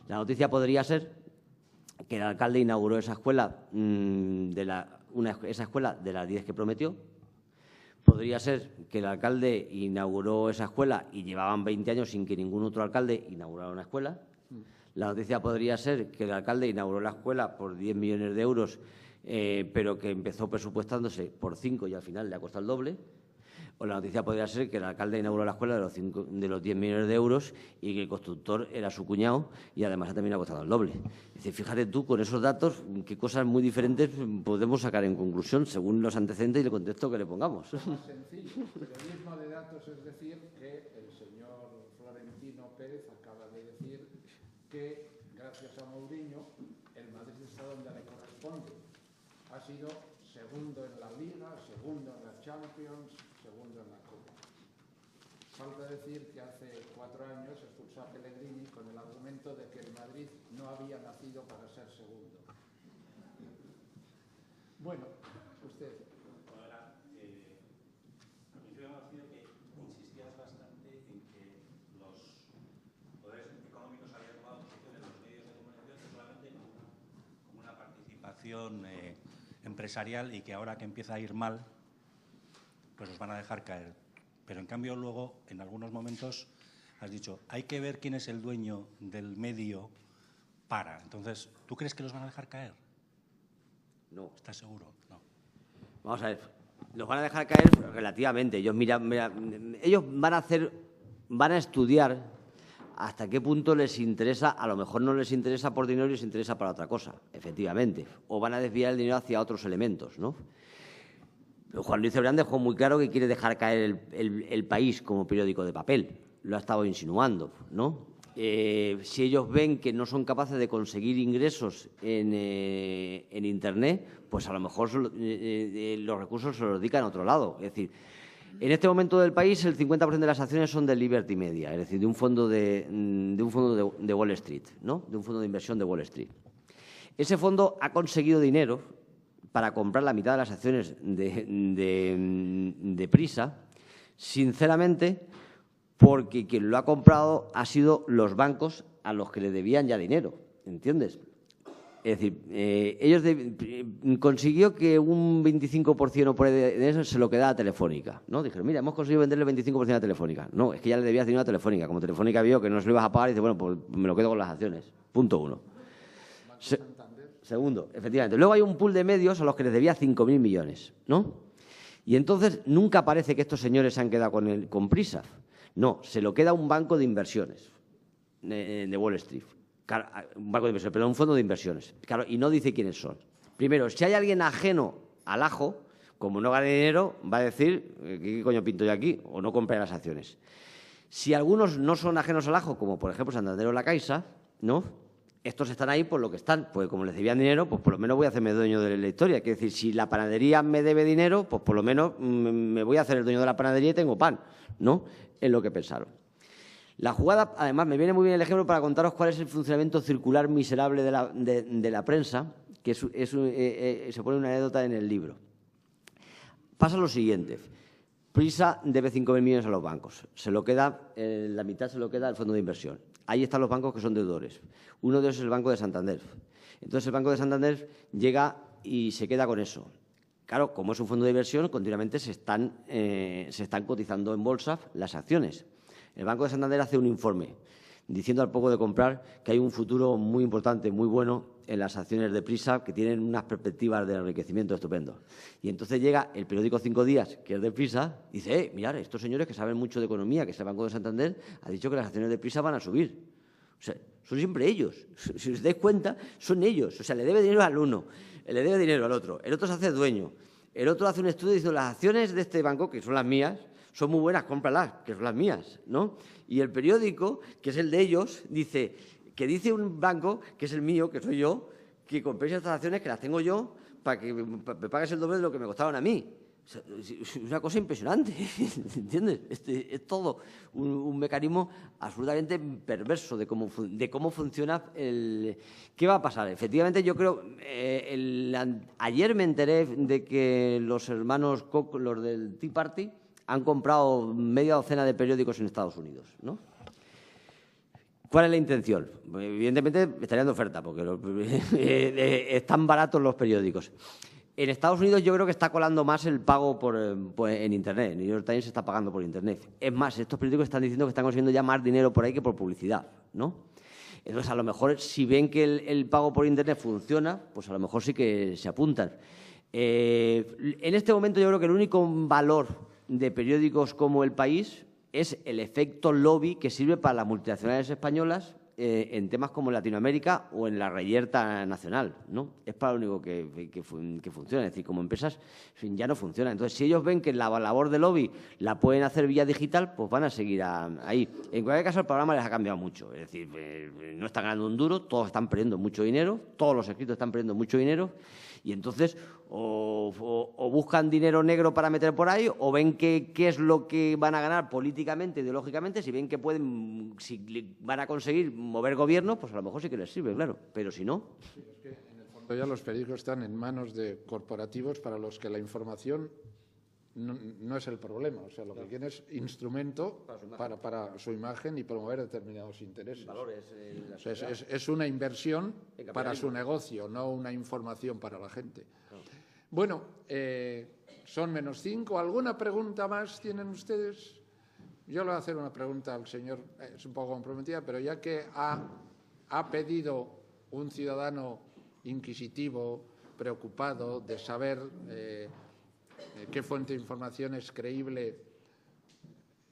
la noticia podría ser que el alcalde inauguró esa escuela, esa escuela de las 10 que prometió. Podría ser que el alcalde inauguró esa escuela y llevaban 20 años sin que ningún otro alcalde inaugurara una escuela. La noticia podría ser que el alcalde inauguró la escuela por 10 millones de euros, pero que empezó presupuestándose por 5 y al final le ha costado el doble. O la noticia podría ser que el alcalde inauguró la escuela de los 10 millones de euros y que el constructor era su cuñado y además ha terminado costando el doble. Es decir, fíjate tú, con esos datos, qué cosas muy diferentes podemos sacar en conclusión según los antecedentes y el contexto que le pongamos. Más sencillo. Periodismo de datos es decir que el señor Florentino Pérez acaba de decir que, gracias a Mourinho, el Madrid está donde le corresponde. Ha sido segundo en la Liga, segundo en la Champions, segundo en la Copa. Falta decir que hace 4 años expulsó a Pellegrini con el argumento de que el Madrid no había nacido para ser segundo. Bueno, usted. Ahora, a mí me ha parecido que insistías bastante en que los poderes económicos habían tomado posición en los medios de comunicación solamente como una participación empresarial y que ahora que empieza a ir mal, pues los van a dejar caer. Pero en cambio luego, en algunos momentos, has dicho, hay que ver quién es el dueño del medio para. Entonces, ¿tú crees que los van a dejar caer? No. ¿Estás seguro? No. Vamos a ver, los van a dejar caer relativamente. Ellos, ellos van a estudiar hasta qué punto les interesa, a lo mejor no les interesa por dinero y les interesa para otra cosa, efectivamente, o van a desviar el dinero hacia otros elementos, ¿no? Juan Luis Cebrián dejó muy claro que quiere dejar caer el País como periódico de papel, lo ha estado insinuando, ¿no? Si ellos ven que no son capaces de conseguir ingresos en Internet, pues a lo mejor los recursos se los dedican a otro lado. Es decir, en este momento del país el 50% de las acciones son de Liberty Media, es decir, de un fondo de Wall Street, ¿no? De un fondo de inversión de Wall Street. Ese fondo ha conseguido dinero para comprar la mitad de las acciones de Prisa, sinceramente, porque quien lo ha comprado ha sido los bancos a los que le debían ya dinero, ¿entiendes? Es decir, ellos consiguió que un 25% o por ahí de eso se lo quedara a Telefónica, ¿no? Dijeron, mira, hemos conseguido venderle el 25% a Telefónica. No, es que ya le debías dinero a Telefónica. Como Telefónica vio que no se lo ibas a pagar, dice, bueno, pues me lo quedo con las acciones. Punto 1. Segundo, efectivamente. Luego hay un pool de medios a los que les debía 5.000 millones, ¿no? Y entonces nunca parece que estos señores se han quedado con Prisa. No, se lo queda un banco de inversiones de Wall Street. Claro, un banco de inversiones, pero un fondo de inversiones. Claro, y no dice quiénes son. Primero, si hay alguien ajeno al ajo, como no gane dinero, va a decir, ¿qué coño pinto yo aquí? O no compre las acciones. Si algunos no son ajenos al ajo, como por ejemplo Santander o La Caixa, ¿no? Estos están ahí por lo que están, porque como les debían dinero, pues por lo menos voy a hacerme dueño de la historia. Quiere decir, si la panadería me debe dinero, pues por lo menos me voy a hacer el dueño de la panadería y tengo pan, ¿no? Es lo que pensaron. La jugada, además, me viene muy bien el ejemplo para contaros cuál es el funcionamiento circular miserable de la prensa, que se pone una anécdota en el libro. Pasa lo siguiente. Prisa debe 5.000 millones a los bancos. Se lo queda, la mitad se lo queda al fondo de inversión. Ahí están los bancos que son deudores. Uno de ellos es el Banco de Santander. Entonces, el Banco de Santander llega y se queda con eso. Claro, como es un fondo de inversión, continuamente se están cotizando en bolsa las acciones. El Banco de Santander hace un informe diciendo al poco de comprar que hay un futuro muy importante, muy bueno en las acciones de Prisa, que tienen unas perspectivas de enriquecimiento estupendos. Y entonces llega el periódico 5 Días, que es de Prisa, y dice, mirad, estos señores que saben mucho de economía, que es el Banco de Santander, ha dicho que las acciones de Prisa van a subir. O sea, son siempre ellos. Si os dais cuenta, son ellos. O sea, le debe dinero al uno, le debe dinero al otro, el otro se hace dueño, el otro hace un estudio diciendo las acciones de este banco, que son las mías, son muy buenas, cómpralas, que son las mías, ¿no? Y el periódico, que es el de ellos, dice un banco, que es el mío, que soy yo, que compréis estas acciones, que las tengo yo, para que me pagues el doble de lo que me costaron a mí. O sea, es una cosa impresionante, ¿entiendes? Es todo un mecanismo absolutamente perverso de cómo funciona el... ¿Qué va a pasar? Efectivamente, yo creo... ayer me enteré de que los hermanos Koch, los del Tea Party, han comprado media docena de periódicos en Estados Unidos, ¿no? ¿Cuál es la intención? Evidentemente estarían de oferta, porque están baratos los periódicos. En Estados Unidos yo creo que está colando más el pago en Internet. El New York Times está pagando por Internet. Es más, estos periódicos están diciendo que están consiguiendo ya más dinero por ahí que por publicidad, ¿no? Entonces, a lo mejor, si ven que el pago por Internet funciona, pues a lo mejor sí que se apuntan. En este momento yo creo que el único valor de periódicos como El País es el efecto lobby que sirve para las multinacionales españolas en temas como Latinoamérica o en la reyerta nacional, ¿no? Es para lo único que funciona. Es decir, como empresas ya no funciona. Entonces, si ellos ven que la labor de lobby la pueden hacer vía digital, pues van a seguir ahí. En cualquier caso, el programa les ha cambiado mucho. Es decir, no están ganando un duro, todos están perdiendo mucho dinero, todos los escritos están perdiendo mucho dinero. Y entonces o buscan dinero negro para meter por ahí o ven qué es lo que van a ganar políticamente, ideológicamente. Si ven que si van a conseguir mover gobierno, pues a lo mejor sí que les sirve, claro. Pero si no... Sí, es que en el fondo ya los periódicos están en manos de corporativos para los que la información no es el problema. O sea, lo que quieren es instrumento para su imagen y promover determinados intereses. Valores, o sea, es una inversión para su negocio, no una información para la gente. Claro. Bueno, son -5. ¿Alguna pregunta más tienen ustedes? Yo le voy a hacer una pregunta al señor, es un poco comprometida, pero ya que ha pedido un ciudadano inquisitivo, preocupado de saber qué fuente de información es creíble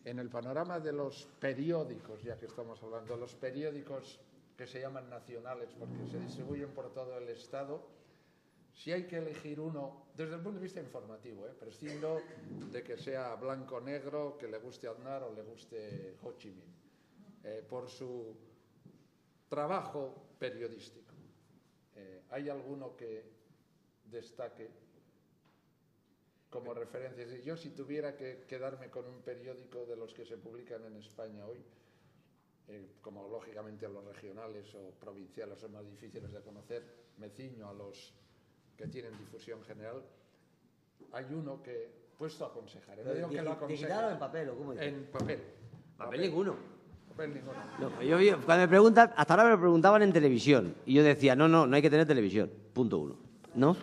en el panorama de los periódicos, ya que estamos hablando, los periódicos que se llaman nacionales porque se distribuyen por todo el Estado, si hay que elegir uno, desde el punto de vista informativo, prescindo de que sea blanco-negro, que le guste Aznar o le guste Ho Chi Minh, por su trabajo periodístico. ¿Hay alguno que destaque como referencia? Yo, si tuviera que quedarme con un periódico de los que se publican en España hoy, como lógicamente los regionales o provinciales son más difíciles de conocer, me ciño a los que tienen difusión general, hay uno que, puesto a aconsejar, no digo que lo aconseje. ¿Digital o en papel o cómo dices? En papel. Papel ninguno. Papel ninguno. No, cuando me preguntan, hasta ahora me lo preguntaban en televisión y yo decía, no hay que tener televisión, punto uno, ¿no?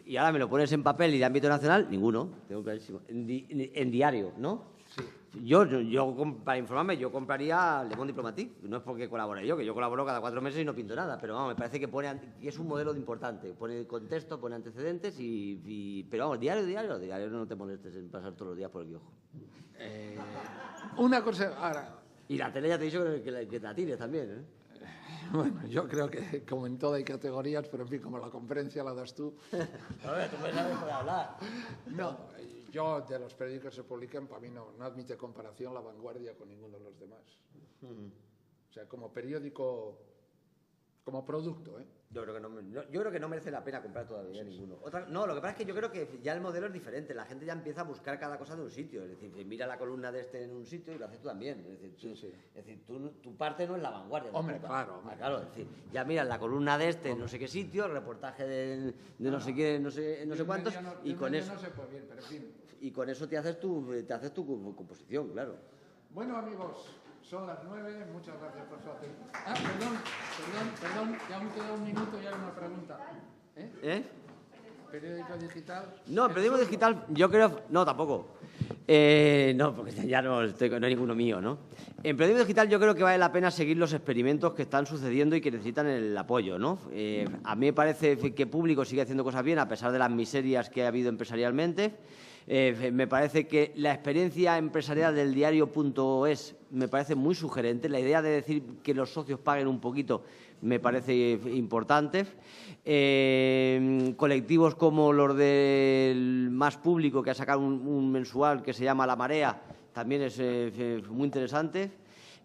Y ahora me lo pones en papel y de ámbito nacional, ninguno, tengo clarísimo. En diario, ¿no? Sí. Yo, para informarme, yo compraría Le Monde Diplomatique. No es porque colabore yo, que yo colaboro cada 4 meses y no pinto nada, pero vamos, me parece que que es un modelo importante. Pone contexto, pone antecedentes pero vamos, diario no te molestes en pasar todos los días por el Quiojo. Una cosa, ahora... Y la tele ya te he dicho que la tires también, ¿eh? Bueno, yo creo que como en todo hay categorías, pero en fin, como la conferencia la das tú. A ver, tú puedes hablar. No, yo de los periódicos que se publican, para mí no admite comparación La Vanguardia con ninguno de los demás. O sea, como periódico, como producto, ¿eh? Yo creo que no merece la pena comprar todavía ninguno. No, lo que pasa es que yo creo que ya el modelo es diferente. La gente ya empieza a buscar cada cosa de un sitio. Es decir, mira la columna de este en un sitio y lo haces tú también. Es decir, tu parte no es La Vanguardia. Hombre, claro. Claro, es decir, ya miras la columna de este en no sé qué sitio, el reportaje de no sé qué, no sé cuántos, y con eso... No se puede ir, pero en fin. Y con eso te haces tu composición, claro. Bueno, amigos, son las 9. Muchas gracias por su atención. Perdón, ya me queda un minuto y hay una pregunta. ¿Periódico digital? No, periódico digital, yo creo... No, tampoco. No, porque ya no hay ninguno mío, ¿no? En periódico digital yo creo que vale la pena seguir los experimentos que están sucediendo y que necesitan el apoyo, ¿no? A mí me parece que Público sigue haciendo cosas bien a pesar de las miserias que ha habido empresarialmente. Me parece que la experiencia empresarial del diario.es me parece muy sugerente. La idea de decir que los socios paguen un poquito me parece importante. Colectivos como los del Más Público, que ha sacado un mensual que se llama La Marea, también es muy interesante.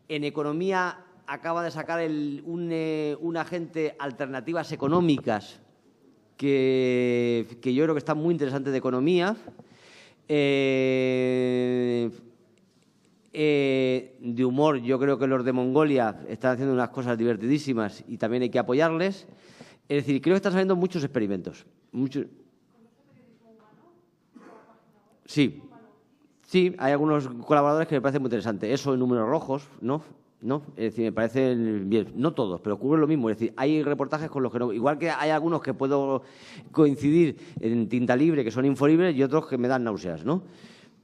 En economía acaba de sacar un agente Alternativas Económicas que yo creo que está muy interesante de economía. De humor, yo creo que los de Mongolia están haciendo unas cosas divertidísimas y también hay que apoyarles. Es decir, creo que están saliendo muchos experimentos. Sí, hay algunos colaboradores que me parecen muy interesantes. Eso en números rojos, ¿no? Es decir, me parecen bien. No todos, pero ocurre lo mismo. Es decir, hay reportajes con los que no... Igual que hay algunos que puedo coincidir en tinta libre, que son infolibres, y otros que me dan náuseas, ¿no?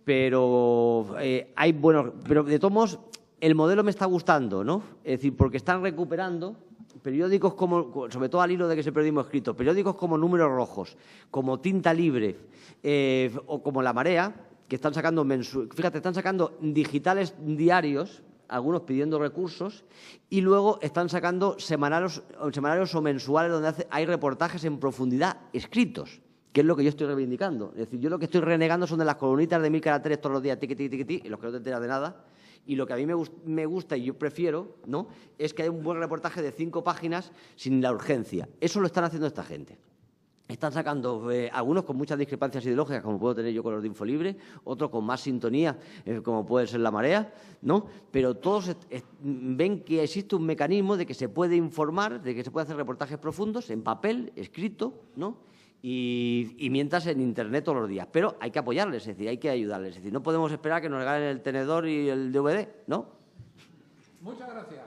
Pero hay buenos... Pero de todos modos, el modelo me está gustando, ¿no? Es decir, porque están recuperando periódicos como, sobre todo al hilo de que es el periodismo escrito, periódicos como Números Rojos, como Tinta Libre o como La Marea, que están sacando fíjate, están sacando digitales diarios, algunos pidiendo recursos, y luego están sacando semanarios o mensuales donde hay reportajes en profundidad escritos, que es lo que yo estoy reivindicando. Es decir, yo lo que estoy renegando son de las columnitas de 1000 caracteres todos los días, tiqui, tiqui, tiqui, y los que no te enteras de nada. Y lo que a mí me gusta y yo prefiero, ¿no?, es que haya un buen reportaje de 5 páginas sin la urgencia. Eso lo están haciendo esta gente. Están sacando algunos con muchas discrepancias ideológicas, como puedo tener yo con los de Infolibre, otros con más sintonía, como puede ser La Marea, ¿no? Pero todos ven que existe un mecanismo de que se puede informar, de que se puede hacer reportajes profundos en papel, escrito, ¿no? Y mientras en Internet todos los días. Pero hay que apoyarles, es decir, hay que ayudarles. Es decir, no podemos esperar que nos regalen el tenedor y el DVD, ¿no? Muchas gracias.